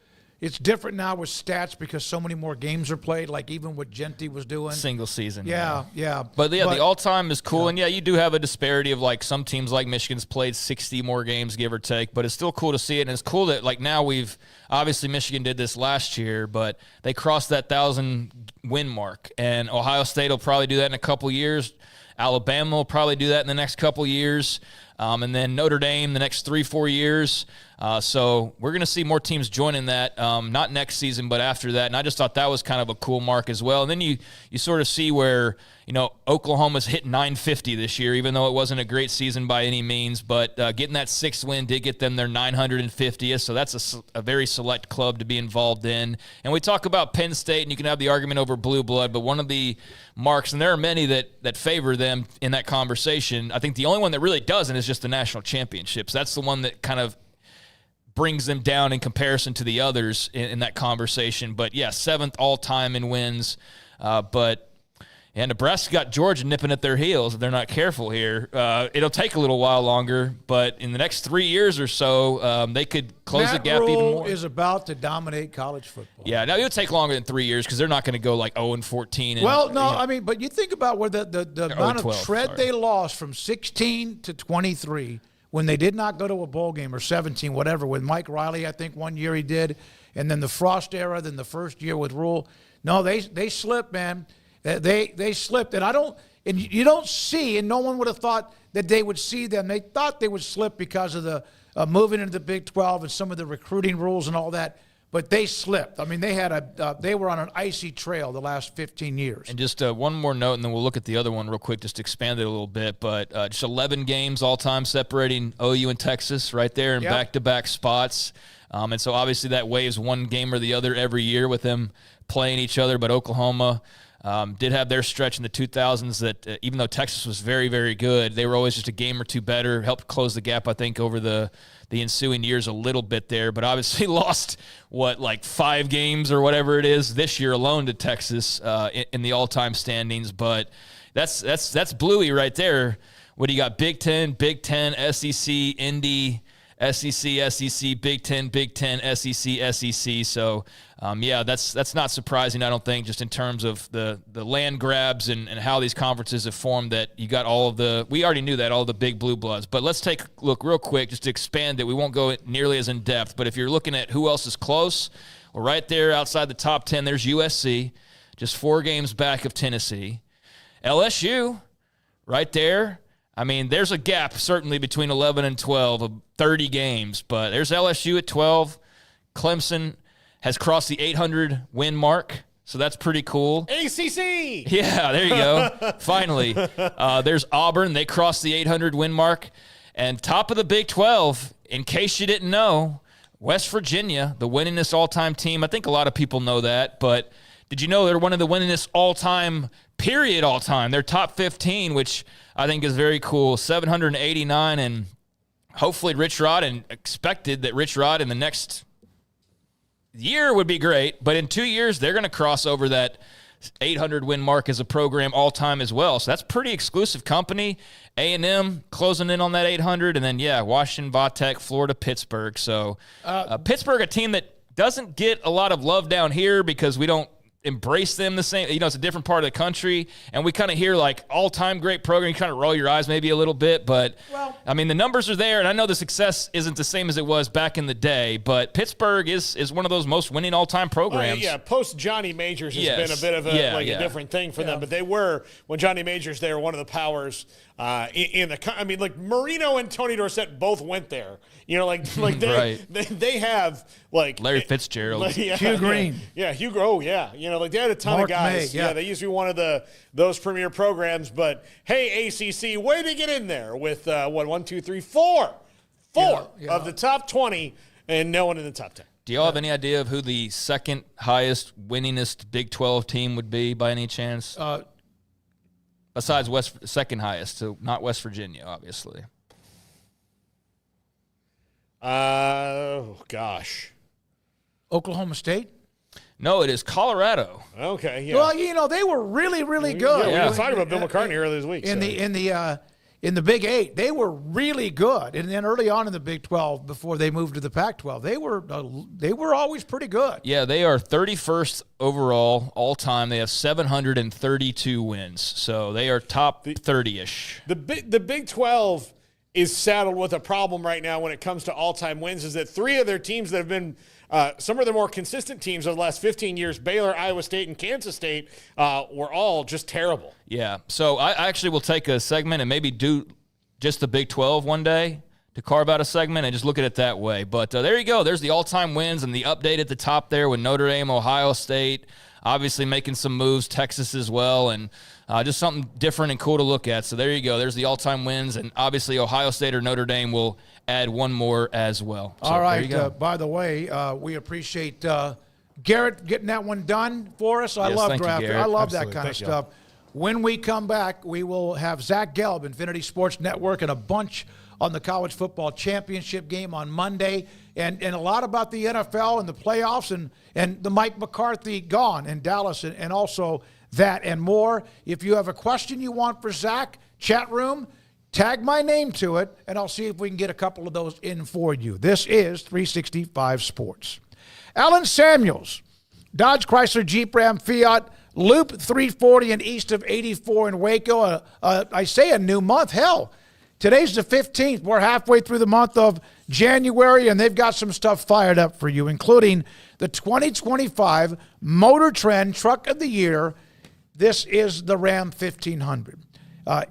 Speaker 5: It's different now with stats because so many more games are played, like even what Genty was doing.
Speaker 7: Single season.
Speaker 5: Yeah.
Speaker 7: But the all-time is cool. And, you do have a disparity of, like, some teams like Michigan's played 60 more games, give or take. But it's still cool to see it. And it's cool that, like, now obviously Michigan did this last year, but they crossed that 1,000-win mark. And Ohio State will probably do that in a couple years. Alabama will probably do that in the next couple years. And then Notre Dame the next 3-4 years. So we're going to see more teams joining that, not next season, but after that. And I just thought that was kind of a cool mark as well. And then you sort of see where, Oklahoma's hit 950 this year, even though it wasn't a great season by any means. But getting that 6th win did get them their 950th. So that's a very select club to be involved in. And we talk about Penn State, and you can have the argument over blue blood, but one of the marks, and there are many that favor them in that conversation. I think the only one that really doesn't is just the national championships. That's the one that kind of brings them down in comparison to the others in that conversation. But, 7th all-time in wins. And Nebraska got Georgia nipping at their heels if they're not careful here. It'll take a little while longer, but in the next 3 years or so, they could close the gap even more.
Speaker 5: Is about to dominate college football.
Speaker 7: Yeah, now it'll take longer than 3 years because they're not going to go like 0-14.
Speaker 5: Well, no, I mean, but you think about where the amount of tread they lost from 16 to 23 when they did not go to a bowl game, or 17, whatever, with Mike Riley, I think one year he did, and then the Frost era, then the first year with Rule. No, they slipped, man. They slipped, and you don't see, and no one would have thought that they would see them. They thought they would slip because of the moving into the Big 12 and some of the recruiting rules and all that, but they slipped. I mean, they were on an icy trail the last 15 years.
Speaker 7: And just one more note, and then we'll look at the other one real quick, just to expand it a little bit. But just 11 games all time separating OU and Texas right there in back-to-back spots. And so obviously that waives one game or the other every year with them playing each other, but Oklahoma did have their stretch in the 2000s that even though Texas was very, very good, they were always just a game or two better, helped close the gap, I think, over the ensuing years a little bit there, but obviously lost, 5 games or whatever it is this year alone to Texas in the all-time standings. But that's Bluey right there. What do you got? Big Ten, SEC, Indy, SEC, Big Ten, SEC. So, that's not surprising, I don't think, just in terms of the land grabs and how these conferences have formed, that you got we already knew that, all the big blue bloods. But let's take a look real quick just to expand it. We won't go nearly as in depth, but if you're looking at who else is close, well, right there outside the top 10, there's USC, just 4 games back of Tennessee. LSU, right there. I mean, there's a gap certainly between 11 and 12 of 30 games, but there's LSU at 12. Clemson has crossed the 800-win mark, so that's pretty cool.
Speaker 6: ACC!
Speaker 7: Yeah, there you go. Finally. There's Auburn. They crossed the 800-win mark. And top of the Big 12, in case you didn't know, West Virginia, the winningest all-time team. I think a lot of people know that, but did you know they're one of the winningest all-time, period all-time? They're top 15, which I think is very cool. 789, and hopefully Rich Rod, and expected that Rich Rod in the next year would be great, but in 2 years they're going to cross over that 800-win mark as a program all-time as well. So that's pretty exclusive company. A&M closing in on that 800, and then, Washington, Va-Tech, Florida, Pittsburgh. So Pittsburgh, a team that doesn't get a lot of love down here because we don't embrace them the same. It's a different part of the country, and we kind of hear all-time great program. You kind of roll your eyes maybe a little bit, but I mean, the numbers are there, and I know the success isn't the same as it was back in the day, but Pittsburgh is one of those most winning all-time programs.
Speaker 6: Post Johnny Majors has been a bit of a different thing for them, but they were, when Johnny Majors, they were one of the powers in the. I mean, Marino and Tony Dorsett both went there. They have
Speaker 7: Larry Fitzgerald,
Speaker 5: Hugh Green,
Speaker 6: Hugh. Oh yeah, they had a ton of guys.
Speaker 5: May,
Speaker 6: they used to be one of those premier programs. But hey, ACC, way to get in there with 1, 2, 3, 4 of the top 20, and no one in the top 10.
Speaker 7: Do y'all have any idea of who the second highest winningest Big 12 team would be by any chance? Besides second highest, so not West Virginia, obviously.
Speaker 6: Oh, gosh.
Speaker 5: Oklahoma State?
Speaker 7: No, it is Colorado.
Speaker 6: Okay, yeah.
Speaker 5: Well, they were really, really good.
Speaker 6: Yeah, we were talking about Bill McCartney earlier this week.
Speaker 5: In in the Big 8, they were really good. And then early on in the Big 12, before they moved to the Pac-12, they were always pretty good.
Speaker 7: Yeah, they are 31st overall all-time. They have 732 wins. So they are top 30-ish.
Speaker 6: The Big 12 is saddled with a problem right now when it comes to all-time wins, is that three of their teams that have been some of the more consistent teams over the last 15 years, Baylor, Iowa State, and Kansas State, were all just terrible.
Speaker 7: Yeah, so I actually will take a segment and maybe do just the Big 12 one day to carve out a segment and just look at it that way. But there you go. There's the all-time wins and the update at the top there with Notre Dame, Ohio State, obviously making some moves, Texas as well, and just something different and cool to look at. So there you go. There's the all-time wins, and obviously Ohio State or Notre Dame will add one more as well. So
Speaker 5: all right.
Speaker 7: There you go.
Speaker 5: By the way, we appreciate Garrett getting that one done for us. I love drafting. I love that kind of stuff. When we come back, we will have Zach Gelb, Infinity Sports Network, and a bunch on the college football championship game on Monday, and a lot about the NFL and the playoffs and the Mike McCarthy gone in Dallas, and also that and more. If you have a question you want for Zach, chat room, tag my name to it, and I'll see if we can get a couple of those in for you. This is 365 Sports. Alan Samuels, Dodge Chrysler Jeep Ram Fiat, Loop 340 and east of 84 in Waco. I say a new month. Hell, today's the 15th. We're halfway through the month of January, and they've got some stuff fired up for you, including the 2025 Motor Trend Truck of the Year. This is the Ram 1500.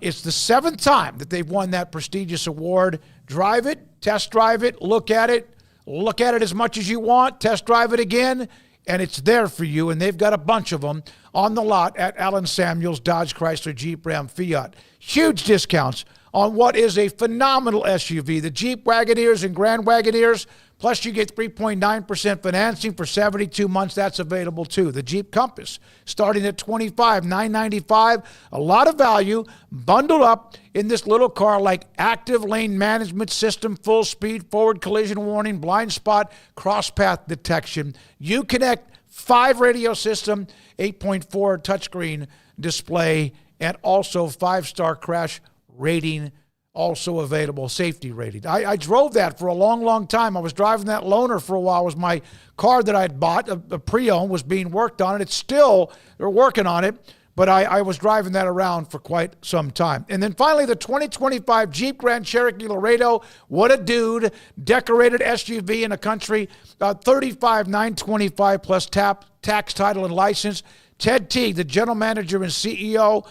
Speaker 5: It's the 7th time that they've won that prestigious award. Drive it, test drive it, look at it as much as you want, test drive it again, and it's there for you, and they've got a bunch of them on the lot at Alan Samuels, Dodge Chrysler Jeep Ram Fiat. Huge discounts on what is a phenomenal SUV. The Jeep Wagoneers and Grand Wagoneers, plus you get 3.9% financing for 72 months. That's available too. The Jeep Compass, starting at $25,995. A lot of value bundled up in this little car, like active lane management system, full speed, forward collision warning, blind spot, cross path detection. Uconnect 5 radio system, 8.4 touchscreen display, and also 5-star crash rating, also available, safety rating. I drove that for a long, long time. I was driving that loaner for a while. It was my car that I had bought, a pre-owned, was being worked on, and it's still, they're working on it, but I was driving that around for quite some time. And then finally, the 2025 Jeep Grand Cherokee Laredo. What a dude. Decorated SUV in a country, $35,925 plus tax, title, and license. Ted Teague, the general manager and CEO,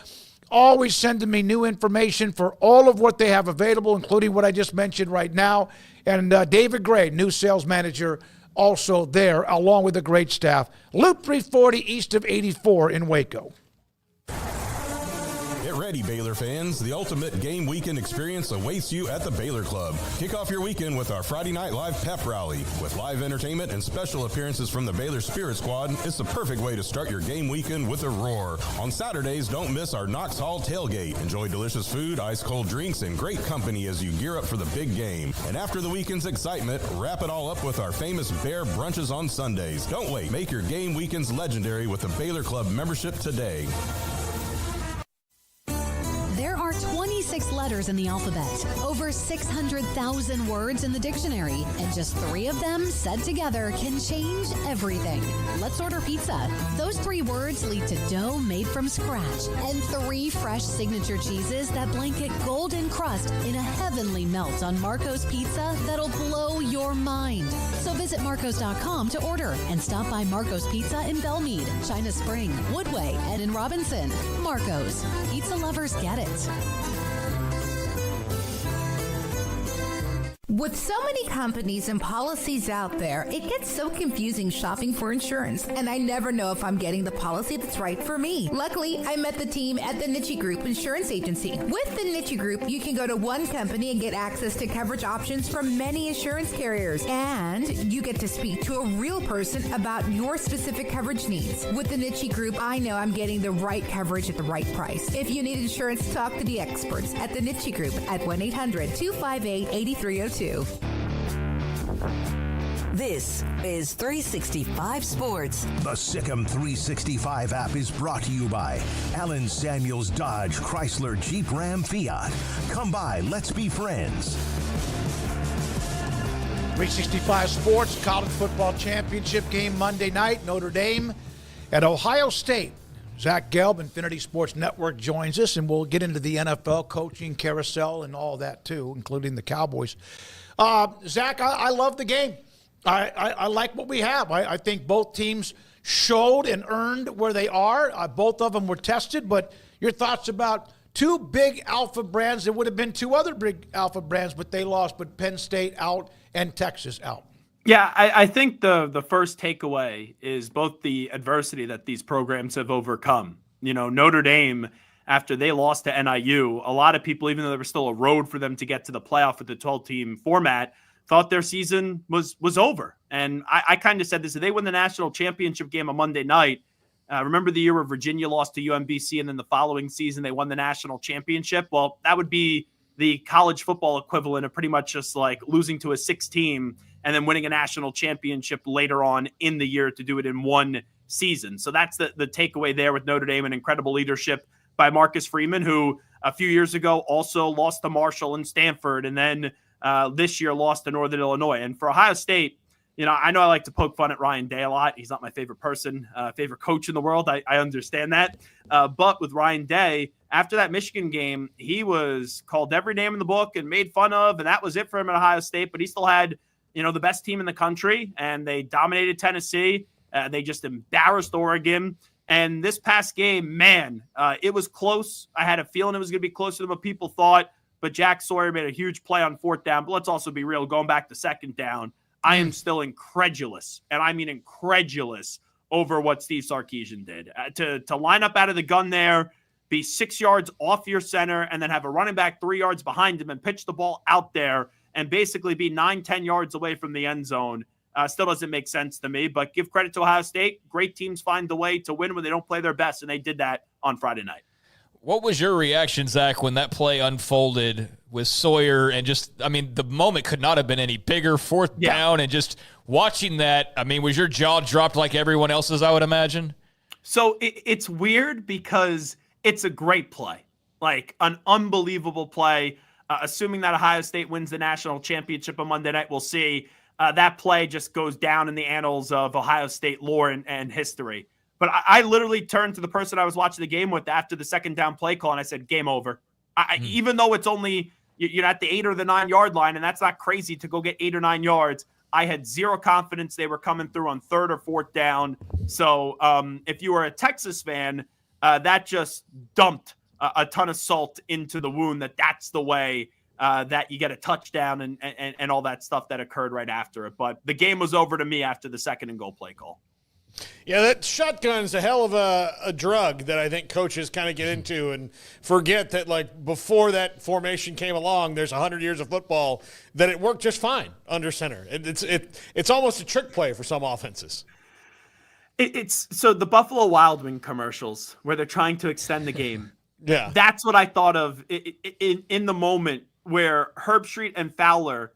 Speaker 5: always sending me new information for all of what they have available, including what I just mentioned right now. And David Gray, new sales manager, also there, along with a great staff. Loop 340 east of 84 in Waco.
Speaker 18: Get ready, Baylor fans. The ultimate game weekend experience awaits you at the Baylor Club. Kick off your weekend with our Friday Night Live pep rally. With live entertainment and special appearances from the Baylor Spirit Squad, it's the perfect way to start your game weekend with a roar. On Saturdays, don't miss our Knox Hall tailgate. Enjoy delicious food, ice-cold drinks, and great company as you gear up for the big game. And after the weekend's excitement, wrap it all up with our famous Bear brunches on Sundays. Don't wait. Make your game weekends legendary with a Baylor Club membership today.
Speaker 19: There are 26 letters in the alphabet, over 600,000 words in the dictionary, and just 3 of them said together can change everything. Let's order pizza. Those 3 words lead to dough made from scratch and 3 fresh signature cheeses that blanket golden crust in a heavenly melt on Marco's Pizza that'll blow your mind. So visit Marcos.com to order and stop by Marco's Pizza in Belmead, China Spring, Woodway, and in Robinson. Marco's. Pizza lovers get it.
Speaker 20: With so many companies and policies out there, it gets so confusing shopping for insurance, and I never know if I'm getting the policy that's right for me. Luckily, I met the team at the Niche Group Insurance Agency. With the Niche Group, you can go to one company and get access to coverage options from many insurance carriers, and you get to speak to a real person about your specific coverage needs. With the Niche Group, I know I'm getting the right coverage at the right price. If you need insurance, talk to the experts at the Niche Group at 1-800-258-8302.
Speaker 3: This is 365 Sports.
Speaker 2: The Sikkim 365 app is brought to you by Allen Samuels Dodge Chrysler Jeep Ram Fiat. Come by, let's be friends.
Speaker 5: 365 Sports, college football championship game Monday night, Notre Dame at Ohio State. Zach Gelb, Infinity Sports Network, joins us, and we'll get into the NFL coaching carousel and all that too, including the Cowboys. Zach, I love the game. I like what we have. I think both teams showed and earned where they are. Both of them were tested, but your thoughts about two big alpha brands. There would have been two other big alpha brands, but they lost, but Penn State out and Texas out.
Speaker 21: Yeah, I think the first takeaway is both the adversity that these programs have overcome. You know, Notre Dame, after they lost to NIU, a lot of people, even though there was still a road for them to get to the playoff with the 12-team format, thought their season was over. And I kind of said this, if they win the national championship game on Monday night, remember the year where Virginia lost to UMBC and then the following season they won the national championship? Well, that would be the college football equivalent of pretty much just like losing to a 6 team and then winning a national championship later on in the year to do it in one season. So that's the takeaway there with Notre Dame, and incredible leadership by Marcus Freeman, who a few years ago also lost to Marshall and Stanford, and then this year lost to Northern Illinois. And for Ohio State, you know I like to poke fun at Ryan Day a lot. He's not my favorite person, favorite coach in the world. I understand that. But with Ryan Day, after that Michigan game, he was called every name in the book and made fun of, and that was it for him at Ohio State. But he still had, the best team in the country, and they dominated Tennessee. They just embarrassed Oregon. And this past game, man, it was close. I had a feeling it was going to be closer than what people thought, but Jack Sawyer made a huge play on 4th down. But let's also be real, going back to 2nd down, I am still incredulous, and I mean incredulous, over what Steve Sarkisian did. To line up out of the gun there, be 6 yards off your center, and then have a running back 3 yards behind him and pitch the ball out there and basically be 9-10 yards away from the end zone. Still doesn't make sense to me, but give credit to Ohio State. Great teams find the way to win when they don't play their best, and they did that on Friday night.
Speaker 7: What was your reaction, Zach, when that play unfolded with Sawyer? And the moment could not have been any bigger, 4th down, and just watching that, was your jaw dropped like everyone else's, I would imagine?
Speaker 21: So it's weird because it's a great play, like an unbelievable play. Assuming that Ohio State wins the national championship on Monday night, we'll see. That play just goes down in the annals of Ohio State lore and history. But I literally turned to the person I was watching the game with after the 2nd down play call, and I said, game over. Even though it's only you're at the 8 or the 9 yard line, and that's not crazy to go get 8 or 9 yards, I had zero confidence they were coming through on 3rd or 4th down. So if you were a Texas fan, that just dumped a ton of salt into the wound that's the way that you get a touchdown and all that stuff that occurred right after it. But the game was over to me after the 2nd and goal play call.
Speaker 6: Yeah, that shotgun's a hell of a drug that I think coaches kind of get into and forget that, like, before that formation came along, there's 100 years of football, that it worked just fine under center. It's almost a trick play for some offenses.
Speaker 21: It's so the Buffalo Wild Wing commercials where they're trying to extend the game.
Speaker 6: Yeah.
Speaker 21: That's what I thought of in the moment where Herbstreit and Fowler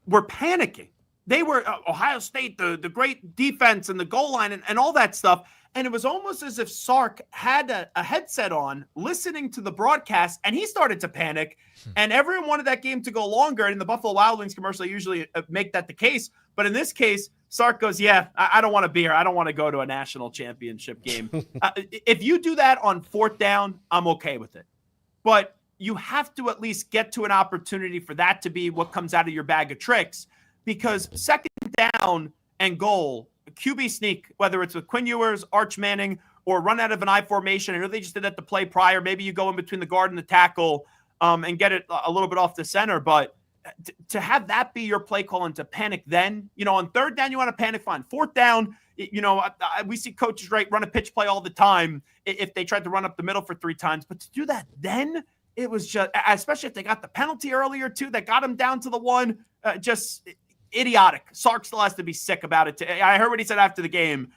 Speaker 21: were panicking. They were Ohio State, the great defense and the goal line and all that stuff. And it was almost as if Sark had a headset on listening to the broadcast, and he started to panic. And everyone wanted that game to go longer. And in the Buffalo Wild Wings commercial, they usually make that the case. But in this case, Sark goes, I don't want to be here. I don't want to go to a national championship game. If you do that on 4th down, I'm okay with it. But you have to at least get to an opportunity for that to be what comes out of your bag of tricks. Because 2nd down and goal, QB sneak, whether it's with Quinn Ewers, Arch Manning, or run out of an I formation. I know they just did that the play prior. Maybe you go in between the guard and the tackle and get it a little bit off the center. But to have that be your play call and to panic then, on 3rd down, you want to panic, fine. 4th down, we see coaches run a pitch play all the time if they tried to run up the middle for 3 times. But to do that then, it was just, especially if they got the penalty earlier too, that got them down to the 1, just idiotic. Sark still has to be sick about it. I heard what he said after the game.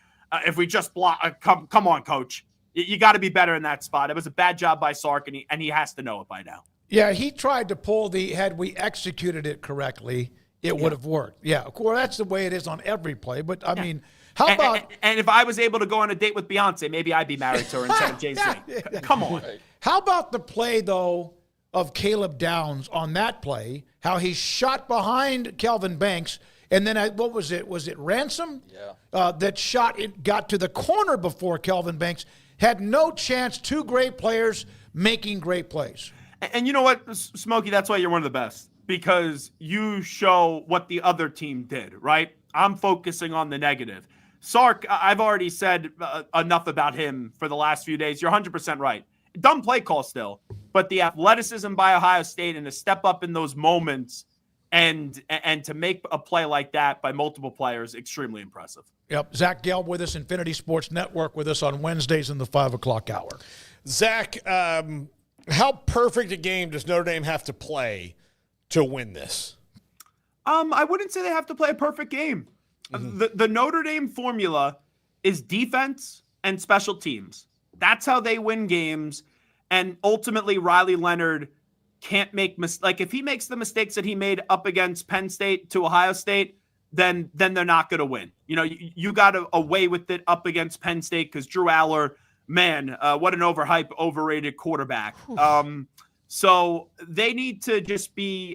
Speaker 21: If we just block, come on, coach. You got to be better in that spot. It was a bad job by Sark, and he has to know it by now.
Speaker 5: Yeah, he tried to pull had we executed it correctly, it would have worked. Yeah, of course, that's the way it is on every play. But, I mean, how about –
Speaker 21: and if I was able to go on a date with Beyonce, maybe I'd be married to her instead of Jay-Z. Come on.
Speaker 5: How about the play, though, of Caleb Downs on that play, how he shot behind Kelvin Banks, and then what was it? Was it Ransom? Yeah. That shot, it got to the corner before Kelvin Banks. Had no chance. Two great players making great plays.
Speaker 21: And you know what, Smokey, that's why you're one of the best, because you show what the other team did, right? I'm focusing on the negative. Sark, I've already said enough about him for the last few days. You're 100% right. Dumb play call still, but the athleticism by Ohio State and to step up in those moments and to make a play like that by multiple players, extremely impressive.
Speaker 5: Yep. Zach Gelb with us, Infinity Sports Network with us on Wednesdays in the 5 o'clock hour.
Speaker 6: Zach, how perfect a game does Notre Dame have to play to win this?
Speaker 21: I wouldn't say they have to play a perfect game. The Notre Dame formula is defense and special teams. That's how they win games. And ultimately, Riley Leonard can't make like if he makes the mistakes that he made up against Penn State to Ohio State, then they're not going to win. You know, you got away with it up against Penn State because Drew Aller, man, what an overrated quarterback. So they need to just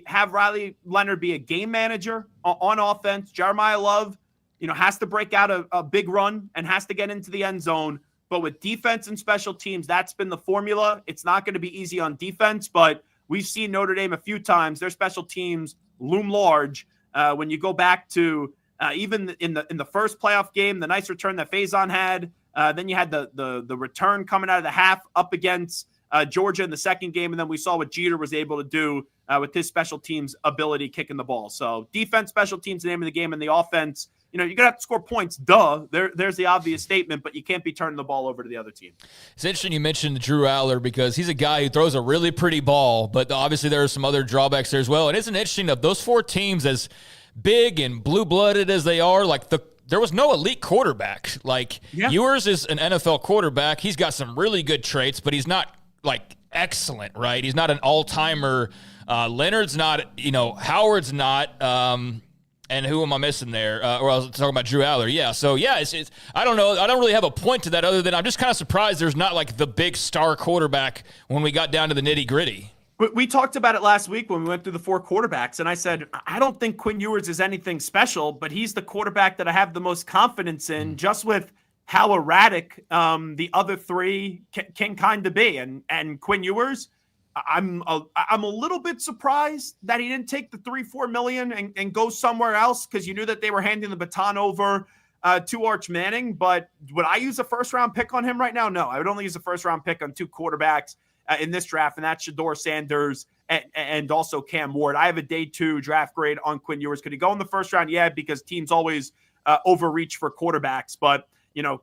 Speaker 21: have Riley Leonard be a game manager on offense. Jeremiah Love, has to break out a big run and has to get into the end zone. But with defense and special teams, that's been the formula. It's not going to be easy on defense, but we've seen Notre Dame a few times. Their special teams loom large. When you go back to even in the first playoff game, the nice return that Faison had, then you had the return coming out of the half up against Georgia in the second game, and then we saw what Jeter was able to do with his special teams ability kicking the ball. So defense, special teams, the name of the game, and the offense. You're going to have to score points. Duh. There's the obvious statement, but you can't be turning the ball over to the other team.
Speaker 7: It's interesting you mentioned Drew Aller because he's a guy who throws a really pretty ball, but obviously there are some other drawbacks there as well. And isn't it interesting of those four teams, as big and blue-blooded as they are, there was no elite quarterback. Ewers is an NFL quarterback. He's got some really good traits, but he's not, excellent, right? He's not an all-timer. Leonard's not, Howard's not. And who am I missing there? Or I was talking about Drew Aller. Yeah, so, it's I don't know. I don't really have a point to that other than I'm just kind of surprised there's not, the big star quarterback when we got down to the nitty-gritty.
Speaker 21: We talked about it last week when we went through the four quarterbacks, and I said, I don't think Quinn Ewers is anything special, but he's the quarterback that I have the most confidence in just with how erratic the other three can kind of be. And Quinn Ewers, I'm a little bit surprised that he didn't take the $3-4 million and go somewhere else because you knew that they were handing the baton over to Arch Manning. But would I use a first-round pick on him right now? No, I would only use a first-round pick on two quarterbacks in this draft, and that's Shedeur Sanders and also Cam Ward. I have a day 2 draft grade on Quinn Ewers. Could he go in the first round? Yeah, because teams always overreach for quarterbacks. But,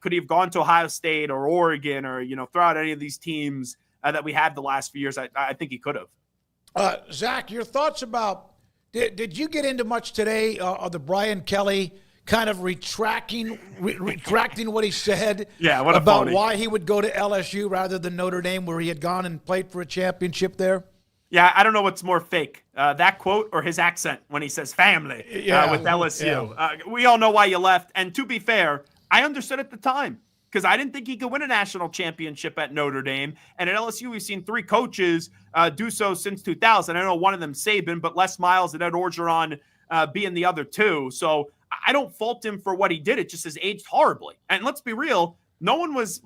Speaker 21: could he have gone to Ohio State or Oregon or, throw out any of these teams that we had the last few years? I think he could have.
Speaker 5: Zach, your thoughts about did you get into much today of the Brian Kelly kind of retracting what he said about why he would go to LSU rather than Notre Dame, where he had gone and played for a championship there?
Speaker 21: Yeah, I don't know what's more fake, that quote or his accent when he says family with LSU. Yeah. We all know why you left. And to be fair, I understood at the time because I didn't think he could win a national championship at Notre Dame. And at LSU, we've seen 3 coaches do so since 2000. I know one of them Saban, but Les Miles and Ed Orgeron being the other 2. So I don't fault him for what he did. It just has aged horribly. And let's be real, no one was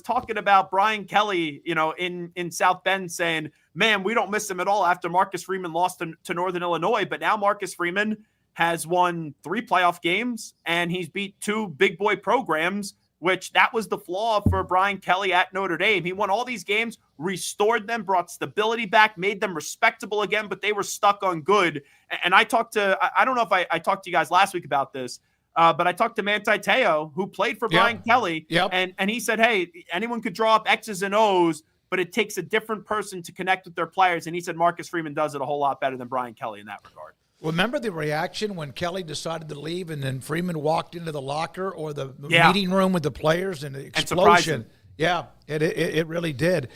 Speaker 21: talking about Brian Kelly, in South Bend saying, man, we don't miss him at all after Marcus Freeman lost to Northern Illinois. But now Marcus Freeman has won 3 playoff games and he's beat 2 big boy programs, which that was the flaw for Brian Kelly at Notre Dame. He won all these games, restored them, brought stability back, made them respectable again, but they were stuck on good. And I don't know if I talked to you guys last week about this, but I talked to Manti Te'o, who played for Brian Kelly, and he said, hey, anyone could draw up X's and O's, but it takes a different person to connect with their players. And he said Marcus Freeman does it a whole lot better than Brian Kelly in that regard.
Speaker 5: Remember the reaction when Kelly decided to leave and then Freeman walked into the locker or the meeting room with the players and the explosion.
Speaker 21: And
Speaker 5: yeah, it really did.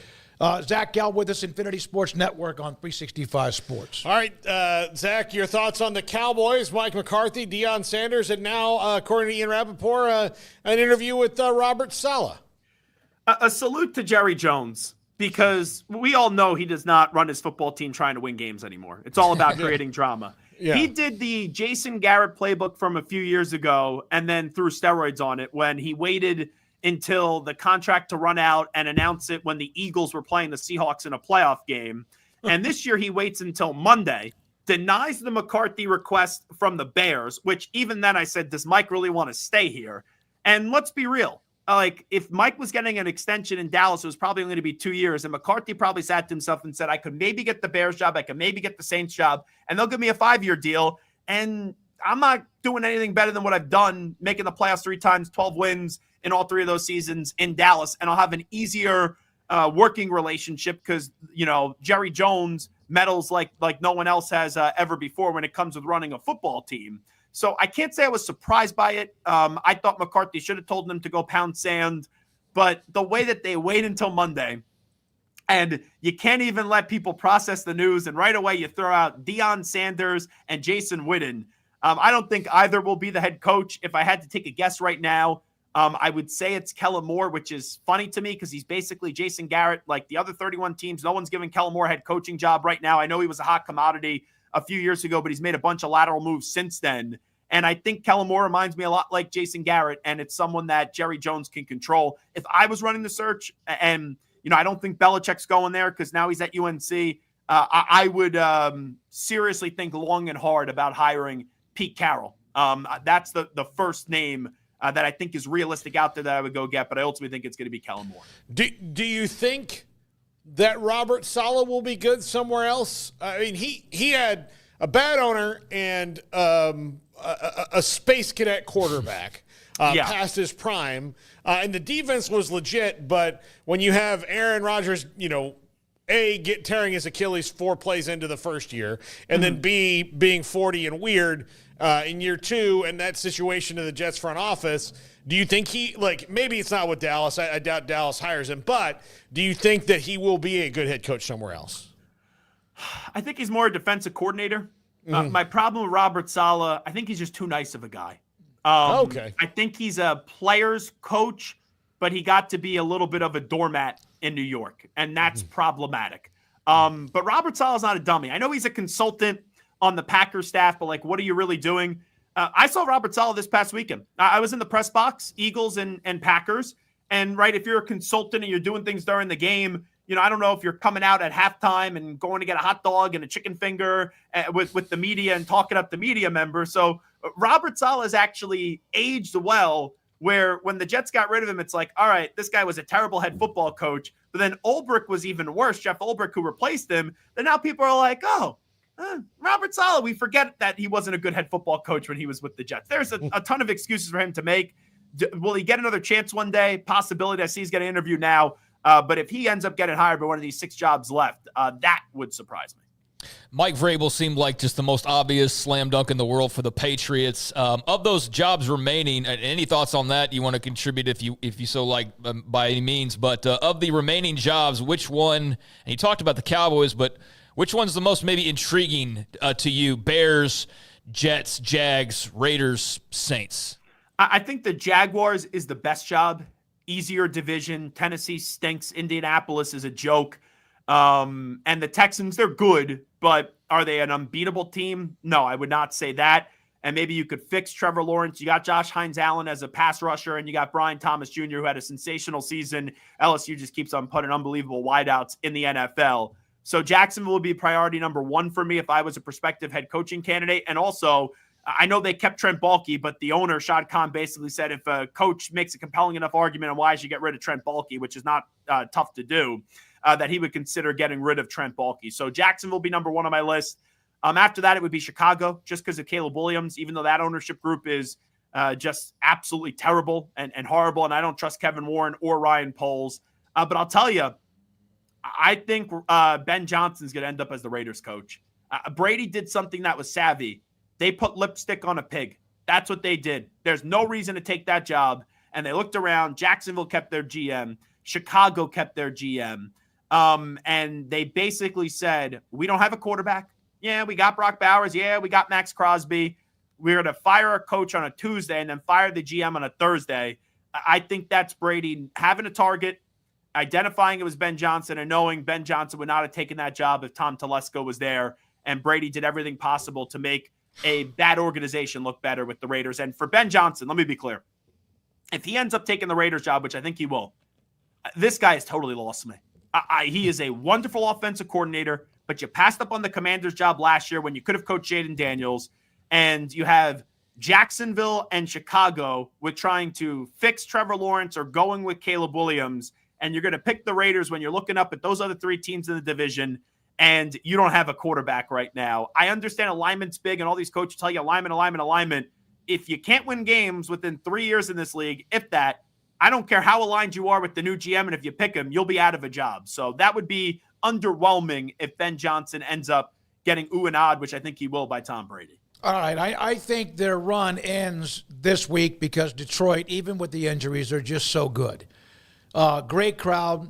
Speaker 5: Zach Gell with us, Infinity Sports Network on 365 Sports.
Speaker 6: All right, Zach, your thoughts on the Cowboys, Mike McCarthy, Deion Sanders, and now, according to Ian Rappaport, an interview with Robert Saleh.
Speaker 21: A salute to Jerry Jones, because we all know he does not run his football team trying to win games anymore. It's all about creating drama. Yeah. He did the Jason Garrett playbook from a few years ago and then threw steroids on it when he waited until the contract to run out and announce it when the Eagles were playing the Seahawks in a playoff game. And this year he waits until Monday, denies the McCarthy request from the Bears, which even then I said, does Mike really want to stay here? And let's be real. Like, if Mike was getting an extension in Dallas, it was probably going to be 2 years. And McCarthy probably sat to himself and said, I could maybe get the Bears job. I could maybe get the Saints job. And they'll give me a 5-year deal. And I'm not doing anything better than what I've done, making the playoffs 3 times, 12 wins in all 3 of those seasons in Dallas. And I'll have an easier working relationship because, you know, Jerry Jones meddles like no one else has ever before when it comes with running a football team. So I can't say I was surprised by it. I thought McCarthy should have told them to go pound sand. But the way that they wait until Monday, and you can't even let people process the news, and right away you throw out Deion Sanders and Jason Witten. I don't think either will be the head coach. If I had to take a guess right now, I would say it's Kellen Moore, which is funny to me because he's basically Jason Garrett. Like the other 31 teams, no one's giving Kellen Moore a head coaching job right now. I know he was a hot commodity a few years ago, but he's made a bunch of lateral moves since then. And I think Kellen Moore reminds me a lot like Jason Garrett, and it's someone that Jerry Jones can control. If I was running the search, and, you know, I don't think Belichick's going there because now he's at UNC, I would seriously think long and hard about hiring Pete Carroll. That's the first name that I think is realistic out there that I would go get, but I ultimately think it's going to be Kellen Moore. Do you think that Robert Saleh will be good somewhere else? I mean, he had a bad owner and a space cadet quarterback past his prime, and the defense was legit. But when you have Aaron Rodgers, you know, A, tearing his Achilles 4 plays into the first year, and then B, being 40 and weird in year 2, and that situation in the Jets front office, do you think maybe it's not with Dallas, I doubt Dallas hires him, but do you think that he will be a good head coach somewhere else? I think he's more a defensive coordinator. My problem with Robert Saleh, I think he's just too nice of a guy. Okay. I think he's a player's coach, but he got to be a little bit of a doormat in New York, and that's problematic. But Robert Saleh's not a dummy. I know he's a consultant on the Packers staff, but what are you really doing? I saw Robert Saleh this past weekend. I was in the press box, Eagles and Packers. And if you're a consultant and you're doing things during the game, you know, I don't know if you're coming out at halftime and going to get a hot dog and a chicken finger with the media and talking up the media member. So Robert Saleh has actually aged well, where when the Jets got rid of him, it's like, all right, this guy was a terrible head football coach. But then Ulbrich was even worse, Jeff Ulbrich, who replaced him. Then now people are like, Robert Saleh, we forget that he wasn't a good head football coach when he was with the Jets. There's a ton of excuses for him to make. Will he get another chance one day? Possibility. I see he's getting an interview now. But if he ends up getting hired by one of these 6 jobs left, that would surprise me.
Speaker 7: Mike Vrabel seemed like just the most obvious slam dunk in the world for the Patriots. Of those jobs remaining, any thoughts on that you want to contribute if you so like by any means? But of the remaining jobs, which one, and you talked about the Cowboys, but which one's the most maybe intriguing to you? Bears, Jets, Jags, Raiders, Saints?
Speaker 21: I think the Jaguars is the best job. Easier division. Tennessee stinks. Indianapolis is a joke. And the Texans, they're good, but are they an unbeatable team? No, I would not say that. And maybe you could fix Trevor Lawrence. You got Josh Hines-Allen as a pass rusher, and you got Brian Thomas Jr., who had a sensational season. LSU just keeps on putting unbelievable wideouts in the NFL. So Jacksonville will be priority number 1 for me if I was a prospective head coaching candidate. And also, I know they kept Trent Baalke, but the owner, Shad Khan, basically said if a coach makes a compelling enough argument on why he should get rid of Trent Baalke, which is not tough to do, that he would consider getting rid of Trent Baalke. So Jacksonville will be number 1 on my list. After that, it would be Chicago, just because of Caleb Williams, even though that ownership group is just absolutely terrible and horrible, and I don't trust Kevin Warren or Ryan Poles. But I'll tell you, I think Ben Johnson's going to end up as the Raiders coach. Brady did something that was savvy. They put lipstick on a pig. That's what they did. There's no reason to take that job. And they looked around. Jacksonville kept their GM. Chicago kept their GM. And they basically said, we don't have a quarterback. Yeah, we got Brock Bowers. Yeah, we got Max Crosby. We're going to fire our coach on a Tuesday and then fire the GM on a Thursday. I think that's Brady having a target, identifying it was Ben Johnson, and knowing Ben Johnson would not have taken that job if Tom Telesco was there. And Brady did everything possible to make a bad organization look better with the Raiders. And for Ben Johnson, let me be clear. If he ends up taking the Raiders job, which I think he will, this guy has totally lost me. He is a wonderful offensive coordinator, but you passed up on the Commanders job last year when you could have coached Jaden Daniels, and you have Jacksonville and Chicago with trying to fix Trevor Lawrence or going with Caleb Williams, and you're going to pick the Raiders when you're looking up at those other three teams in the division, and you don't have a quarterback right now. I understand alignment's big, and all these coaches tell you alignment. If you can't win games within 3 years in this league, if that, I don't care how aligned you are with the new GM, and if you pick him, you'll be out of a job. So that would be underwhelming if Ben Johnson ends up getting ooh and ahhed, which I think he will, by Tom Brady.
Speaker 5: All right, I think their run ends this week because Detroit, even with the injuries, are just so good. Great crowd.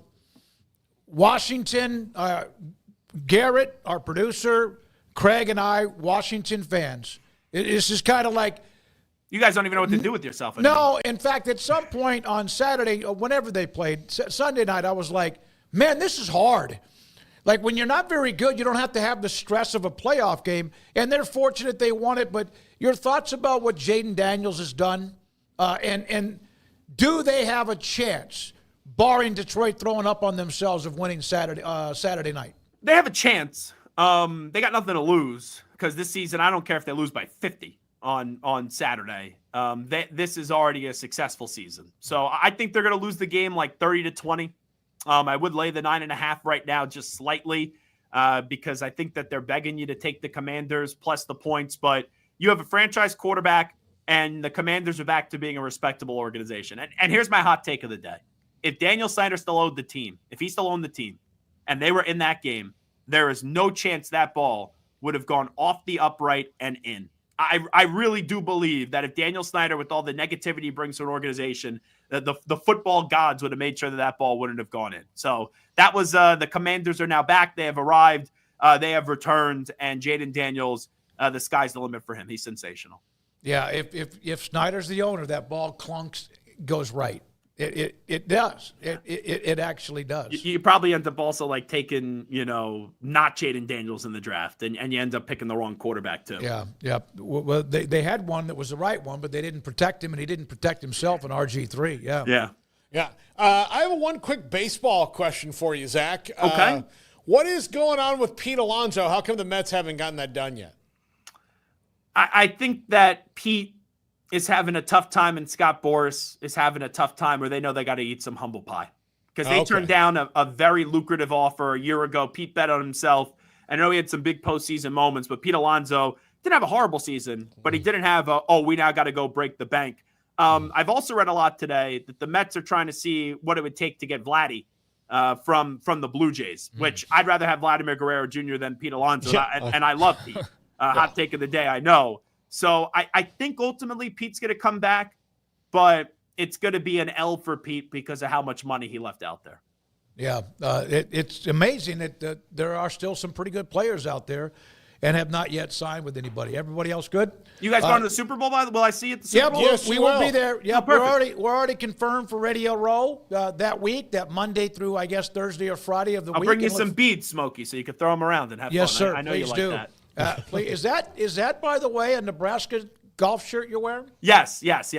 Speaker 5: Washington, Garrett, our producer, Craig and I, Washington fans. It's just kind of like,
Speaker 21: you guys don't even know what to do with yourself anymore.
Speaker 5: No, in fact, at some point on Saturday, whenever they played, Sunday night, I was like, man, this is hard. Like, when you're not very good, you don't have to have the stress of a playoff game, and they're fortunate they won it. But your thoughts about what Jaden Daniels has done, and do they have a chance, barring Detroit throwing up on themselves, of winning Saturday night?
Speaker 21: They have a chance. They got nothing to lose because this season, I don't care if they lose by 50 on Saturday. This is already a successful season. So I think they're going to lose the game like 30-20. I would lay the 9.5 right now, just slightly, because I think that they're begging you to take the Commanders plus the points. But you have a franchise quarterback, and the Commanders are back to being a respectable organization. And here's my hot take of the day. If Daniel Snyder still owned the team, if he still owned the team, and they were in that game, there is no chance that ball would have gone off the upright and in. I really do believe that if Daniel Snyder, with all the negativity he brings to an organization, that the football gods would have made sure that ball wouldn't have gone in. So that was the Commanders are now back. They have arrived. They have returned. And Jaden Daniels, the sky's the limit for him. He's sensational.
Speaker 5: Yeah, if Snyder's the owner, that ball clunks, goes right. It does. It actually does.
Speaker 21: You probably end up also like taking, not Jaden Daniels in the draft, and you end up picking the wrong quarterback too.
Speaker 5: Yeah. Well, they had one that was the right one, but they didn't protect him, and he didn't protect himself in RG3.
Speaker 21: Yeah.
Speaker 6: I have one quick baseball question for you, Zach.
Speaker 21: Okay.
Speaker 6: What is going on with Pete Alonso? How come the Mets haven't gotten that done yet?
Speaker 21: I think that Pete is having a tough time, and Scott Boras is having a tough time where they know they got to eat some humble pie because they turned down a very lucrative offer a year ago. Pete bet on himself. I know he had some big postseason moments, but Pete Alonso didn't have a horrible season, but he didn't have we now got to go break the bank. I've also read a lot today that the Mets are trying to see what it would take to get Vladdy from the Blue Jays, which I'd rather have Vladimir Guerrero Jr. than Pete Alonso. And I love Pete. Hot take of the day, I know. So I think ultimately Pete's going to come back, but it's going to be an L for Pete because of how much money he left out there.
Speaker 5: Yeah, it's amazing that there are still some pretty good players out there and have not yet signed with anybody. Everybody else good?
Speaker 21: You guys going to the Super Bowl? Will I see you at the Super Bowl?
Speaker 5: Yes, we will be there. Yeah, we're already confirmed for Radio Row that week, that Monday through, I guess, Thursday or Friday of the week.
Speaker 21: I'll bring you some beads, Smokey, so you can throw them around and have fun.
Speaker 5: Yes, sir.
Speaker 21: I know
Speaker 5: Please
Speaker 21: you like
Speaker 5: do.
Speaker 21: that.
Speaker 5: Is that, by the way, a Nebraska golf shirt you're wearing?
Speaker 21: Yes. I'm
Speaker 5: That's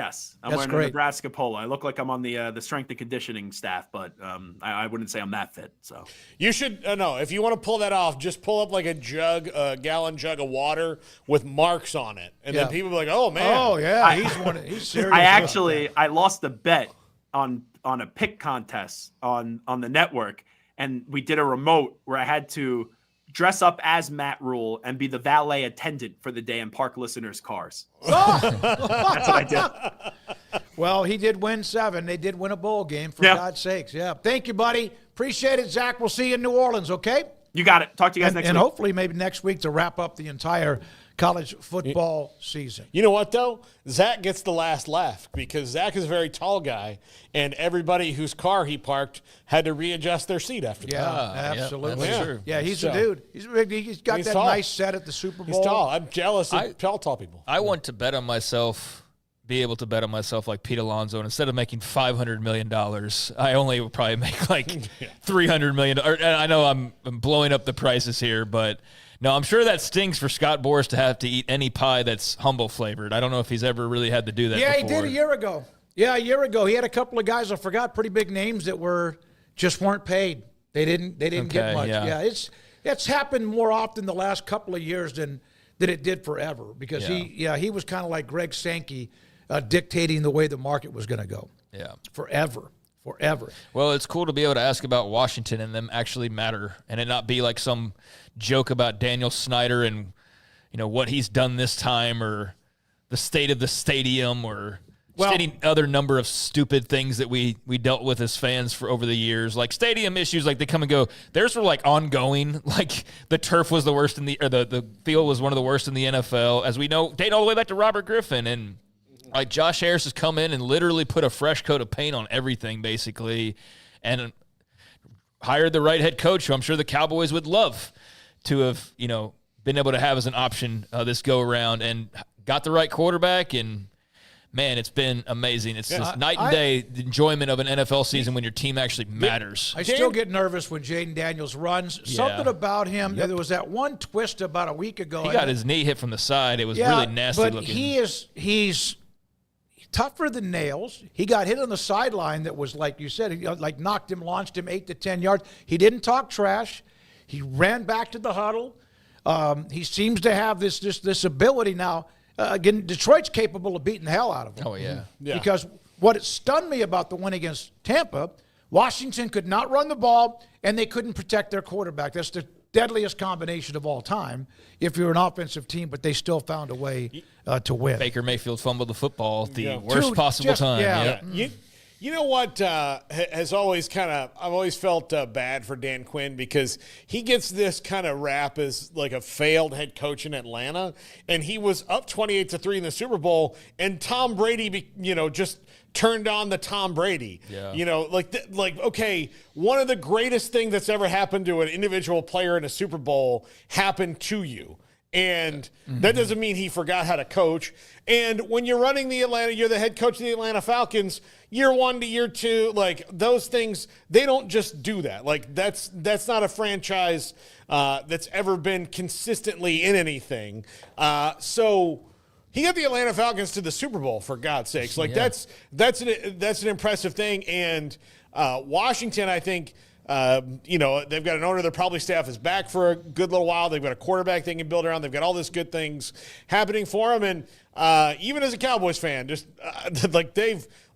Speaker 21: wearing
Speaker 5: great.
Speaker 21: a Nebraska polo. I look like I'm on the strength and conditioning staff, but I wouldn't say I'm that fit. So
Speaker 6: you should no. If you want to pull that off, just pull up like a gallon jug of water with marks on it, and then people will be like, "Oh man,
Speaker 5: oh yeah, he's serious."
Speaker 21: I lost a bet on a pick contest on the network, and we did a remote where I had to dress up as Matt Rule and be the valet attendant for the day and park listeners' cars. That's what I did.
Speaker 5: Well, he did win 7. They did win a bowl game, for God's sakes. Yeah. Thank you, buddy. Appreciate it, Zach. We'll see you in New Orleans, okay?
Speaker 21: You got it. Talk to you guys next week.
Speaker 5: And hopefully maybe next week to wrap up the entire college football season.
Speaker 6: You know what, though? Zach gets the last laugh because Zach is a very tall guy, and everybody whose car he parked had to readjust their seat after that.
Speaker 5: Yeah, absolutely.
Speaker 6: That's
Speaker 5: true. Yeah, he's a dude. He's got that
Speaker 6: tall.
Speaker 5: nice set at the Super Bowl.
Speaker 6: He's tall. I'm jealous of tall people.
Speaker 7: I want to bet on myself. Be able to bet on myself like Pete Alonso, and instead of making $500 million, I only would probably make like $300 million. I know I'm blowing up the prices here, but no, I'm sure that stings for Scott Boras to have to eat any pie that's humble flavored. I don't know if he's ever really had to do that before.
Speaker 5: He did a year ago. Yeah, a year ago. He had a couple of guys, I forgot, pretty big names that just weren't paid. They didn't get much. Yeah, it's happened more often the last couple of years than it did forever because he was kind of like Greg Sankey. Dictating the way the market was going to go. Yeah. Forever.
Speaker 7: Well, it's cool to be able to ask about Washington and them actually matter and it not be like some joke about Daniel Snyder and, what he's done this time or the state of the stadium or stating other number of stupid things that we dealt with as fans for over the years. Like stadium issues, like they come and go. Theirs were like ongoing. Like the turf was the worst the field was one of the worst in the NFL. As we know, dating all the way back to Robert Griffin and like Josh Harris has come in and literally put a fresh coat of paint on everything, basically, and hired the right head coach, who I'm sure the Cowboys would love to have, been able to have as an option this go around, and got the right quarterback. And man, it's been amazing. It's just night and day the enjoyment of an NFL season when your team actually matters.
Speaker 5: I still get nervous when Jaden Daniels runs. Something about him. There was that one twist about a week ago.
Speaker 7: He got his knee hit from the side. It was really nasty
Speaker 5: but
Speaker 7: looking.
Speaker 5: He's tougher than nails. He got hit on the sideline that was, like you said, he launched him 8 to 10 yards. He didn't talk trash. He ran back to the huddle. He seems to have this ability now. Again, Detroit's capable of beating the hell out of him.
Speaker 7: Oh, yeah.
Speaker 5: Because what stunned me about the win against Tampa, Washington could not run the ball, and they couldn't protect their quarterback. That's the deadliest combination of all time if you're an offensive team, but they still found a way to win.
Speaker 7: Baker Mayfield fumbled the football at the worst possible time.
Speaker 6: You know what has always I've always felt bad for Dan Quinn because he gets this kind of rap as like a failed head coach in Atlanta, and he was up 28-3 in the Super Bowl, and Tom Brady, just turned on the Tom Brady. Yeah. Okay, one of the greatest things that's ever happened to an individual player in a Super Bowl happened to you. And that doesn't mean he forgot how to coach. And when you're running you're the head coach of the Atlanta Falcons, year 1 to year 2, like those things, they don't just do that. Like that's not a franchise that's ever been consistently in anything. So he got the Atlanta Falcons to the Super Bowl, for God's sakes. Like that's an impressive thing. And Washington, I think, they've got an owner. Their probably staff is back for a good little while. They've got a quarterback they can build around. They've got all this good things happening for them. And even as a Cowboys fan, just like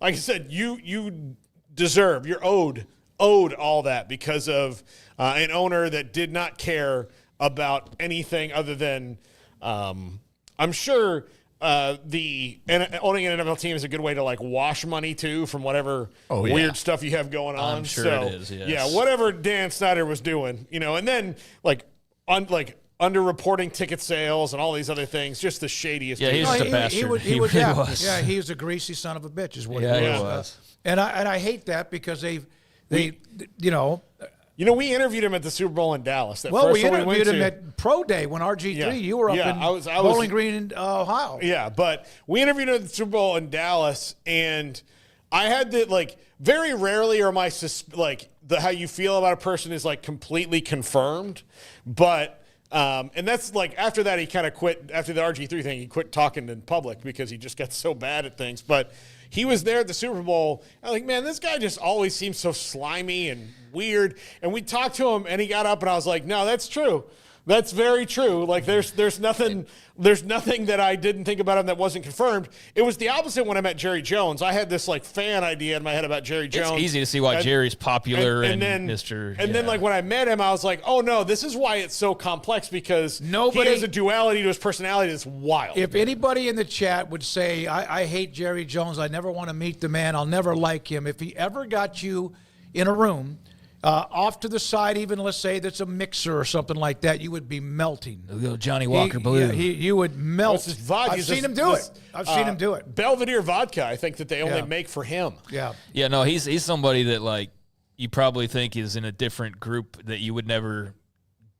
Speaker 6: I said, you deserve, you're owed all that because of an owner that did not care about anything other than, I'm sure. Owning an NFL team is a good way to wash money too from whatever weird stuff you have going on.
Speaker 7: I'm sure it is. Yes.
Speaker 6: Yeah, whatever Dan Snyder was doing, and then underreporting ticket sales and all these other things, just the shadiest.
Speaker 7: Yeah, he's just a bastard. He really was.
Speaker 5: Yeah, he was a greasy son of a bitch, is what he
Speaker 7: was.
Speaker 5: And I hate that because they.
Speaker 6: We interviewed him at the Super Bowl in Dallas.
Speaker 5: We interviewed him at Pro Day when RG3, you were up in Bowling Green, in Ohio.
Speaker 6: Yeah, but we interviewed him at the Super Bowl in Dallas, and I had the, very rarely are my, how you feel about a person is, completely confirmed. But, and that's, after that, he kind of quit, after the RG3 thing, he quit talking in public because he just got so bad at things. But he was there at the Super Bowl. I'm like, man, this guy just always seems so slimy and weird. And we talked to him, and he got up, and I was like, no, that's true. That's very true. There's nothing that I didn't think about him that wasn't confirmed. It was the opposite when I met Jerry Jones. I had this fan idea in my head about Jerry Jones.
Speaker 7: It's easy to see why Jerry's popular
Speaker 6: and then when I met him, I was like, oh no, this is why it's so complex because he has a duality to his personality that's wild.
Speaker 5: If anybody in the chat would say, I hate Jerry Jones, I never want to meet the man, I'll never like him. If he ever got you in a room Off to the side, even let's say that's a mixer or something like that, you would be melting.
Speaker 7: Johnny Walker Blue.
Speaker 5: Yeah, you would melt. I've seen him do it. I've seen him do it.
Speaker 6: Belvedere vodka, I think that they only make for him.
Speaker 5: Yeah.
Speaker 7: Yeah, no, he's somebody that, like, you probably think is in a different group that you would never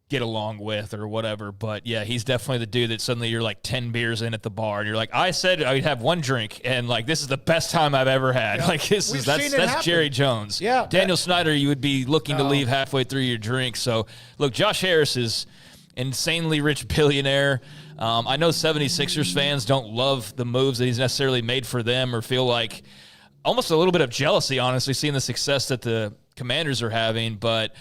Speaker 7: get along with or whatever. But, yeah, he's definitely the dude that suddenly you're, like, 10 beers in at the bar, and you're like, I said I'd have one drink, and, like, this is the best time I've ever had.
Speaker 5: Yeah.
Speaker 7: Like, that's Jerry Jones.
Speaker 5: Yeah.
Speaker 7: Daniel Snyder, you would be looking to leave halfway through your drink. So, look, Josh Harris is insanely rich billionaire. I know 76ers fans don't love the moves that he's necessarily made for them or feel like almost a little bit of jealousy, honestly, seeing the success that the Commanders are having. But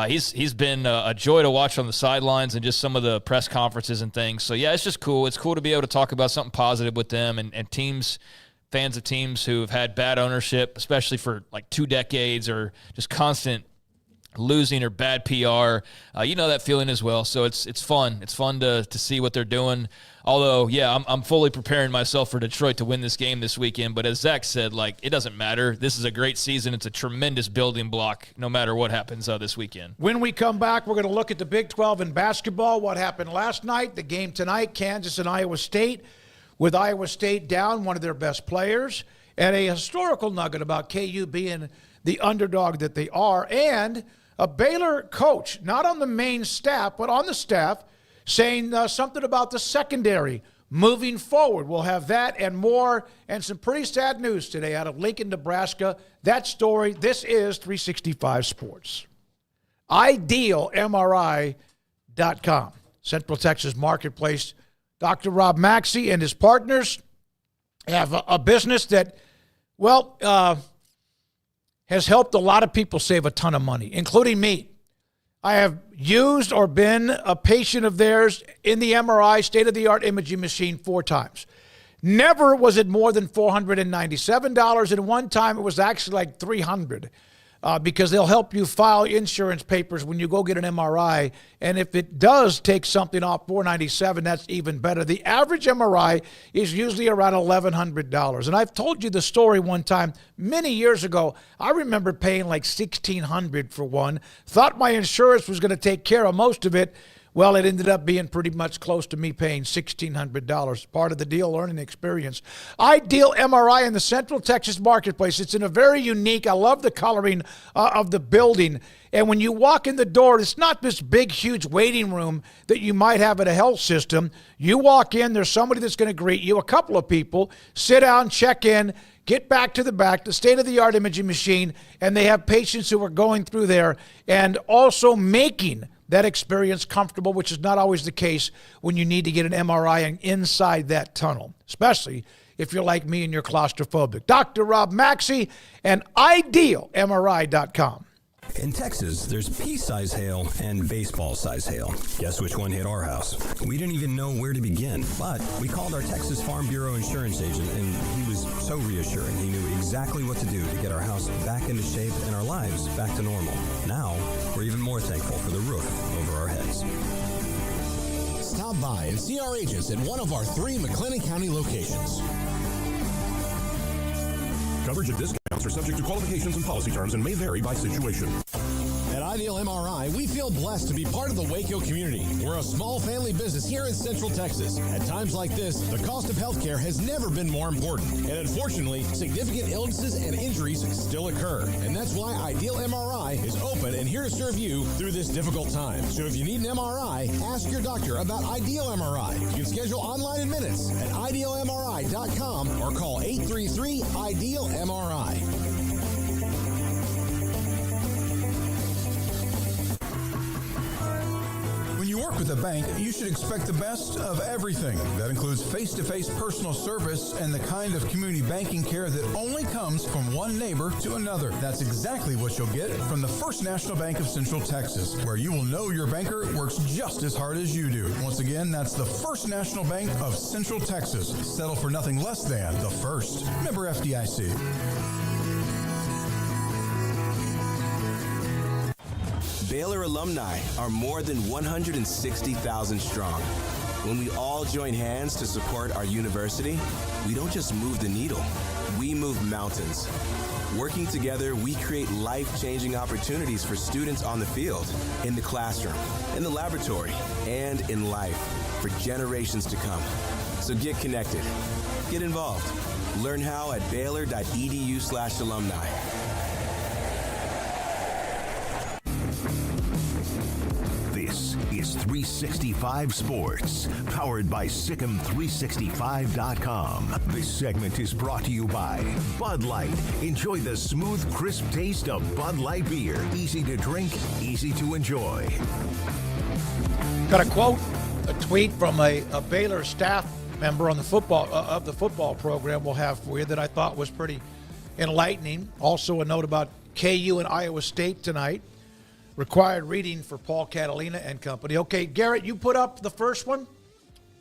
Speaker 7: he's been a joy to watch on the sidelines and just some of the press conferences and things. So, yeah, it's just cool. It's cool to be able to talk about something positive with them and teams, fans of teams who have had bad ownership, especially for like 2 decades or just constant losing or bad PR. You know that feeling as well. So it's fun. It's fun to see what they're doing. Although, yeah, I'm fully preparing myself for Detroit to win this game this weekend. But as Zach said, like, it doesn't matter. This is a great season. It's a tremendous building block no matter what happens this weekend.
Speaker 5: When we come back, we're going to look at the Big 12 in basketball, what happened last night, the game tonight, Kansas and Iowa State, with Iowa State down one of their best players, and a historical nugget about KU being the underdog that they are, and a Baylor coach, not on the main staff, but on the staff, saying something about the secondary moving forward. We'll have that and more, and some pretty sad news today out of Lincoln, Nebraska. That story, this is 365 Sports. IdealMRI.com, Central Texas Marketplace. Dr. Rob Maxey and his partners have a business that, has helped a lot of people save a ton of money, including me. I have used or been a patient of theirs in the MRI, state-of-the-art imaging machine, 4 times. Never was it more than $497, and one time it was actually like $300 because they'll help you file insurance papers when you go get an MRI, and if it does take something off $497, that's even better. The average MRI is usually around $1,100, and I've told you the story one time many years ago. I remember paying like $1,600 for one, thought my insurance was going to take care of most of it. Well, it ended up being pretty much close to me paying $1,600. Part of the deal, learning experience. Ideal MRI in the Central Texas Marketplace. It's in a very unique, I love the coloring of the building. And when you walk in the door, it's not this big, huge waiting room that you might have at a health system. You walk in, there's somebody that's going to greet you, a couple of people, sit down, check in, get back to the back, the state-of-the-art imaging machine, and they have patients who are going through there and also making that experience comfortable, which is not always the case when you need to get an MRI inside that tunnel, especially if you're like me and you're claustrophobic. Dr. Rob Maxey and IdealMRI.com.
Speaker 1: In Texas, there's pea-size hail and baseball-size hail. Guess which one hit our house? We didn't even know where to begin, but we called our Texas Farm Bureau insurance agent, and he was so reassuring. He knew exactly what to do to get our house back into shape and our lives back to normal. Now, we're even more thankful for the roof over our heads.
Speaker 16: Stop by and see our agents at one of our 3 McLennan County locations.
Speaker 22: Coverage and discounts are subject to qualifications and policy terms and may vary by situation.
Speaker 16: At Ideal MRI, we feel blessed to be part of the Waco community. We're a small family business here in Central Texas. At times like this, the cost of healthcare has never been more important. And unfortunately, significant illnesses and injuries still occur. And that's why Ideal MRI is open and here to serve you through this difficult time. So if you need an MRI, ask your doctor about Ideal MRI. You can schedule online in minutes at idealmri.com or call 833-IDEAL-MRI.
Speaker 23: When you work with a bank, you should expect the best of everything. That includes face-to-face personal service and the kind of community banking care that only comes from one neighbor to another. That's exactly what you'll get from the First National Bank of Central Texas, where you will know your banker works just as hard as you do. Once again, that's the First National Bank of Central Texas. Settle for nothing less than the first. Member FDIC.
Speaker 24: Baylor alumni are more than 160,000 strong. When we all join hands to support our university, we don't just move the needle, we move mountains. Working together, we create life-changing opportunities for students on the field, in the classroom, in the laboratory, and in life for generations to come. So get connected. Get involved. Learn how at baylor.edu/alumni.
Speaker 2: This is 365 Sports, powered by Sikkim365.com. This segment is brought to you by Bud Light. Enjoy the smooth, crisp taste of Bud Light beer. Easy to drink, easy to enjoy.
Speaker 5: Got a quote, a tweet from a Baylor staff member on the football program we'll have for you that I thought was pretty enlightening. Also a note about KU and Iowa State tonight. Required reading for Paul Catalina and company. Okay, Garrett, you put up the first one,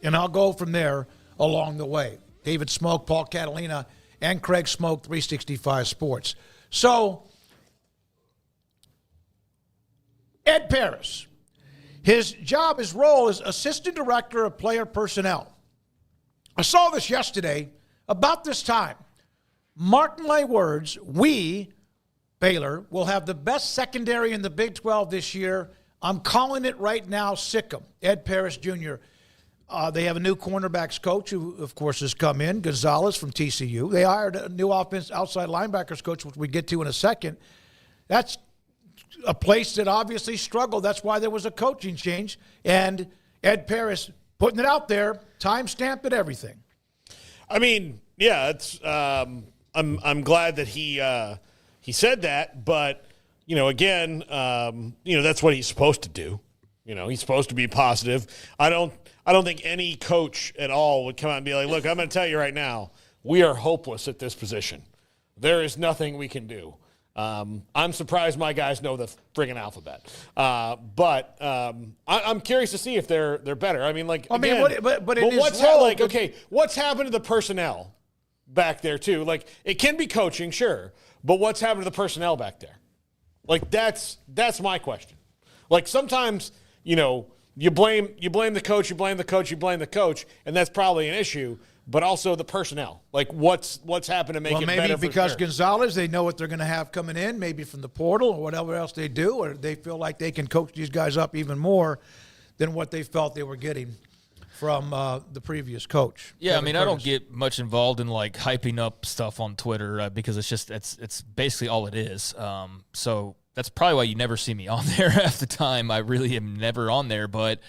Speaker 5: and I'll go from there along the way. David Smoak, Paul Catalina, and Craig Smoak, 365 Sports. So, Ed Paris, his role is Assistant Director of Player Personnel. I saw this yesterday about this time. Mark my words, we, Baylor, will have the best secondary in the Big 12 this year. I'm calling it right now, Sikkim. Ed Paris Jr. They have a new cornerbacks coach who, of course, has come in, Gonzalez from TCU. They hired a new outside linebackers coach, which we get to in a second. That's a place that obviously struggled. That's why there was a coaching change. And Ed Paris putting it out there, time-stamped at everything.
Speaker 6: I mean, yeah, it's. I'm glad that he said that, but again, that's what he's supposed to do. He's supposed to be positive. I don't think any coach at all would come out and be like, "Look, I'm going to tell you right now, we are hopeless at this position. There is nothing we can do." I'm surprised my guys know the friggin' alphabet. But I'm curious to see if they're better. I mean, what's happened to the personnel back there too? Like, it can be coaching, sure, but what's happened to the personnel back there? Like, that's my question. Like, sometimes you blame the coach, and that's probably an issue. But also the personnel, like what's happened to make it better. Well, maybe because
Speaker 5: Gonzalez, they know what they're going to have coming in, maybe from the portal or whatever else they do, or they feel like they can coach these guys up even more than what they felt they were getting from the previous coach.
Speaker 7: Yeah,
Speaker 5: Kevin
Speaker 7: I mean,
Speaker 5: Curtis.
Speaker 7: I don't get much involved in like hyping up stuff on Twitter because it's basically all it is. So that's probably why you never see me on there half the time. I really am never on there, but.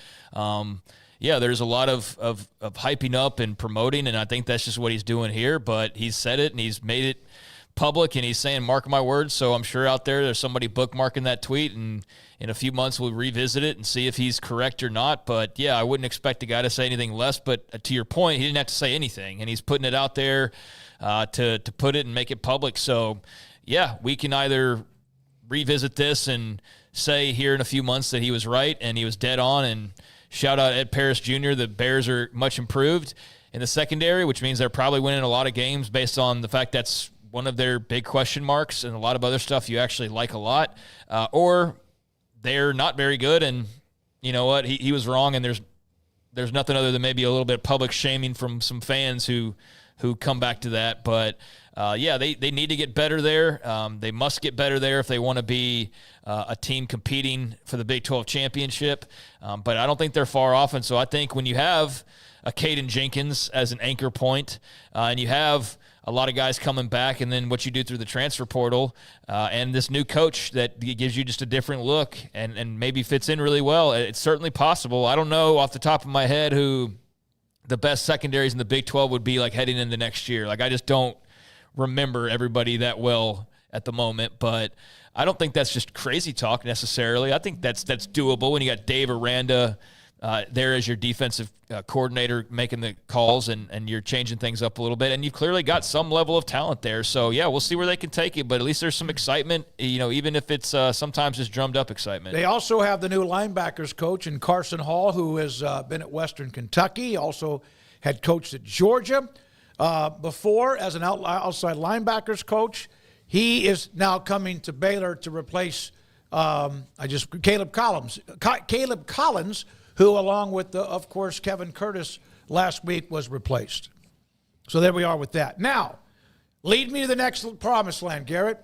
Speaker 7: Yeah, there's a lot of hyping up and promoting, and I think that's just what he's doing here. But he's said it, and he's made it public, and he's saying, mark my words. So I'm sure out there's somebody bookmarking that tweet, and in a few months we'll revisit it and see if he's correct or not. But, yeah, I wouldn't expect a guy to say anything less. But to your point, he didn't have to say anything, and he's putting it out there to put it and make it public. So, yeah, we can either revisit this and say here in a few months that he was right and he was dead on, and shout out Ed Paris Jr. The Bears are much improved in the secondary, which means they're probably winning a lot of games based on the fact that's one of their big question marks and a lot of other stuff you actually like a lot. Or they're not very good, and you know what? He was wrong, and there's nothing other than maybe a little bit of public shaming from some fans who come back to that. But, yeah, they need to get better there. They must get better there if they want to be a team competing for the Big 12 championship. But I don't think they're far off. And so I think when you have a Caden Jenkins as an anchor point, and you have a lot of guys coming back, and then what you do through the transfer portal, and this new coach that gives you just a different look and maybe fits in really well, it's certainly possible. I don't know off the top of my head who the best secondaries in the Big 12 would be like heading into next year. Like, I just don't remember everybody that well at the moment, but I don't think that's just crazy talk necessarily. I think that's doable when you got Dave Aranda there as your defensive coordinator making the calls, and you're changing things up a little bit, and you've clearly got some level of talent there. So, yeah, we'll see where they can take it, but at least there's some excitement, even if it's sometimes just drummed up excitement.
Speaker 5: They also have the new linebackers coach in Carson Hall, who has been at Western Kentucky, also had coached at Georgia before as an outside linebackers coach. He is now coming to Baylor to replace Caleb Collins, who, along with, of course, Kevin Curtis last week, was replaced. So there we are with that. Now, Lead me to the next promised land, Garrett.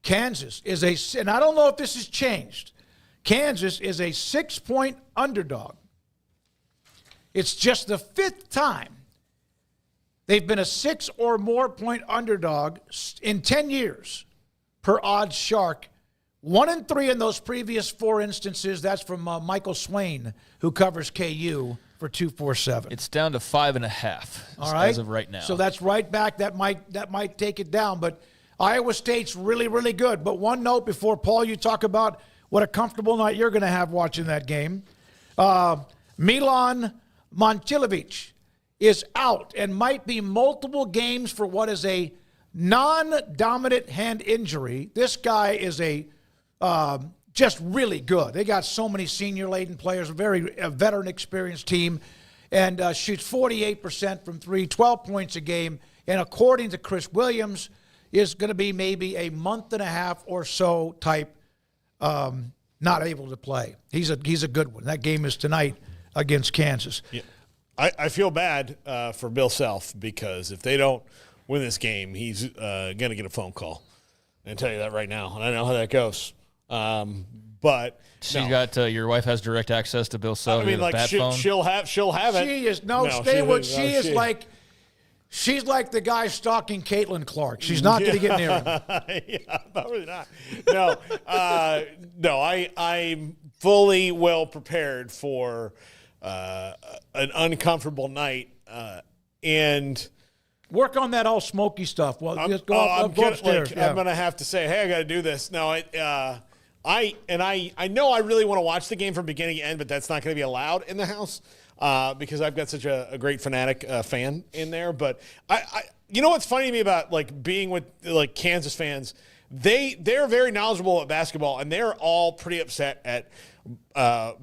Speaker 5: Kansas is and I don't know if this has changed. Kansas is a 6-point underdog. It's just the 5th time they've been a 6 or more point underdog in 10 years per Odds Shark. 1-3 in those previous 4 instances. That's from Michael Swain, who covers KU for 247.
Speaker 7: It's down to 5.5
Speaker 5: All right,
Speaker 7: as of right now.
Speaker 5: So that's right back. That might take it down. But Iowa State's really, really good. But one note before, Paul, you talk about what a comfortable night you're going to have watching that game. Milan Momcilovic is out and might be multiple games for what is a non-dominant hand injury. This guy is just really good. They got so many senior-laden players, a veteran experienced team, and shoots 48% from 3, 12 points a game. And according to Chris Williams, is going to be maybe a month and a half or so type not able to play. He's a good one. That game is tonight against Kansas.
Speaker 6: Yeah. I feel bad for Bill Self because if they don't win this game, he's going to get a phone call. I can tell you that right now, and I know how that goes. But
Speaker 7: your wife has direct access to Bill Self.
Speaker 6: I mean, like she'll have it.
Speaker 5: She is she's like the guy stalking Caitlin Clark. She's not going to get near him.
Speaker 6: Yeah, probably not. No, I'm fully well prepared for an uncomfortable night and
Speaker 5: work on that all smoky stuff. Well, just go upstairs.
Speaker 6: I'm going to have to say, hey, I got to do this. No, I know I really want to watch the game from beginning to end, but that's not going to be allowed in the house because I've got such a great fanatic fan in there. But you know what's funny to me about like being with like Kansas fans? They're very knowledgeable at basketball, and they're all pretty upset at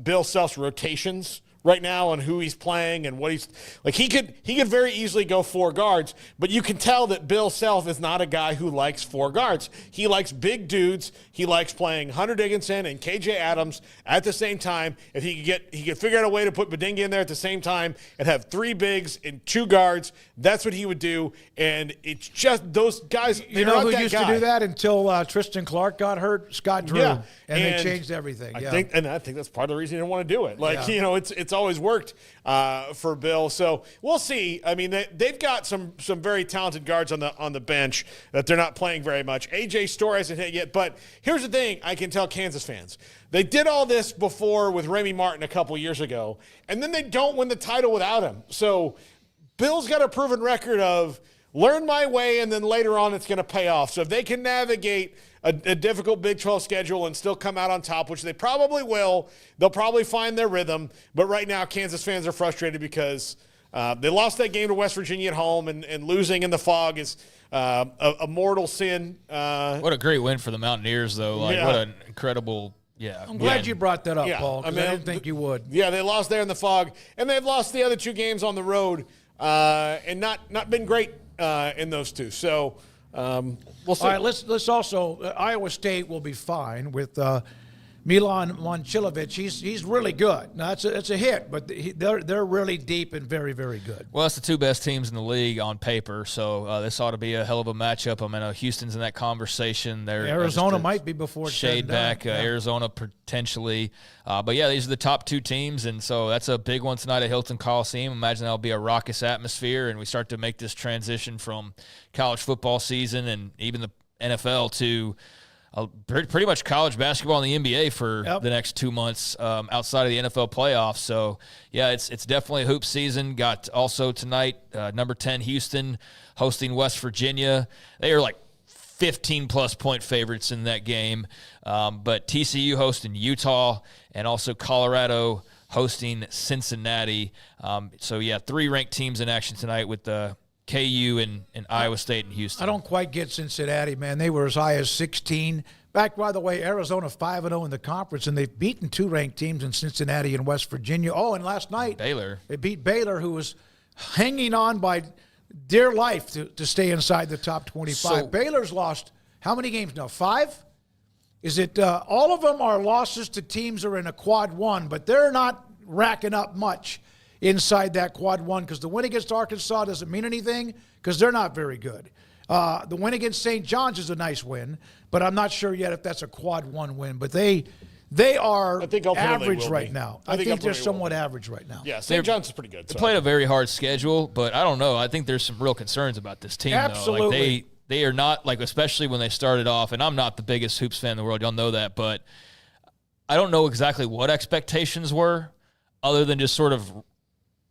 Speaker 6: Bill Self's rotations right now on who he's playing and what he's like. He could very easily go 4 guards, but you can tell that Bill Self is not a guy who likes 4 guards. He likes big dudes. He likes playing Hunter Dickinson and KJ Adams at the same time. If he could figure out a way to put Badinga in there at the same time and have 3 bigs and 2 guards, that's what he would do. And it's just those guys.
Speaker 5: You know who used to do that until Tristan Clark got hurt? Scott Drew.
Speaker 6: Yeah.
Speaker 5: And they changed everything.
Speaker 6: I think that's part of the reason he didn't want to do it. It's always worked for Bill. So we'll see. I mean, they've got some very talented guards on the bench that they're not playing very much. AJ Storr hasn't hit yet, but here's the thing I can tell Kansas fans. They did all this before with Remy Martin a couple years ago, and then they don't win the title without him. So Bill's got a proven record of learn my way, and then later on it's going to pay off. So if they can navigate a difficult Big 12 schedule and still come out on top, which they probably will, they'll probably find their rhythm. But right now, Kansas fans are frustrated because they lost that game to West Virginia at home, and losing in the fog is a mortal sin.
Speaker 7: What a great win for the Mountaineers, though. What an incredible
Speaker 5: I'm glad you brought that up, Paul, because I didn't think you would.
Speaker 6: Yeah, they lost there in the fog, and they've lost the other 2 games on the road and not been great in those 2. So we'll see.
Speaker 5: All right, let's also Iowa State will be fine with Milan Momcilovic. He's really good. Now it's a hit, but they're really deep and very, very good.
Speaker 7: Well, it's the 2 best teams in the league on paper, so this ought to be a hell of a matchup. I mean, Houston's in that conversation.
Speaker 5: Arizona might be before
Speaker 7: shade back. Arizona potentially, but yeah, these are the top 2 teams, and so that's a big one tonight at Hilton Coliseum. Imagine that'll be a raucous atmosphere, and we start to make this transition from college football season and even the NFL to pretty much college basketball and the NBA for the next 2 months outside of the NFL playoffs. So, yeah, it's definitely a hoop season. Got also tonight, number 10 Houston hosting West Virginia. They are like 15-plus point favorites in that game. But TCU hosting Utah and also Colorado hosting Cincinnati. So, yeah, 3 ranked teams in action tonight with the KU and Iowa State and Houston.
Speaker 5: I don't quite get Cincinnati, man. They were as high as 16. Back, by the way, Arizona 5-0 in the conference, and they've beaten 2 ranked teams in Cincinnati and West Virginia. Oh, and last night
Speaker 7: Baylor.
Speaker 5: They beat Baylor, who was hanging on by dear life to stay inside the top 25. So, Baylor's lost how many games now? 5? Is it all of them are losses to teams that are in a quad 1, but they're not racking up much inside that quad 1 because the win against Arkansas doesn't mean anything because they're not very good. The win against St. John's is a nice win, but I'm not sure yet if that's a quad 1 win. But they are average right now. I think they're somewhat average right now.
Speaker 6: Yeah, St. John's is pretty good.
Speaker 7: They played a very hard schedule, but I don't know. I think there's some real concerns about this team.
Speaker 5: Absolutely.
Speaker 7: Though. Like they are not, like, especially when they started off, and I'm not the biggest hoops fan in the world. Y'all know that, but I don't know exactly what expectations were other than just sort of,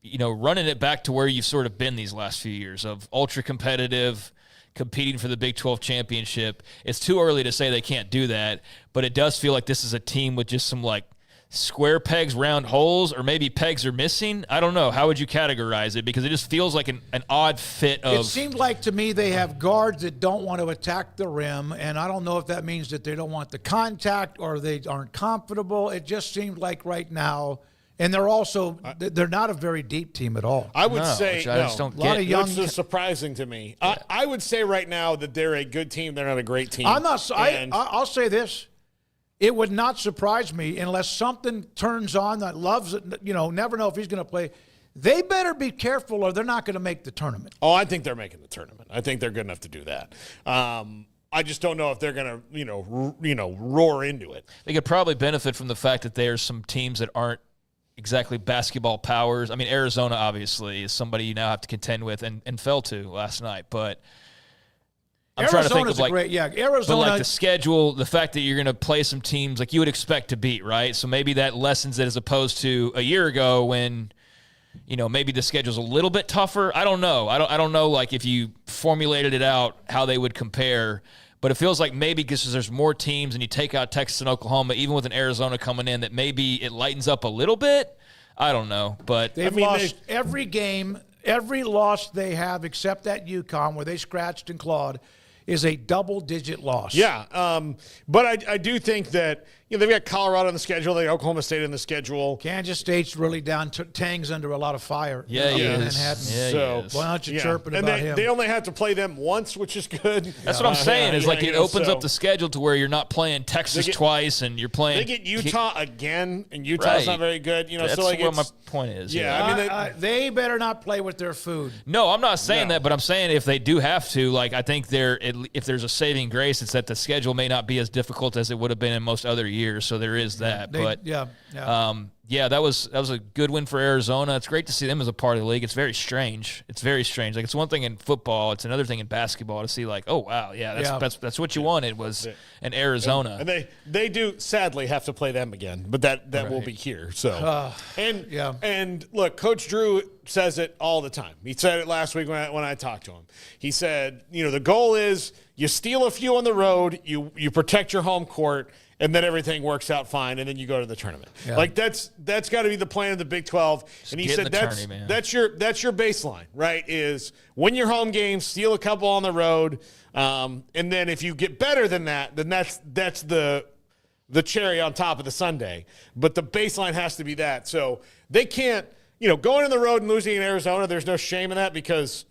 Speaker 7: running it back to where you've sort of been these last few years of ultra competitive, competing for the Big 12 championship. It's too early to say they can't do that, but it does feel like this is a team with just some, like, square pegs, round holes, or maybe pegs are missing. I don't know. How would you categorize it? Because it just feels like an odd fit of...
Speaker 5: It seemed like to me they have guards that don't want to attack the rim, and I don't know if that means that they don't want the contact or they aren't comfortable. It just seemed like right now... And they're not a very deep team at all.
Speaker 6: I would say,
Speaker 7: I just don't
Speaker 5: get
Speaker 6: it. Which is surprising to me. Yeah. I would say right now that they're a good team. They're not a great team.
Speaker 5: I'll say this. It would not surprise me unless something turns on that loves it, never know if he's going to play. They better be careful or they're not going to make the tournament.
Speaker 6: Oh, I think they're making the tournament. I think they're good enough to do that. I just don't know if they're going to, roar into it.
Speaker 7: They could probably benefit from the fact that there's some teams that aren't exactly basketball powers. I mean, Arizona obviously is somebody you now have to contend with and fell to last night. But I'm trying to think of
Speaker 5: Arizona.
Speaker 7: But like the schedule, the fact that you're going to play some teams like you would expect to beat, right? So maybe that lessens it as opposed to a year ago when, maybe the schedule's a little bit tougher. I don't know. I don't know like if you formulated it out how they would compare. But it feels like maybe because there's more teams and you take out Texas and Oklahoma, even with an Arizona coming in, that maybe it lightens up a little bit. I don't know. But
Speaker 5: they've lost every game, every loss they have except that UConn where they scratched and clawed is a double-digit loss.
Speaker 6: Yeah, but I do think that they've got Colorado on the schedule, they got Oklahoma State on the schedule.
Speaker 5: Kansas State's really down. Tang's under a lot of fire.
Speaker 7: Yeah, he is.
Speaker 5: So why aren't you chirping about him?
Speaker 6: They only have to play them once, which is good.
Speaker 7: That's what I'm saying. Is like it opens up the schedule to where you're not playing Texas twice and you're playing.
Speaker 6: They get Utah again, and Utah's not very good.
Speaker 7: That's
Speaker 6: so like
Speaker 7: what my point is.
Speaker 6: Yeah,
Speaker 5: they better not play with their food.
Speaker 7: No, I'm not saying that, but I'm saying if they do have to, like I think if there's a saving grace, it's that the schedule may not be as difficult as it would have been in most other years. So there is that. That was a good win for Arizona. It's great to see them as a part of the league. It's very strange. Like it's one thing in football, it's another thing in basketball to see like, oh wow, that's what you wanted was an Arizona.
Speaker 6: And they do sadly have to play them again, but that will be here. So and look, Coach Drew says it all the time. He said it last week when I talked to him. He said, the goal is you steal a few on the road, you protect your home court, and then everything works out fine, and then you go to the tournament. Yeah. Like that's got to be the plan of the Big 12. And he said that's your baseline, right? Is win your home games, steal a couple on the road, and then if you get better than that, then that's the cherry on top of the sundae. But the baseline has to be that. So they can't, going on the road and losing in Arizona. There's no shame in that because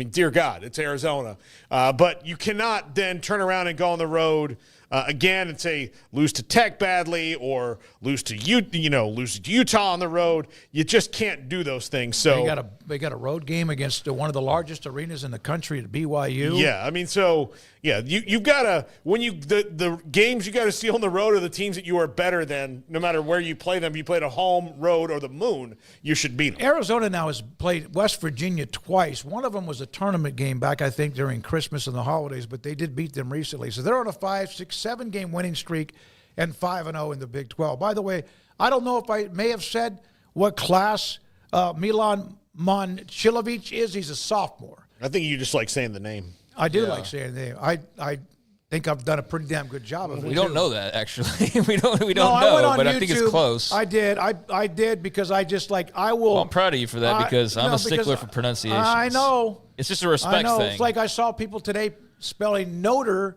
Speaker 6: dear God, it's Arizona. But you cannot then turn around and go on the road again and say lose to Tech badly or lose to Utah on the road. You just can't do those things. So
Speaker 5: they got a road game against one of the largest arenas in the country at BYU.
Speaker 6: Yeah, you've got to the games you got to steal on the road are the teams that you are better than. No matter where you play them, you played a home, road, or the moon, you should beat them.
Speaker 5: Arizona now has played West Virginia twice. One of them was a tournament game back, I think, during Christmas and the holidays, but they did beat them recently. So they're on a 5, 6, 7-game winning streak and 5-0 in the Big 12. By the way, I don't know if I may have said what class Milan Momcilovic is. He's a sophomore.
Speaker 6: I think you just like saying the name.
Speaker 5: I do like saying the name. I think I've done a pretty damn good job of it.
Speaker 7: We don't know that, actually. we don't know, but YouTube, I think it's close.
Speaker 5: I did because I just I will.
Speaker 7: Well, I'm proud of you for that because I'm a stickler for pronunciation.
Speaker 5: I know.
Speaker 7: It's just a respect thing.
Speaker 5: It's like I saw people today spelling Noter,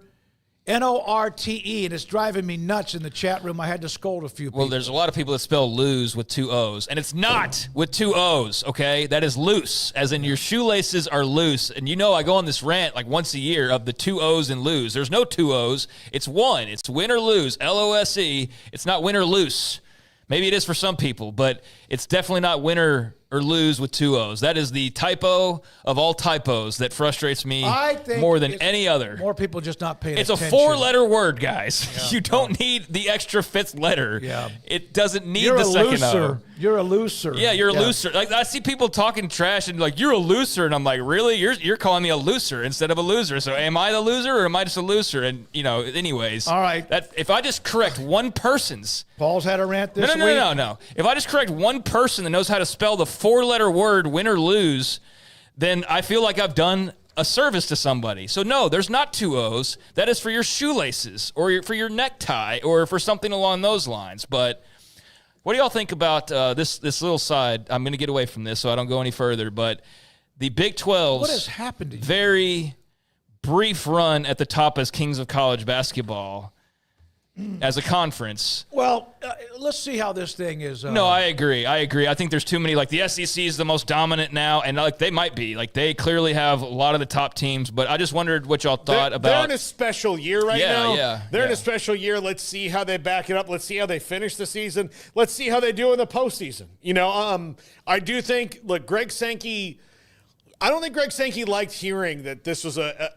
Speaker 5: Norte, and it's driving me nuts in the chat room. I had to scold a few people.
Speaker 7: Well, there's a lot of people that spell lose with 2 O's, and it's not with 2 O's, okay? That is loose, as in your shoelaces are loose. And I go on this rant like once a year of the 2 O's in lose. There's no 2 O's. It's one. It's win or lose, L-O-S-E. It's not win or loose. Maybe it is for some people, but it's definitely not win or or lose with 2 O's. That is the typo of all typos that frustrates me
Speaker 5: I think
Speaker 7: more than any other.
Speaker 5: More people just not paying
Speaker 7: It's
Speaker 5: attention.
Speaker 7: a 4-letter word, guys. Yeah, you don't need the extra 5th letter.
Speaker 5: Yeah.
Speaker 7: It doesn't need
Speaker 5: You're
Speaker 7: the
Speaker 5: a
Speaker 7: second
Speaker 5: looser.
Speaker 7: O.
Speaker 5: You're a looser.
Speaker 7: Yeah, you're a looser. Like, I see people talking trash and like, you're a looser, and I'm like, really? You're calling me a looser instead of a loser. So am I the loser or am I just a looser? And anyways.
Speaker 5: All right.
Speaker 7: If I just correct one person's
Speaker 5: Paul's had a rant this week.
Speaker 7: No. If I just correct one person that knows how to spell the 4-letter word win or lose, then I feel like I've done a service to somebody. So no, there's not 2 O's. That is for your shoelaces or for your necktie or for something along those lines. But what do y'all think about this little side? I'm going to get away from this so I don't go any further. But the Big 12's
Speaker 5: what has happened to you?
Speaker 7: Very brief run at the top as kings of college basketball as a conference.
Speaker 5: Well, let's see how this thing is.
Speaker 7: No, I agree. I think there's too many. Like, the SEC is the most dominant now, and like they might be. Like, they clearly have a lot of the top teams. But I just wondered what y'all thought about.
Speaker 6: They're in a special year right now.
Speaker 7: Yeah,
Speaker 6: they're in a special year. Let's see how they back it up. Let's see how they finish the season. Let's see how they do in the postseason. I do think. Look, Greg Sankey. I don't think Greg Sankey liked hearing that this was a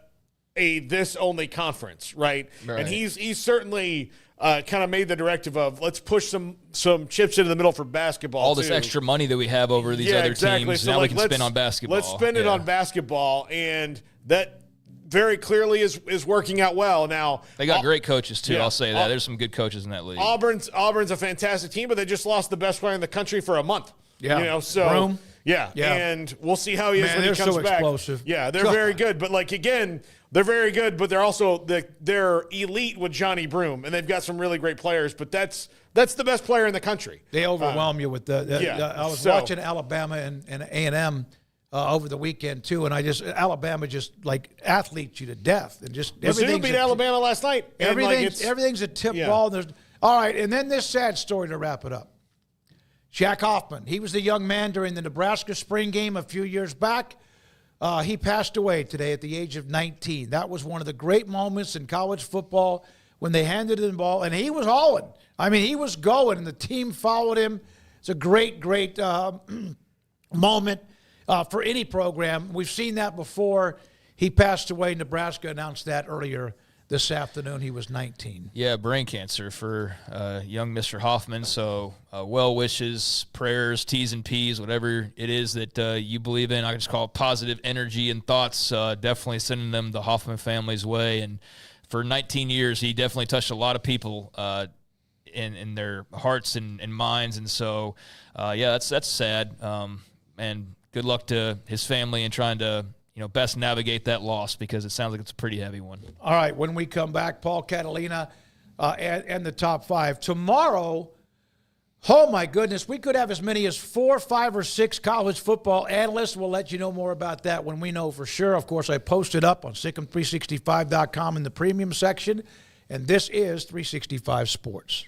Speaker 6: this only conference, right? And he's certainly kind of made the directive of let's push some chips into the middle for basketball.
Speaker 7: All this extra money that we have over these other teams, so now we can spend on basketball.
Speaker 6: Let's spend it on basketball, and that very clearly is working out well. Now
Speaker 7: they got great coaches too.
Speaker 6: Yeah.
Speaker 7: I'll say that there's some good coaches in that league.
Speaker 6: Auburn's a fantastic team, but they just lost the best player in the country for a month.
Speaker 5: Yeah,
Speaker 6: so.
Speaker 5: Broom.
Speaker 6: Yeah, and we'll see how he is when he comes
Speaker 5: so
Speaker 6: back.
Speaker 5: Explosive.
Speaker 6: Yeah, they're very good, but they're very good, but they're also they're elite with Johnny Broom, and they've got some really great players. But that's the best player in the country.
Speaker 5: They overwhelm you with I was watching Alabama and A&M over the weekend too, and Alabama just like athletes you to death, and just
Speaker 6: Mizzou beat Alabama last night.
Speaker 5: Everything's a tip ball. All right, and then this sad story to wrap it up. Jack Hoffman, he was the young man during the Nebraska spring game a few years back. He passed away today at the age of 19. That was one of the great moments in college football when they handed him the ball, and he was hauling. I mean, he was going, and the team followed him. It's a great moment for any program. We've seen that before. He passed away. Nebraska announced that earlier this afternoon. He was 19.
Speaker 7: Yeah, brain cancer for young Mr. Hoffman. So well wishes, prayers, T's and P's, whatever it is that you believe in. I just call it positive energy and thoughts. Definitely sending them the Hoffman family's way. And for 19 years, he definitely touched a lot of people in their hearts and minds. And so, that's sad. And good luck to his family in trying to best navigate that loss, because it sounds like it's a pretty heavy one.
Speaker 5: All right, when we come back, Paul Catalina and the top 5. Tomorrow, oh my goodness, we could have as many as 4, 5, or 6 college football analysts. We'll let you know more about that when we know for sure. Of course, I posted up on Sikkim365.com in the premium section, and this is 365 Sports.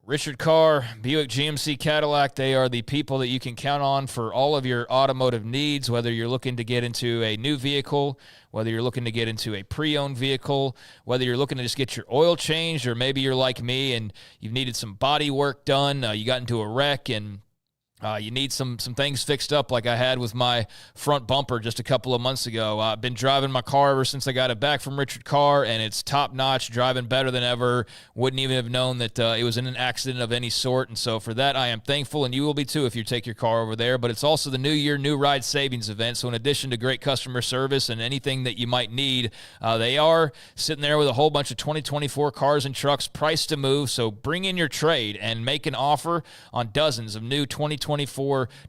Speaker 7: Richard Carr, Buick GMC Cadillac, they are the people that you can count on for all of your automotive needs, whether you're looking to get into a new vehicle, whether you're looking to get into a pre-owned vehicle, whether you're looking to just get your oil changed, or maybe you're like me and you've needed some body work done, you got into a wreck and you need some things fixed up like I had with my front bumper just a couple of months ago. I've been driving my car ever since I got it back from Richard Carr, and it's top-notch, driving better than ever. Wouldn't even have known that it was in an accident of any sort, and so for that I am thankful, and you will be too if you take your car over there. But it's also the New Year, New Ride Savings event, so in addition to great customer service and anything that you might need, they are sitting there with a whole bunch of 2024 cars and trucks priced to move, so bring in your trade and make an offer on dozens of new 2024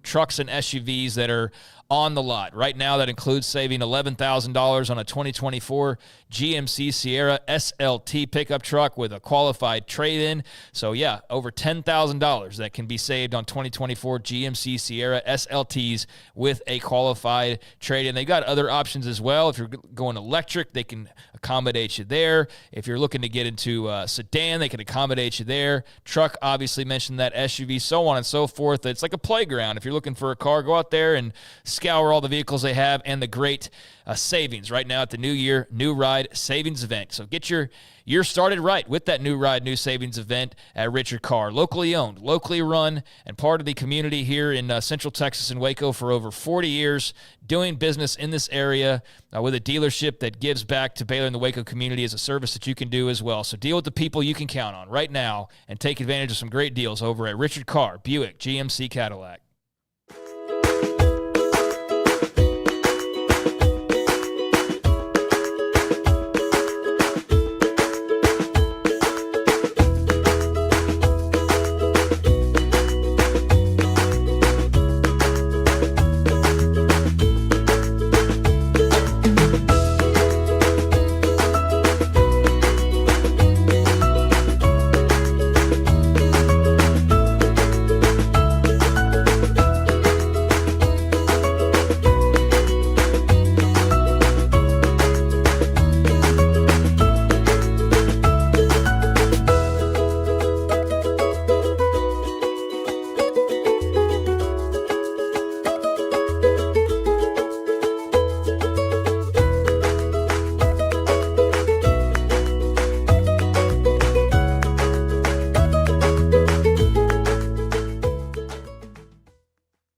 Speaker 7: trucks and SUVs that are on the lot. Right now, that includes saving $11,000 on a 2024 GMC Sierra SLT pickup truck with a qualified trade-in. So, yeah, over $10,000 that can be saved on 2024 GMC Sierra SLTs with a qualified trade-in. They got other options as well. If you're going electric, they can accommodate you there. If you're looking to get into a sedan, they can accommodate you there. Truck, obviously mentioned that, SUV, so on and so forth. It's like a playground. If you're looking for a car, go out there and scour all the vehicles they have, and the great savings right now at the New Year New Ride Savings Event. So get your year started right with that New Ride New Savings Event at Richard Carr. Locally owned, locally run, and part of the community here in Central Texas and Waco for over 40 years, doing business in this area with a dealership that gives back to Baylor and the Waco community as a service that you can do as well. So deal with the people you can count on right now and take advantage of some great deals over at Richard Carr, Buick, GMC Cadillac.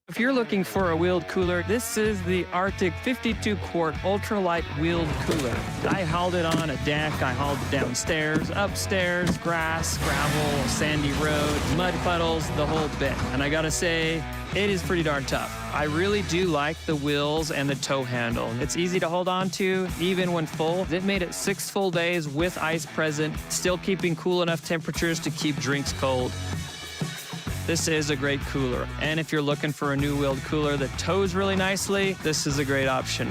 Speaker 4: If you're looking for a wheeled cooler, this is the Arctic 52-quart ultralight wheeled cooler. I hauled it on a deck, I hauled it downstairs, upstairs, grass, gravel, sandy road, mud puddles, the whole bit. And I gotta say, it is pretty darn tough. I really do like the wheels and the tow handle. It's easy to hold on to, even when full. It made it 6 full days with ice present, still keeping cool enough temperatures to keep drinks cold. This is a great cooler. And if you're looking for a new wheeled cooler that tows really nicely, this is a great option.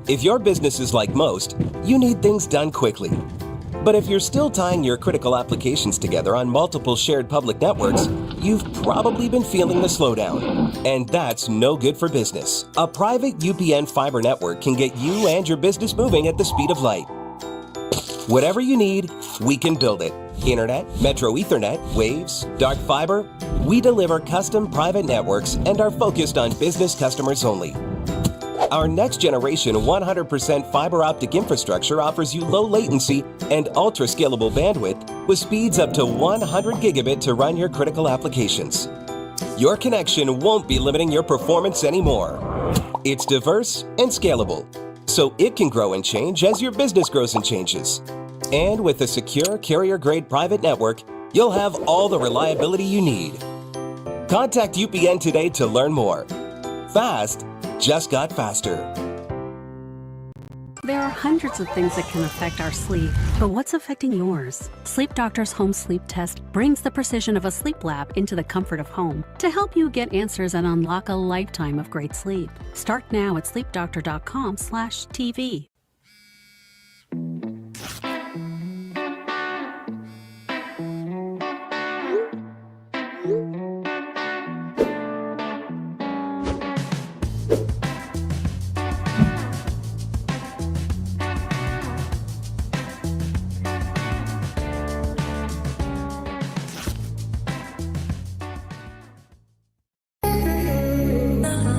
Speaker 8: If your business is like most, you need things done quickly. But if you're still tying your critical applications together on multiple shared public networks, you've probably been feeling the slowdown. And that's no good for business. A private UPN fiber network can get you and your business moving at the speed of light. Whatever you need, we can build it. Internet, Metro Ethernet, Waves, dark fiber. We deliver custom private networks and are focused on business customers only. Our next generation 100% fiber optic infrastructure offers you low latency and ultra scalable bandwidth with speeds up to 100 gigabit to run your critical applications. Your connection won't be limiting your performance anymore. It's diverse and scalable, so it can grow and change as your business grows and changes. And with a secure carrier-grade private network, you'll have all the reliability you need. Contact UPN today to learn more. Fast just got faster.
Speaker 9: There are hundreds of things that can affect our sleep, but what's affecting yours? Sleep Doctor's Home Sleep Test brings the precision of a sleep lab into the comfort of home to help you get answers and unlock a lifetime of great sleep. Start now at sleepdoctor.com/TV.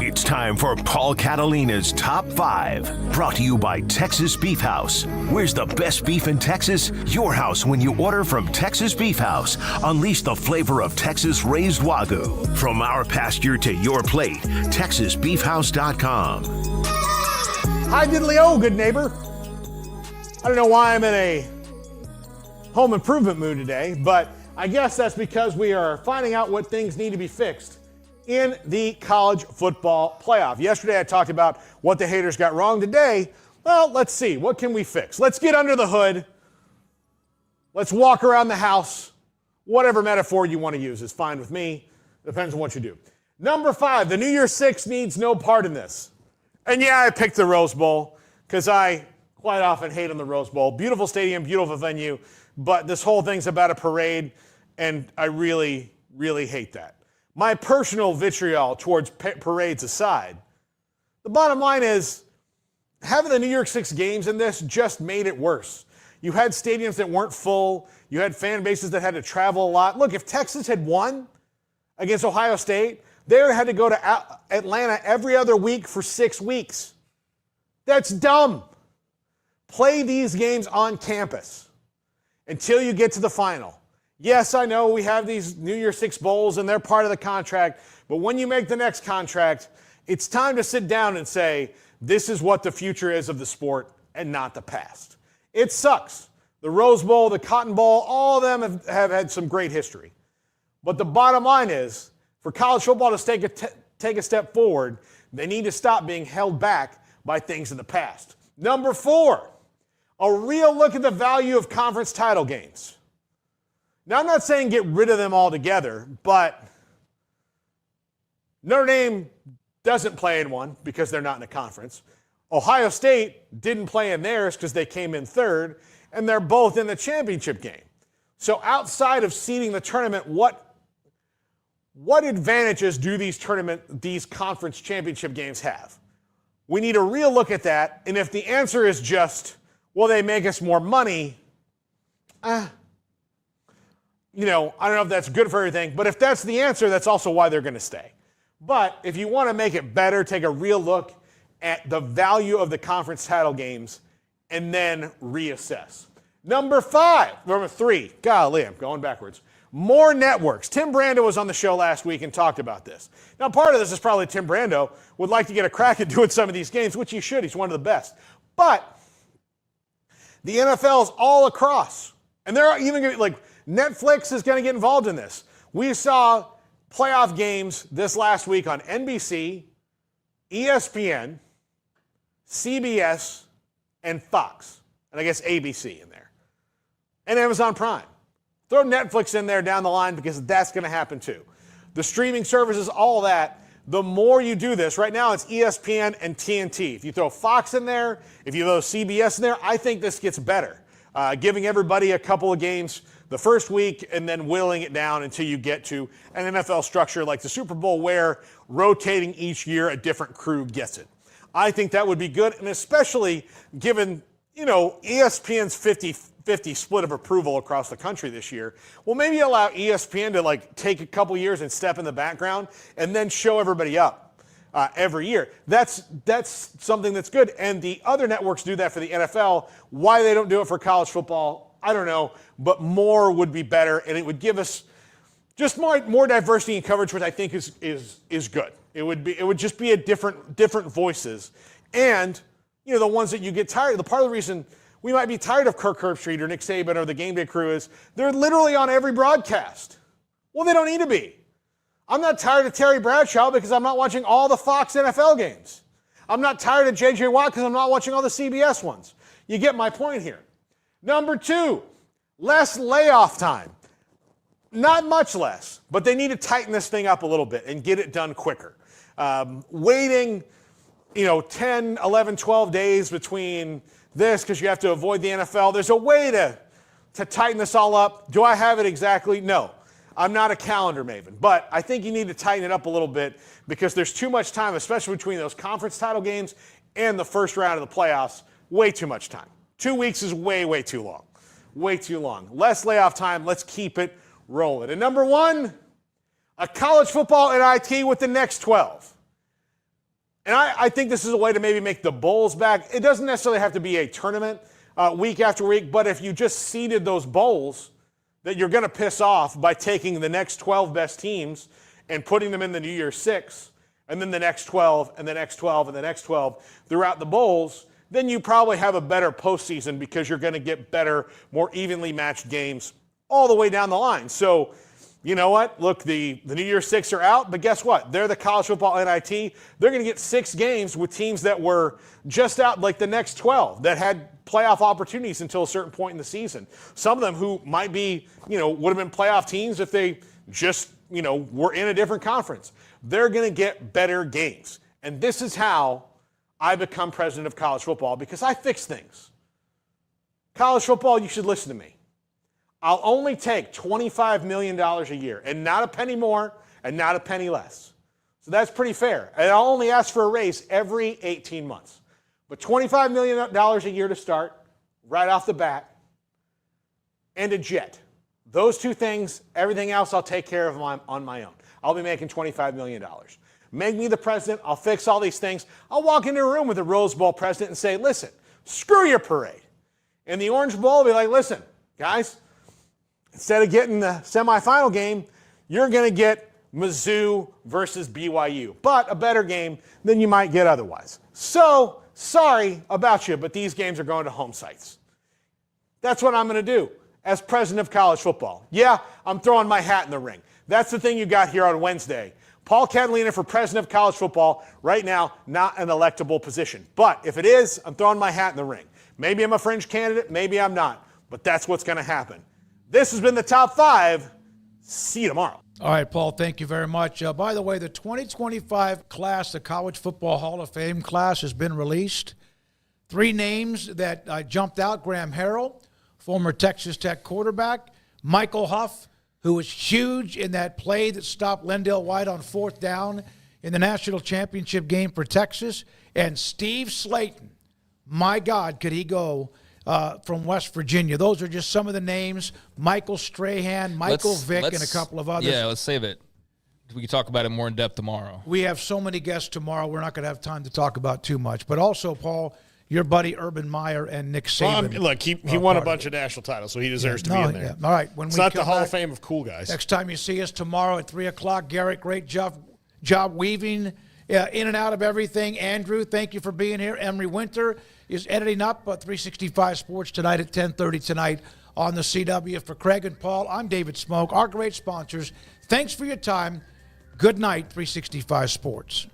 Speaker 2: It's time for Paul Catalina's Top 5, brought to you by Texas Beef House. Where's the best beef in Texas? Your house when you order from Texas Beef House. Unleash the flavor of Texas raised Wagyu. From our pasture to your plate, TexasBeefHouse.com.
Speaker 6: Hi, diddly-o, good neighbor. I don't know why I'm in a home improvement mood today, but I guess that's because we are finding out what things need to be fixed in the college football playoff. Yesterday I talked about what the haters got wrong. Today, well, let's see. What can we fix? Let's get under the hood. Let's walk around the house. Whatever metaphor you want to use is fine with me. Depends on what you do. Number 5, the New Year's Six needs no part in this. And yeah, I picked the Rose Bowl because I quite often hate on the Rose Bowl. Beautiful stadium, beautiful venue, but this whole thing's about a parade, and I really, really hate that. My personal vitriol towards parades aside, the bottom line is having the New Year's Six games in this just made it worse. You had stadiums that weren't full. You had fan bases that had to travel a lot. Look, if Texas had won against Ohio State, they would have had to go to Atlanta every other week for 6 weeks. That's dumb. Play these games on campus until you get to the final. Yes, I know we have these New Year's Six Bowls and they're part of the contract, but when you make the next contract, it's time to sit down and say, this is what the future is of the sport and not the past. It sucks. The Rose Bowl, the Cotton Bowl, all of them have had some great history. But the bottom line is, for college football to take a step forward, they need to stop being held back by things in the past. Number 4, a real look at the value of conference title games. Now, I'm not saying get rid of them altogether, but Notre Dame doesn't play in one because they're not in a conference. Ohio State didn't play in theirs because they came in third, and they're both in the championship game. So outside of seeding the tournament, what advantages do these conference championship games have? We need a real look at that, and if the answer is just, well, they make us more money, I don't know if that's good for everything, but if that's the answer, that's also why they're going to stay. But if you want to make it better, take a real look at the value of the conference title games and then reassess. Number 3, golly, I'm going backwards. More networks. Tim Brando was on the show last week and talked about this. Now, part of this is probably Tim Brando would like to get a crack at doing some of these games, which he should. He's one of the best. But the NFL is all across. And they're even going to, like, Netflix is going to get involved in this. We saw playoff games this last week on NBC, ESPN, CBS, and Fox. And I guess ABC in there. And Amazon Prime. Throw Netflix in there down the line because that's going to happen too. The streaming services, all that, the more you do this, right now it's ESPN and TNT. If you throw Fox in there, if you throw CBS in there, I think this gets better. Giving everybody a couple of games the first week and then whittling it down until you get to an NFL structure like the Super Bowl where rotating each year a different crew gets it. I think that would be good, and especially given, ESPN's 50-50 split of approval across the country this year. Well, maybe allow ESPN to take a couple years and step in the background and then show everybody up every year. That's something that's good, and the other networks do that for the NFL. Why they don't do it for college football, I don't know, but more would be better, and it would give us just more diversity in coverage, which I think is good. It would just be a different voices, and the ones that you get tired of. The part of the reason we might be tired of Kirk Herbstreit or Nick Saban or the Game Day crew is they're literally on every broadcast. Well, they don't need to be. I'm not tired of Terry Bradshaw because I'm not watching all the Fox NFL games. I'm not tired of J.J. Watt because I'm not watching all the CBS ones. You get my point here. Number 2, less layoff time. Not much less, but they need to tighten this thing up a little bit and get it done quicker. Waiting, 10, 11, 12 days between this because you have to avoid the NFL. There's a way to tighten this all up. Do I have it exactly? No. I'm not a calendar maven, but I think you need to tighten it up a little bit because there's too much time, especially between those conference title games and the first round of the playoffs. Way too much time. 2 weeks is way, way too long. Way too long. Less layoff time. Let's keep it rolling. And number 1, a college football NIT with the next 12. And I think this is a way to maybe make the bowls back. It doesn't necessarily have to be a tournament week after week, but if you just seeded those bowls that you're going to piss off by taking the next 12 best teams and putting them in the New Year's Six, and then the next 12, and the next 12, and the next 12 throughout the bowls, then you probably have a better postseason because you're going to get better, more evenly matched games all the way down the line. So, you know what? Look, the New Year's Six are out, but guess what? They're the college football NIT. They're going to get 6 games with teams that were just out, like the next 12, that had playoff opportunities until a certain point in the season. Some of them who might be, would have been playoff teams if they just, were in a different conference. They're going to get better games. And this is how I become president of college football, because I fix things. College football, you should listen to me. I'll only take $25 million a year, and not a penny more and not a penny less. So that's pretty fair. And I'll only ask for a raise every 18 months. But $25 million a year to start, right off the bat, and a jet. Those two things, everything else I'll take care of on my own. I'll be making $25 million. Make me the president. I'll fix all these things. I'll walk into a room with the Rose Bowl president and say, listen, screw your parade. And the Orange Bowl will be like, listen, guys, instead of getting the semifinal game, you're going to get Mizzou versus BYU, but a better game than you might get otherwise. So, sorry about you, but these games are going to home sites. That's what I'm going to do as president of college football. Yeah, I'm throwing my hat in the ring. That's the thing you got here on Wednesday. Paul Catalina for president of college football, right now, not an electable position. But if it is, I'm throwing my hat in the ring. Maybe I'm a fringe candidate, maybe I'm not, but that's what's going to happen. This has been the Top 5. See you tomorrow.
Speaker 5: All right, Paul, thank you very much. By the way, the 2025 class, the College Football Hall of Fame class, has been released. 3 names that jumped out: Graham Harrell, former Texas Tech quarterback; Michael Huff, who was huge in that play that stopped Lendale White on 4th down in the national championship game for Texas; and Steve Slayton. My God, could he go from West Virginia. Those are just some of the names. Michael Strahan, Michael Vick, and a couple of others.
Speaker 7: Yeah, let's save it. We can talk about it more in depth tomorrow.
Speaker 5: We have so many guests tomorrow, we're not going to have time to talk about too much. But also, Paul, your buddy Urban Meyer and Nick Saban.
Speaker 6: Well, look, he won a bunch of national titles, so he deserves to be in there.
Speaker 5: Yeah. All right.
Speaker 6: It's not the Hall of Fame of cool guys.
Speaker 5: Next time you see us tomorrow at 3 o'clock, Garrett, great job weaving in and out of everything. Andrew, thank you for being here. Emery Winter is editing up 365 Sports tonight at 10:30 tonight on the CW. For Craig and Paul, I'm David Smoak. Our great sponsors, thanks for your time. Good night, 365 Sports.